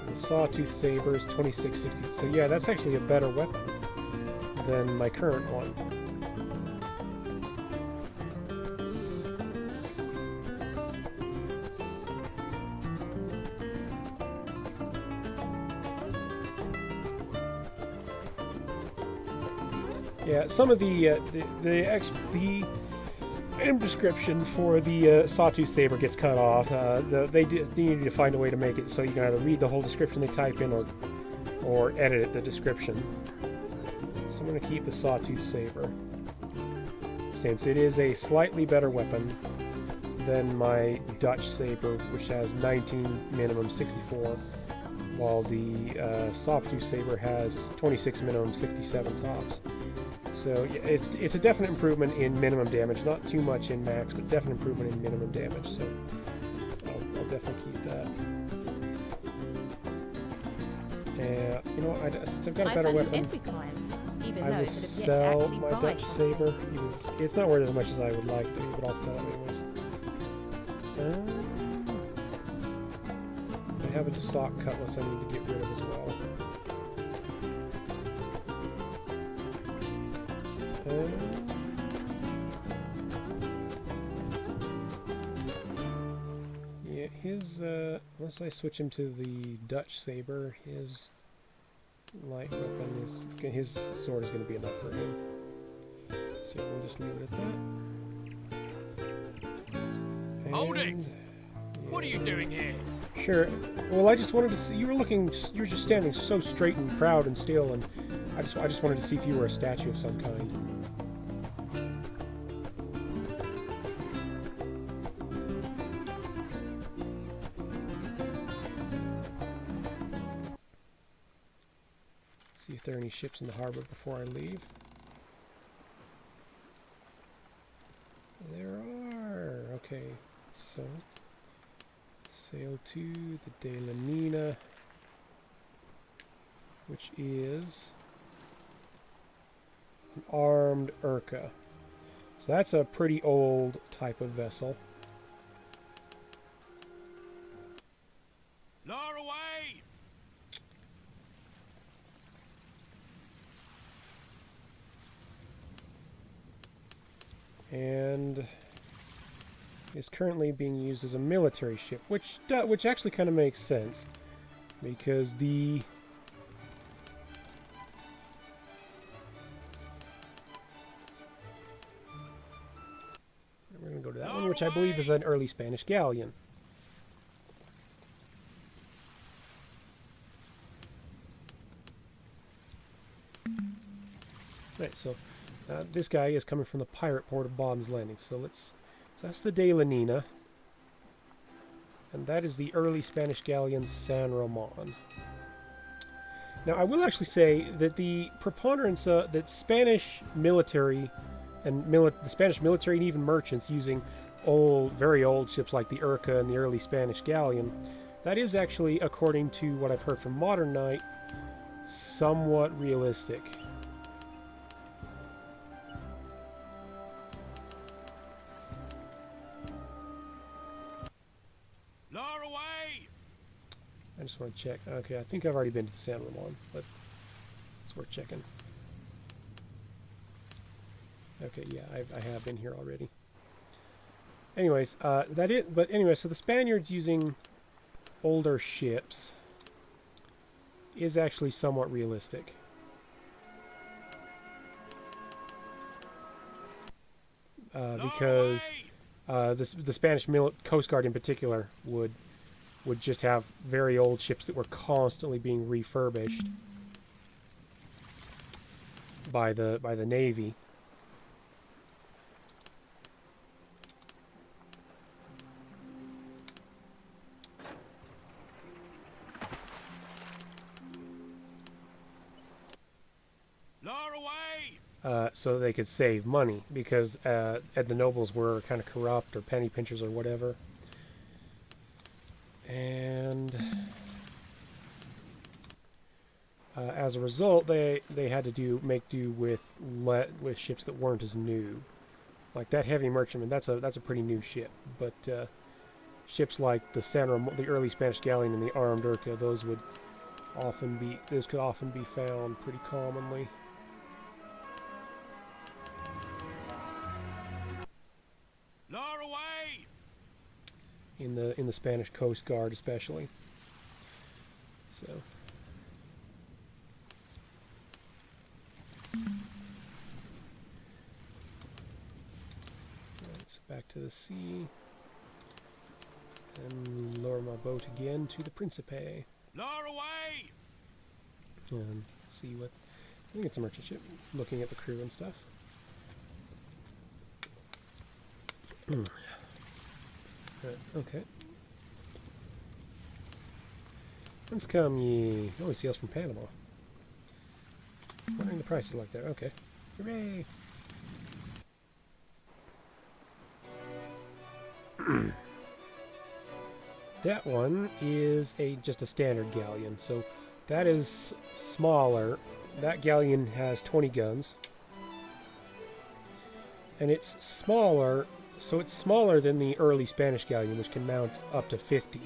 The sawtooth saber is 2660. So yeah, that's actually a better weapon than my current one. Yeah, some of the item description for the sawtooth saber gets cut off. They need to find a way to make it so you can either read the whole description they type in or edit the description. So I'm going to keep the sawtooth saber since it is a slightly better weapon than my Dutch saber, which has 19 minimum 64, while the sawtooth saber has 26 minimum 67 tops. So yeah, it's a definite improvement in minimum damage, not too much in max, but definite improvement in minimum damage. So I'll definitely keep that. And you know, since I've got a better weapon, Every client, even I will those that have yet to sell actually my buy Dutch something. saber. It's not worth as much as I would like to, but I'll sell it anyways. I have a sock cutlass I need to get rid of as well. Yeah, his, once I switch him to the Dutch saber, his light weapon is, his sword is going to be enough for him. So we'll just leave it at that. Hold it! And, What are you doing here? Sure. Well, I just wanted to see, you were just standing so straight and proud and still, and I just wanted to see if you were a statue of some kind. See if there are any ships in the harbor before I leave. There are. Okay, so sail to the De La Nina, which is an armed Urca. So that's a pretty old type of vessel. Lower away! And is currently being used as a military ship, which actually kind of makes sense, because the we're going to go to that one, which I believe is an early Spanish galleon. Right, so this guy is coming from the pirate port of Bond's Landing. So that's the De La Nina. And that is the early Spanish galleon San Roman. Now, I will actually say that the preponderance that Spanish military and the Spanish military and even merchants using very old ships like the Urca and the early Spanish galleon, that is actually, according to what I've heard from Modern Knight, somewhat realistic. check. Okay, I think I've already been to the San Ramon, but it's worth checking. Okay, yeah, I have been here already. Anyways, that it. But anyway, so the Spaniards using older ships is actually somewhat realistic. Because the Spanish Coast Guard in particular would just have very old ships that were constantly being refurbished by the Navy. So they could save money, because the nobles were kind of corrupt or penny pinchers or whatever. And as a result, they had to make do with ships that weren't as new. Like that heavy merchantman, that's a pretty new ship. But ships like the early Spanish galleon and the armed urca, those could often be found pretty commonly. In the Spanish Coast Guard, especially. So. Back to the sea. And lower my boat again to the Principe. Lower away! And see what... I think it's a merchant ship. Looking at the crew and stuff. Okay. Whence come ye? Oh, he sails from Panama. Wondering the prices like that. Okay. Hooray! That one is just a standard galleon, so that is smaller. That galleon has 20 guns. And it's smaller, so it's smaller than the early Spanish galleon, which can mount up to 50.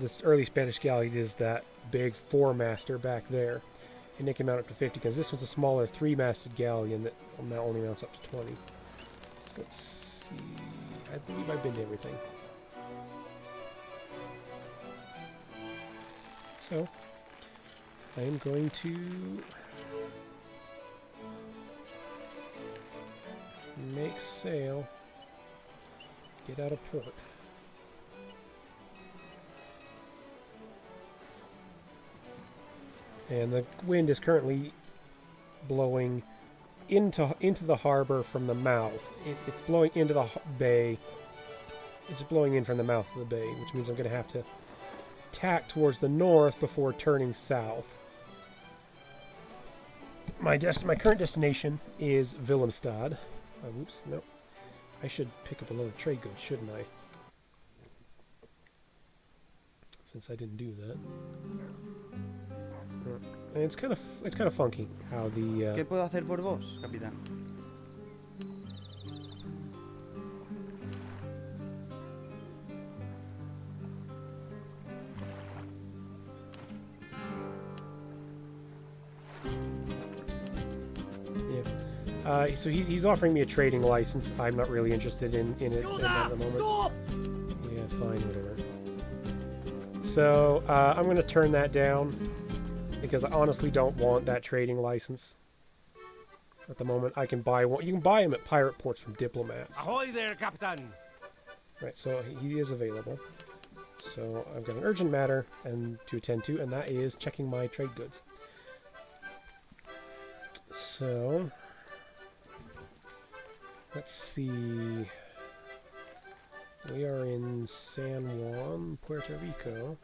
This early Spanish galleon is that big four-master back there, and it can mount up to 50, because this one's a smaller three-masted galleon that only mounts up to 20. Let's see. I believe I've been to everything. So, I am going to make sail, get out of port. And the wind is currently blowing into the harbor from the mouth. It's blowing into the bay. It's blowing in from the mouth of the bay, which means I'm going to have to tack towards the north before turning south. My current destination is Willemstad. Oh, oops, no. I should pick up a load of trade goods, shouldn't I? Since I didn't do that. And it's kind of funky how the. ¿Qué puedo hacer por vos, capitán? Yeah. So he's offering me a trading license. I'm not really interested in it at the moment. Stop! Yeah, fine, whatever. So I'm going to turn that down, because I honestly don't want that trading license at the moment. I can buy one. You can buy them at pirate ports from diplomats. Ahoy there, Captain! Right, so he is available. So I've got an urgent matter to attend to, and that is checking my trade goods. So let's see. We are in San Juan, Puerto Rico.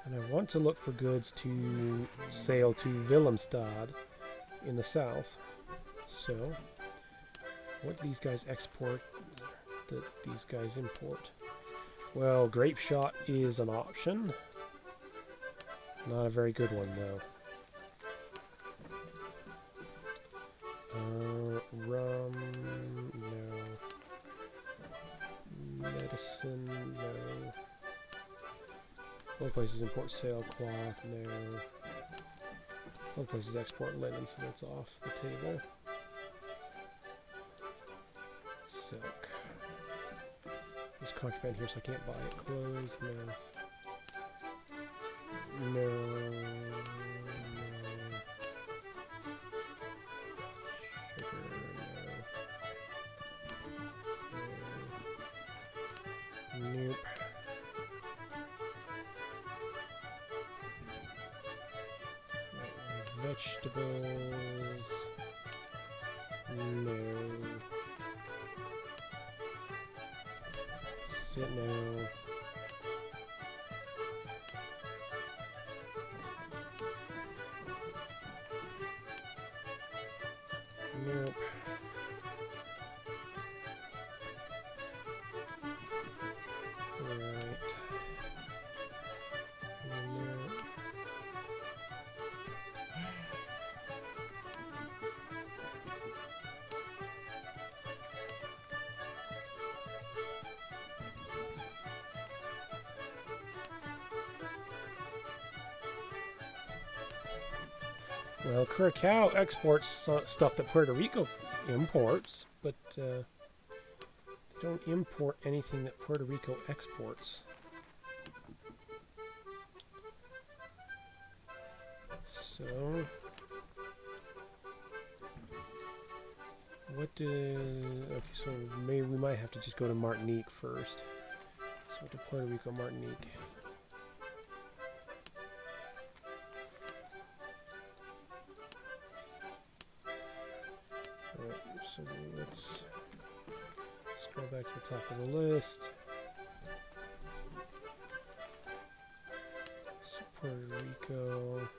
And I want to look for goods to sail to Willemstad in the south. So, what do these guys export that these guys import? Well, grape shot is an option. Not a very good one, though. Rum, no. Medicine, no. Other places import sailcloth, no. Other places export linen, so that's off the table. Silk. There's contraband here, so I can't buy it. Clothes, no. No. Sugar, no. Nope. Vegetables. No. Sit now. Nope. Right. Nope. Well, Curacao exports stuff that Puerto Rico imports, but they don't import anything that Puerto Rico exports. So, what okay, so maybe we might have to just go to Martinique first. So to Puerto Rico, Martinique. So let's scroll back to the top of the list. So Puerto Rico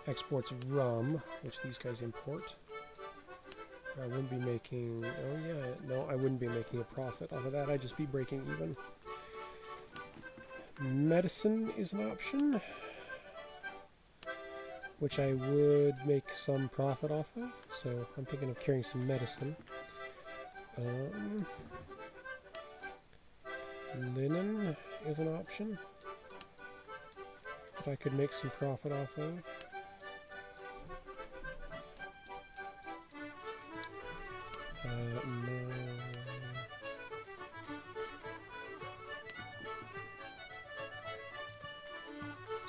exports rum, which these guys import. I wouldn't be making, oh yeah, no, I wouldn't be making a profit off of that. I'd just be breaking even. Medicine is an option, which I would make some profit off of. So I'm thinking of carrying some medicine. Linen is an option that I could make some profit off of. No.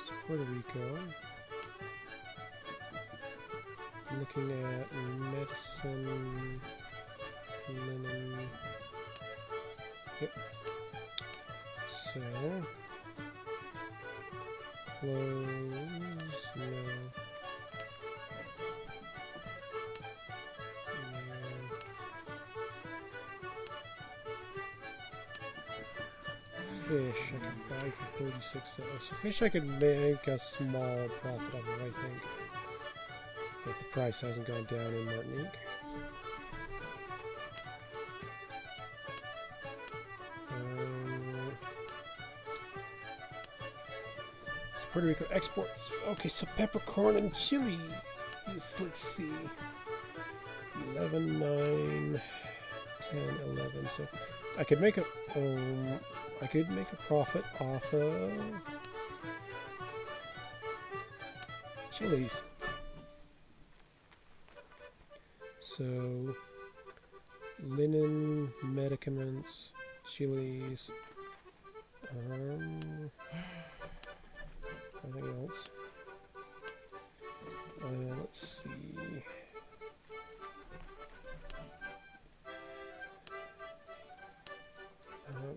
So Puerto Rico. I'm looking at medicine, linen. Yep. So, clothes, no. Fish I could buy for 36 cents. So fish I could make a small profit of, I think. If the price hasn't gone down in Martinique. So Puerto Rico exports. Okay, so peppercorn and chili. Let's see. 11, 9, 10, 11. So I could make a profit off of chilies. So, linen, medicaments, chilies, anything else? Let's see.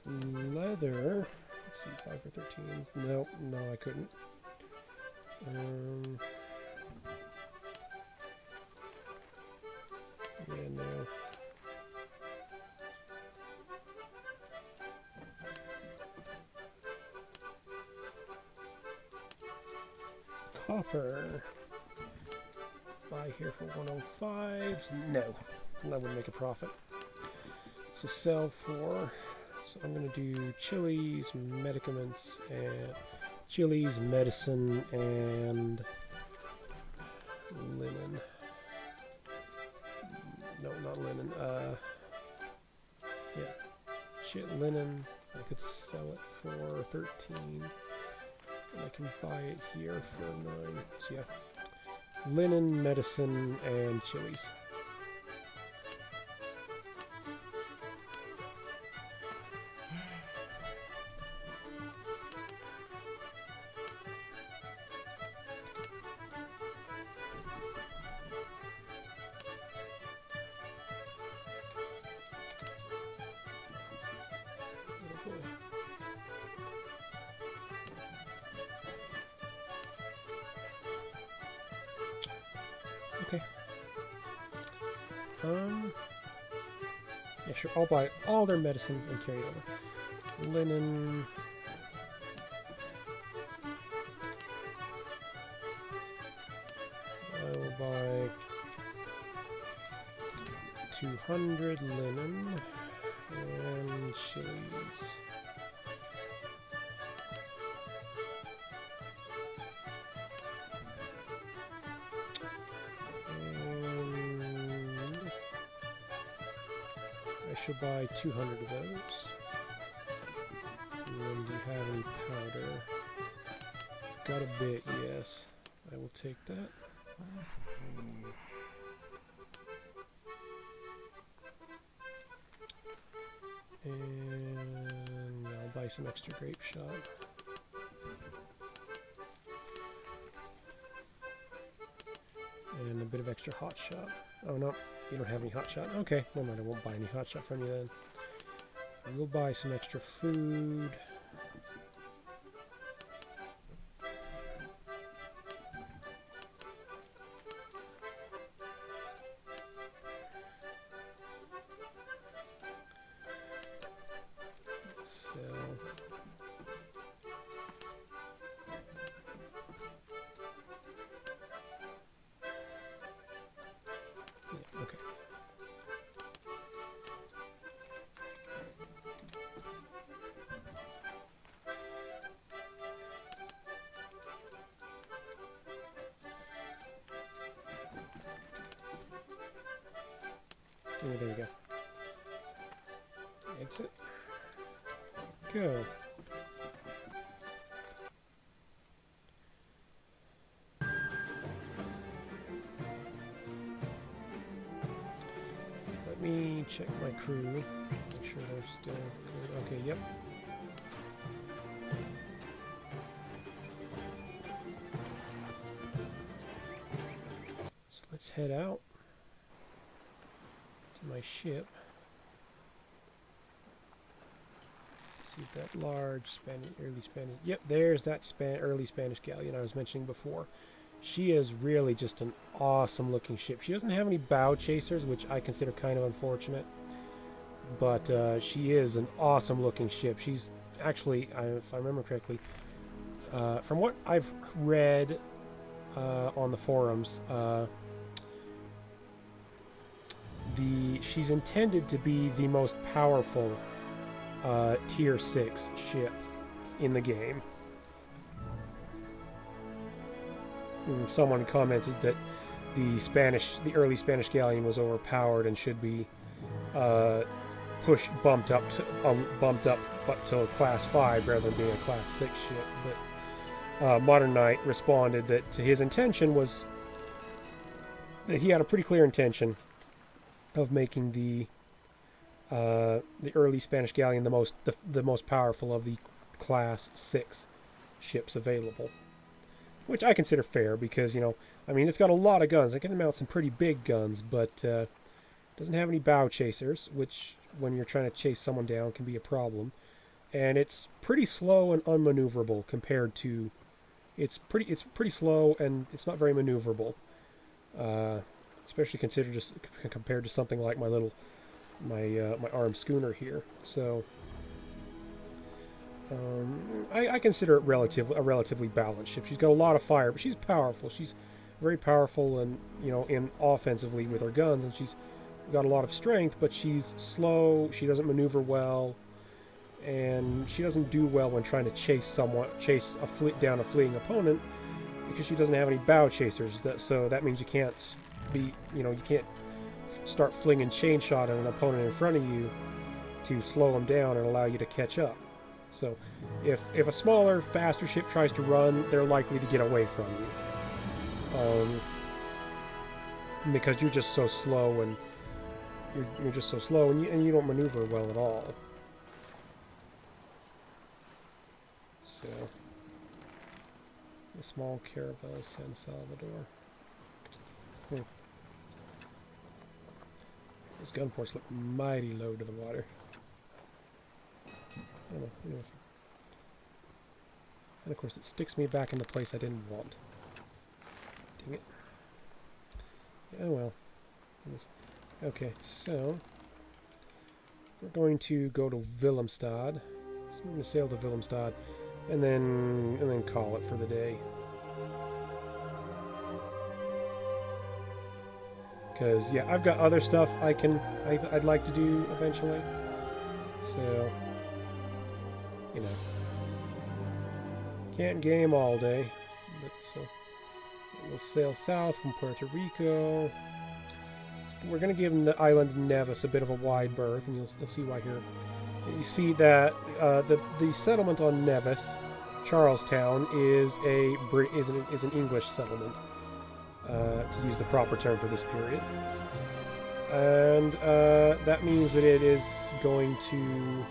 Leather. Let's see, 5 for 13. No, I couldn't. Yeah, no. Copper. Buy here for 105. No, that wouldn't make a profit. So sell for. So I'm going to do chilies, medicaments, and chilies, medicine, and linen. No, not linen. Yeah, linen, I could sell it for 13. And I can buy it here for 9. So yeah. Linen, medicine, and chilies. Okay. Yeah, sure. I'll buy all their medicine and carry it over. Linen. I will buy 200 linen and chilies. I should buy 200 of those. And then do you have any powder? Got a bit, yes. I will take that. And I'll buy some extra grape shot. And a bit of extra hot shot. Oh no, you don't have any hot shot. Okay, never mind, I won't buy any hot shot from you then. I will buy some extra food. Okay. Oh, there we go. Exit. Go. Let me check my crew. Make sure they're still good. Okay, yep. So let's head out to my ship. See that large early Spanish. Yep, there's that early Spanish galleon I was mentioning before. She is really just an awesome looking ship. She doesn't have any bow chasers, which I consider kind of unfortunate. But she is an awesome looking ship. She's actually, if I remember correctly, from what I've read on the forums, she's intended to be the most powerful tier 6 ship in the game. Someone commented that the early Spanish galleon was overpowered and should be bumped up to class 5 rather than being a class 6 ship. But Modern Knight responded that his intention was that he had a pretty clear intention of making the early Spanish galleon the most powerful of the class 6 ships available. Which I consider fair because, you know, I mean, it's got a lot of guns. It can mount some pretty big guns, but doesn't have any bow chasers, which when you're trying to chase someone down can be a problem. And it's pretty slow and unmaneuverable compared to... It's pretty slow and it's not very maneuverable. Especially compared to something like my armed schooner here. So... I consider it a relatively balanced ship. She's got a lot of fire, but she's powerful. She's very powerful, and in offensively with her guns, and she's got a lot of strength. But she's slow. She doesn't maneuver well, and she doesn't do well when trying to chase down a fleeing opponent because she doesn't have any bow chasers. So that means you can't you can't start flinging chain shot at an opponent in front of you to slow them down and allow you to catch up. So if a smaller, faster ship tries to run, they're likely to get away from you. Because you're just so slow, and you're just so slow, and you don't maneuver well at all. So, the small caravel, San Salvador. Those gun ports look mighty low to the water. I don't know. And of course it sticks me back in the place I didn't want. Dang it. Oh well. Okay, so we're going to go to Willemstad. So I'm going to sail to Willemstad and then call it for the day. Because yeah, I've got other stuff I'd like to do eventually. So, you know, can't game all day. But so we'll sail south from Puerto Rico. We're going to give the island of Nevis a bit of a wide berth, and you'll see why here. You see that the settlement on Nevis, Charlestown, is an English settlement, to use the proper term for this period, and that means that it is going to.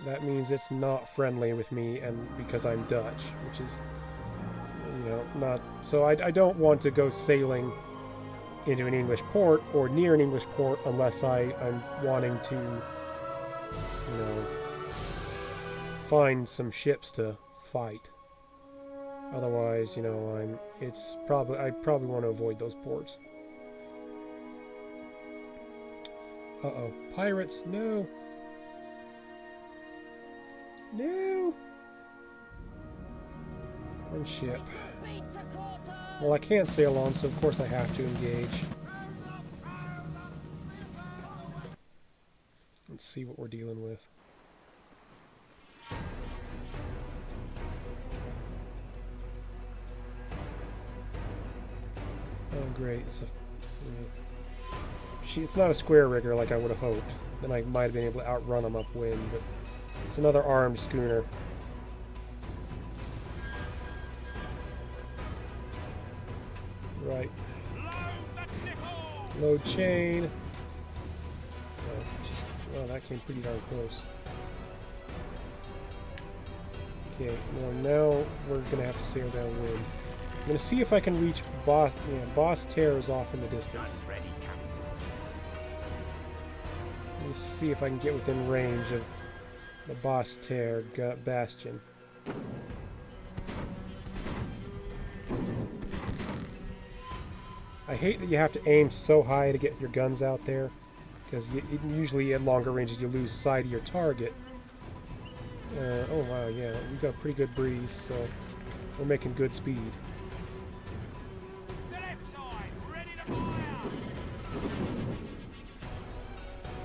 That means it's not friendly with me, and because I'm Dutch, which is, you know, not. So I don't want to go sailing into an English port or near an English port unless I'm wanting to, you know, find some ships to fight. Otherwise, you know, I probably want to avoid those ports. Uh-oh. Pirates, no. No. One ship. Well, I can't sail on, so of course I have to engage. Let's see what we're dealing with. Oh, great. It's not a square rigger like I would have hoped. Then I might have been able to outrun them upwind, but it's another armed schooner. Right. Load chain. Oh, that came pretty darn close. Okay, well now we're gonna have to sail downwind. I'm gonna see if I can reach Boss. Yeah, Boss Terror is off in the distance. Let me see if I can get within range of the Boss Terror bastion. I hate that you have to aim so high to get your guns out there, because usually at longer ranges you lose sight of your target. Oh wow, yeah, we've got a pretty good breeze, so we're making good speed.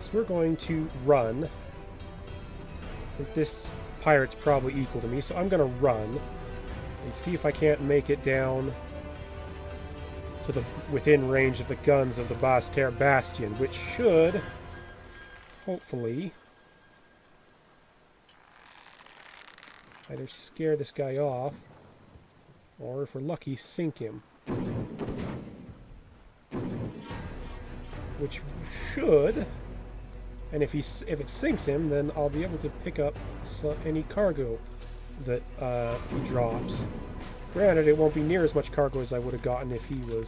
So we're going to run. This pirate's probably equal to me, so I'm going to run and see if I can't make it down to the within range of the guns of the Basse-Terre Bastion, which should hopefully either scare this guy off, or if we're lucky, sink him. Which should, and if it sinks him, then I'll be able to pick up any cargo that he drops. Granted, it won't be near as much cargo as I would have gotten if he was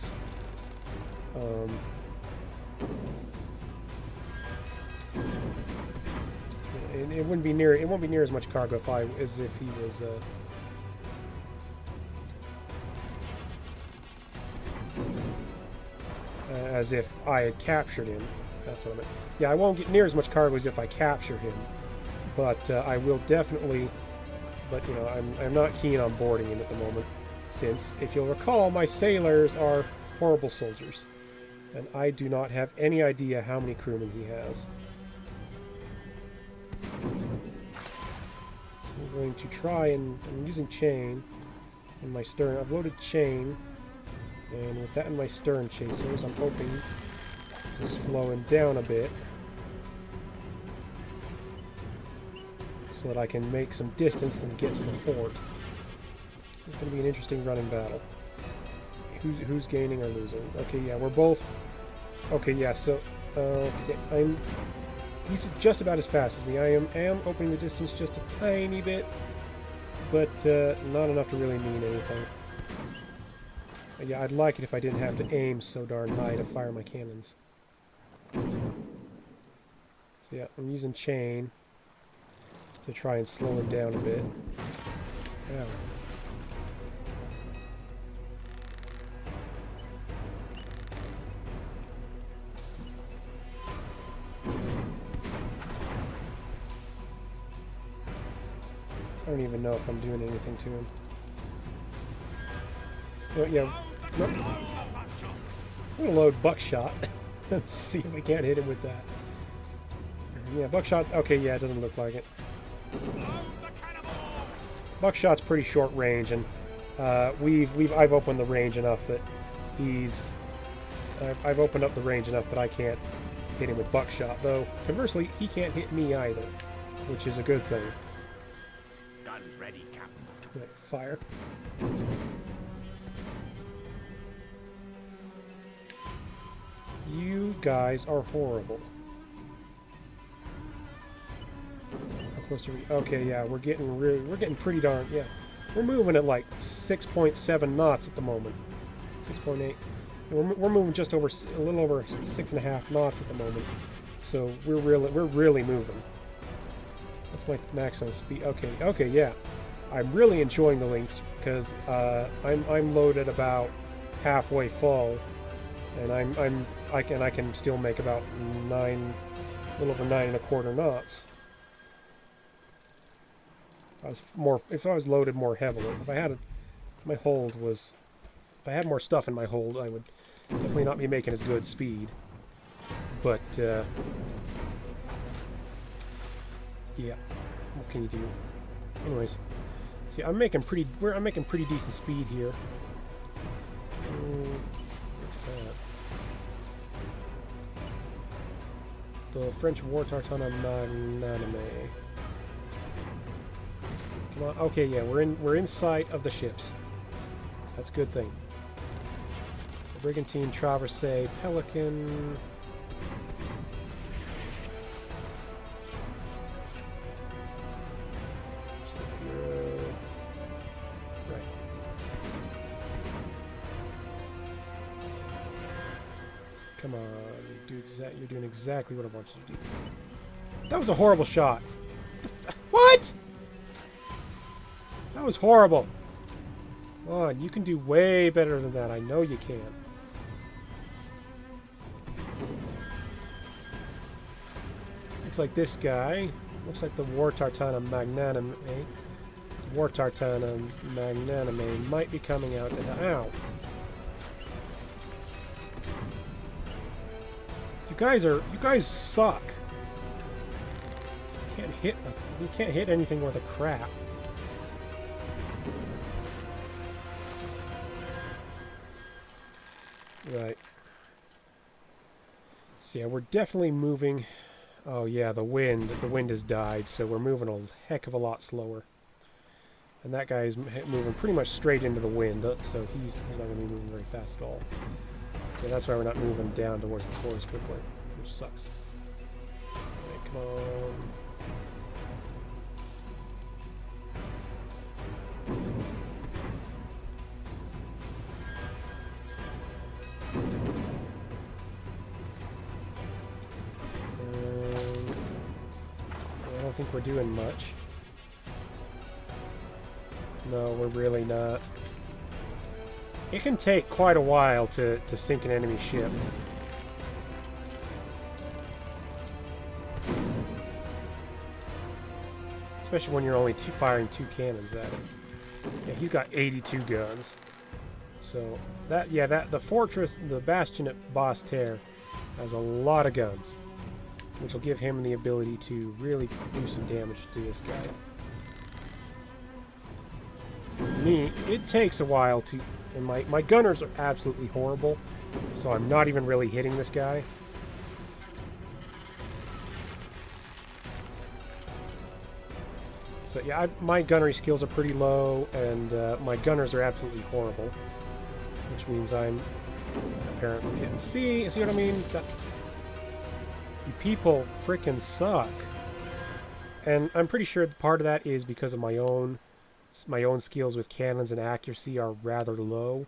it won't be near as much cargo as if he was as if I had captured him. That's what I meant. Yeah, I won't get near as much cargo as if I capture him, but I will definitely. But you know, I'm not keen on boarding him at the moment, since if you'll recall, my sailors are horrible soldiers, and I do not have any idea how many crewmen he has. I'm going to try and I'm using chain in my stern. I've loaded chain, and with that in my stern chasers, I'm hoping to slow him down a bit. so that I can make some distance and get to the fort. It's going to be an interesting running battle. Who's gaining or losing? Okay, yeah, we're both... Okay, yeah, so... okay, he's just about as fast as me. I am opening the distance just a tiny bit, but not enough to really mean anything. Yeah, I'd like it if I didn't have to aim so darn high to fire my cannons. So yeah, I'm using chain to try and slow him down a bit. Ow. I don't even know if I'm doing anything to him. Oh, yeah. Nope. I'm gonna load buckshot. Let's see if we can't hit him with that. Yeah, buckshot. Okay, yeah, it doesn't look like it. Buckshot's pretty short range, and I've opened the range enough that I've opened up the range enough that I can't hit him with buckshot. Though conversely, he can't hit me either, which is a good thing. Guns ready, Captain. Right, fire. You guys are horrible. How close are we? Okay, yeah, we're getting pretty darn, yeah. We're moving at like 6.7 knots at the moment. 6.8. We're moving just over a little over 6.5 knots at the moment. So we're really moving. What's my maximum speed? Okay, yeah. I'm really enjoying the links because I'm loaded about halfway full, and I can still make about a little over 9.25 knots. If I was loaded more heavily, if I had if I had more stuff in my hold, I would definitely not be making as good speed. But yeah, what can you do? Anyways, see, I'm making pretty decent speed here. What's that? The French war tartana magnanime. Come on. Okay, yeah, we're in sight of the ships. That's a good thing. The Brigantine, Traverse, Pelican. Right. Come on, you're doing exactly what I want you to do. That was a horrible shot. What? That was horrible. Come on, you can do way better than that. I know you can. Looks like this guy. Looks like the War Tartana Magnanime. War Tartana Magnanime might be coming out. Ow! You guys suck. You can't hit anything worth a crap. Right. So yeah, we're definitely moving. Oh yeah, the wind has died, so we're moving a heck of a lot slower. And that guy's moving pretty much straight into the wind, so he's not going to be moving very fast at all. Yeah, that's why we're not moving down towards the forest quickly, which sucks. Right, come on. I don't think we're doing much. No, we're really not. It can take quite a while to sink an enemy ship. Especially when you're only firing 2 cannons at it. Yeah, he's got 82 guns. So the fortress, the bastion at Basse-Terre has a lot of guns, which will give him the ability to really do some damage to this guy. Me, it takes a while to, and my gunners are absolutely horrible, so I'm not even really hitting this guy. So yeah, my gunnery skills are pretty low, and my gunners are absolutely horrible. Which means I'm apparently getting... See what I mean? You people frickin' suck. And I'm pretty sure part of that is because of my own skills with cannons and accuracy are rather low.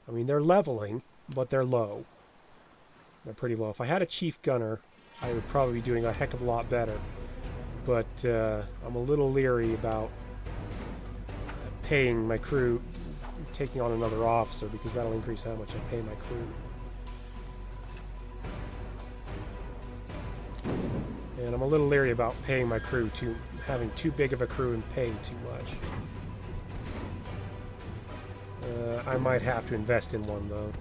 I mean, they're leveling, but they're low. They're pretty low. If I had a chief gunner, I would probably be doing a heck of a lot better. But I'm a little leery about paying my crew, taking on another officer, because that'll increase how much I pay my crew. And I'm a little leery about paying my crew, having too big of a crew and paying too much. I might have to invest in one, though.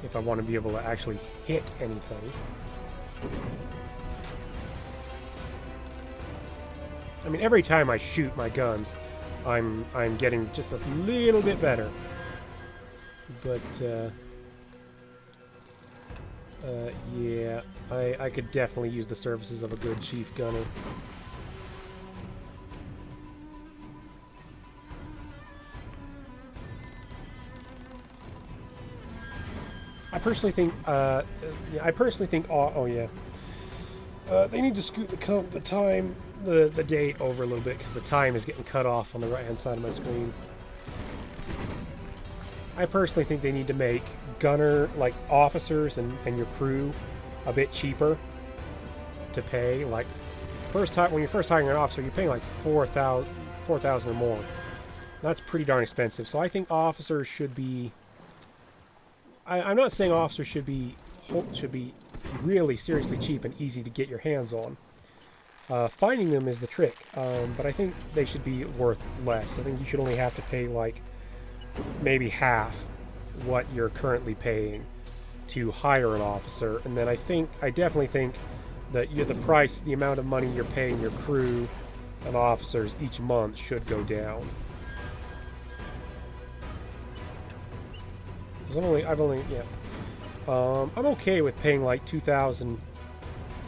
If I want to be able to actually hit anything. I mean, every time I shoot my guns, I'm getting just a little bit better. But, yeah, I could definitely use the services of a good chief gunner. I personally think, they need to scoot the date over a little bit, because the time is getting cut off on the right-hand side of my screen. I personally think they need to make gunner, like, officers and your crew a bit cheaper to pay. Like, when you're first hiring an officer, you're paying like $4,000 or more. That's pretty darn expensive. So I think officers should be... I'm not saying officers should be really seriously cheap and easy to get your hands on. Finding them is the trick, but I think they should be worth less. I think you should only have to pay like maybe half what you're currently paying to hire an officer, and then I definitely think that the amount of money you're paying your crew and officers each month should go down. I'm okay with paying like 2,000.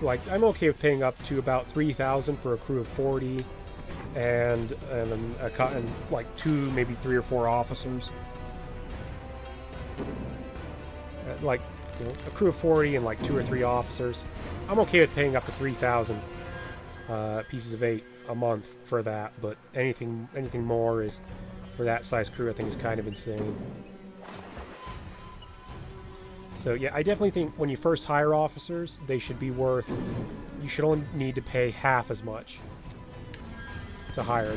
Like, I'm okay with paying up to about 3,000 for a crew of 40, and like 2, maybe 3 or 4 officers. Like, you know, a crew of 40 and like 2 or 3 officers. I'm okay with paying up to 3,000 pieces of 8 a month for that, but anything more is, for that size crew, I think is kind of insane. So yeah, I definitely think when you first hire officers, they should be worth... You should only need to pay half as much to hire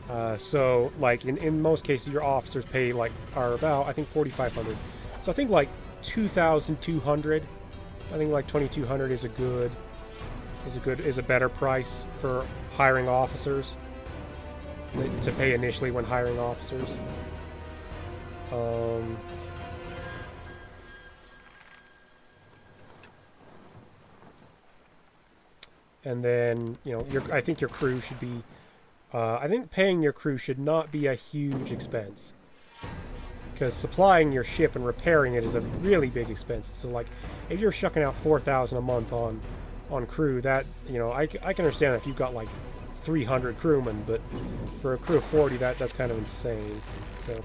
them. So, like, in most cases, your officers are about, I think, 4,500. So I think, like, 2,200. I think, like, 2,200 is a better price for hiring officers to pay initially when hiring officers. And then, you know, I think your crew should be... I think paying your crew should not be a huge expense. Because supplying your ship and repairing it is a really big expense. So, like, if you're shucking out $4,000 a month on crew, that, you know, I can understand if you've got, like, 300 crewmen, but for a crew of 40, that's kind of insane. So...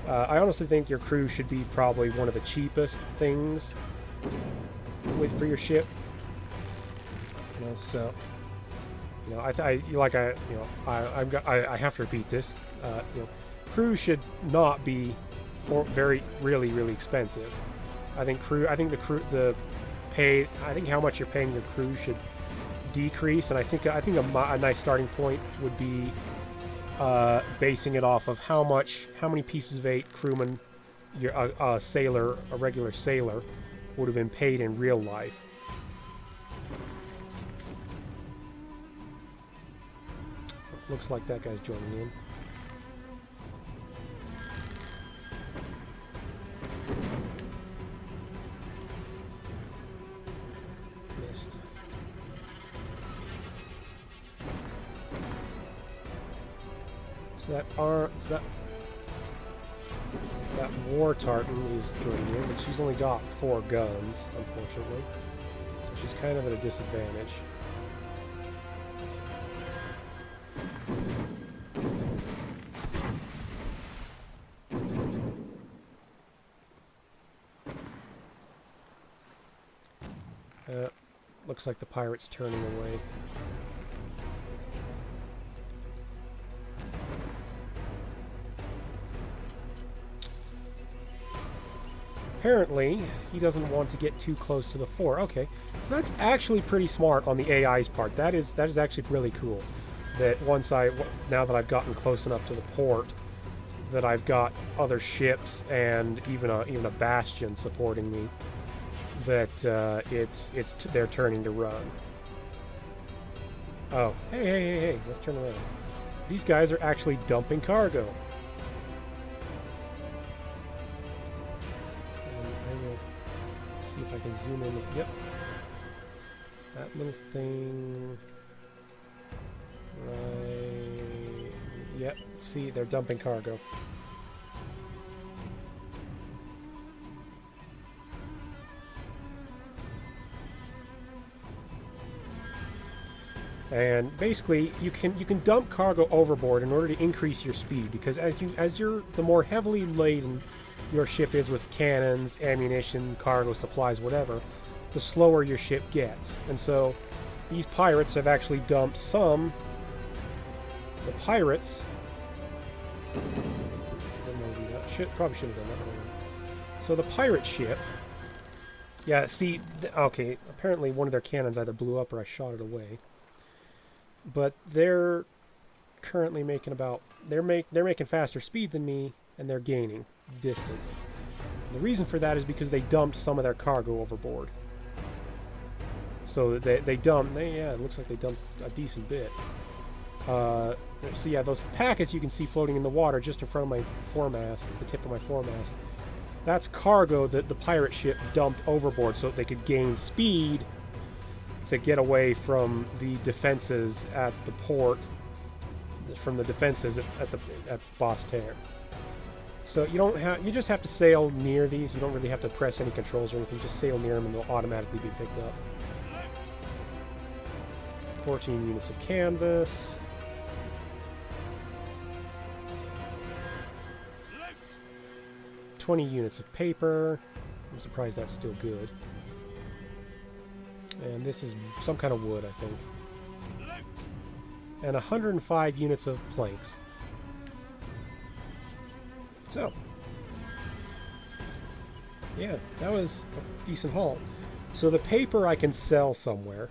I honestly think your crew should be probably one of the cheapest things for your ship. You know, so you know, I have to repeat this. You know, crew should not be really expensive. I think how much you're paying your crew should decrease, and I think a nice starting point would be basing it off of how many pieces of 8 crewmen a regular sailor would have been paid in real life. Looks like that guy's joining in. Missed. So that war tartan is joining in, but she's she's only got 4 guns, unfortunately. So she's kind of at a disadvantage. Looks like the pirate's turning away. Apparently, he doesn't want to get too close to the fort. Okay, that's actually pretty smart on the AI's part. That is actually really cool. That now that I've gotten close enough to the port, that I've got other ships and even a bastion supporting me. That they're turning to run. Oh, hey, let's turn around. These guys are actually dumping cargo. And I will see if I can zoom in. Yep. That little thing. Right. Yep. See, they're dumping cargo. And basically, you can dump cargo overboard in order to increase your speed, because the more heavily laden your ship is with cannons, ammunition, cargo, supplies, whatever, the slower your ship gets. And so, these pirates have actually dumped some. The pirates. Probably should have done that earlier. So the pirate ship. Yeah. See. Okay. Apparently, one of their cannons either blew up or I shot it away. But they're currently making they're making faster speed than me, and they're gaining distance. And the reason for that is because they dumped some of their cargo overboard. So it looks like they dumped a decent bit. So yeah, those packets you can see floating in the water just in front of my foremast, the tip of my foremast. That's cargo that the pirate ship dumped overboard so that they could gain speed to get away from the defenses at the port, from the defenses at Basse-Terre. So you just have to sail near these. You don't really have to press any controls or anything. Just sail near them and they'll automatically be picked up. 14 units of canvas. $20 units of paper. I'm surprised that's still good. And this is some kind of wood, I think. And 105 units of planks. So, yeah, that was a decent haul. So the paper I can sell somewhere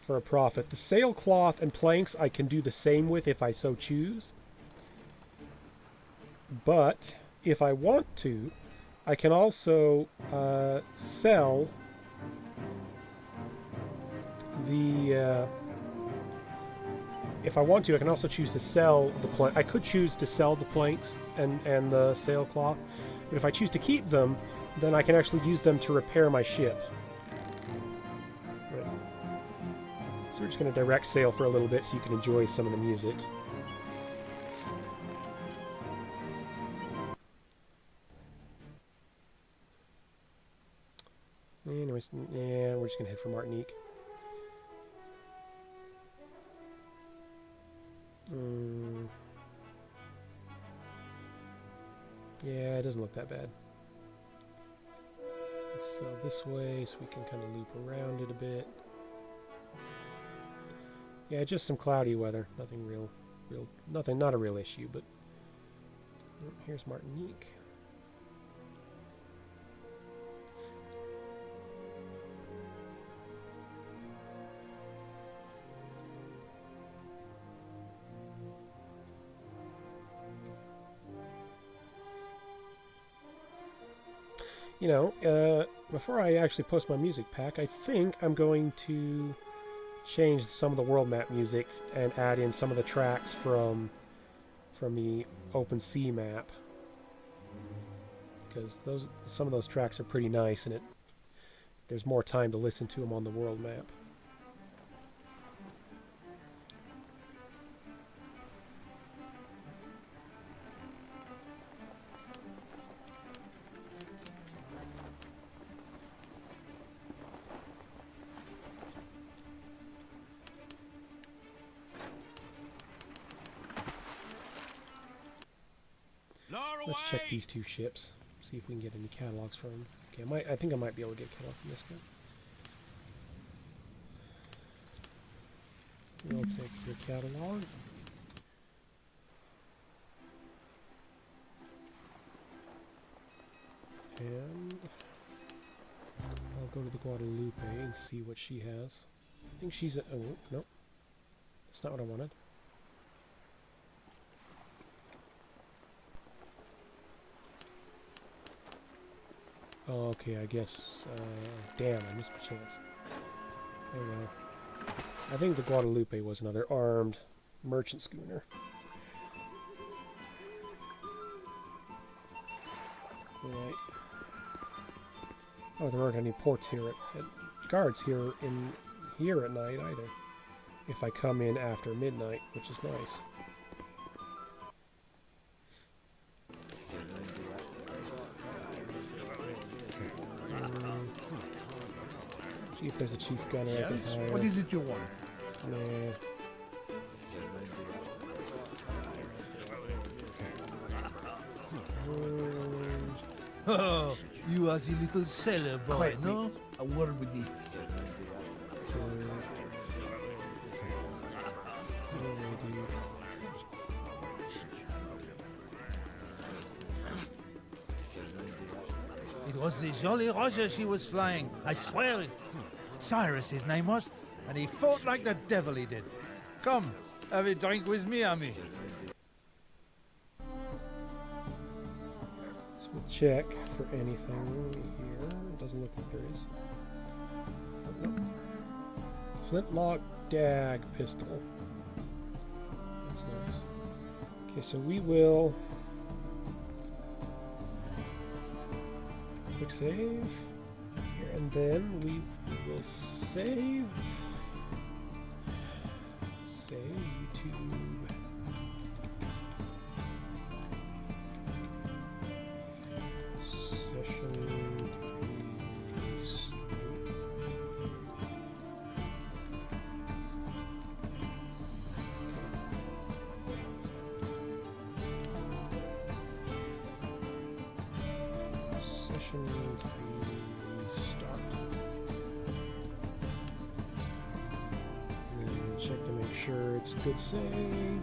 for a profit. The sailcloth and planks I can do the same with if I so choose. But if I want to, I can also sell if I want to, I can also choose to sell the plank. I could choose to sell the planks and the sailcloth, but if I choose to keep them, then I can actually use them to repair my ship. Right. So we're just going to direct sail for a little bit so you can enjoy some of the music. Anyways, yeah, we're just going to head for Martinique. Yeah, it doesn't look that bad. Let's sail this way so we can kind of loop around it a bit. Yeah, just some cloudy weather. Nothing not a real issue, but here's Martinique. You know, before I actually post my music pack, I think I'm going to change some of the world map music and add in some of the tracks from the open sea map, because some of those tracks are pretty nice, and there's more time to listen to them on the world map. Let's check these two ships. See if we can get any catalogs from them. Okay, I think I might be able to get a catalog from this guy. We'll take your catalog. And I'll go to the Guadalupe and see what she has. I think she's a... Oh, no. That's not what I wanted. Oh, okay, I guess... damn, I missed my chance. Oh well. I think the Guadalupe was another armed merchant schooner. Right. Oh, there aren't any ports here guards here at night either. If I come in after midnight, which is nice. See if there's a chief gunner I can hire. What is it you want? Nah. Oh, you are the little sailor boy, Quiet, no? A word with thee. It was the Jolly Roger she was flying, I swear it. Cyrus his name was, and he fought like the devil he did. Come, have a drink with me, ami. So we'll check for anything here. It doesn't look like there is. Oh, no. Flintlock dag pistol. That's nice. Okay, so we will quick save here, and then we will save YouTube. Session start. And check to make sure it's a good save.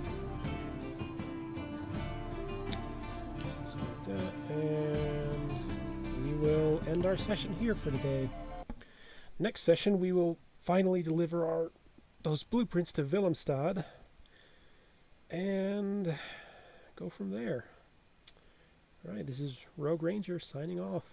Start that, and we will end our session here for today. Next session, we will finally deliver those blueprints to Willemstad and go from there. Alright, this is Rogue Ranger signing off.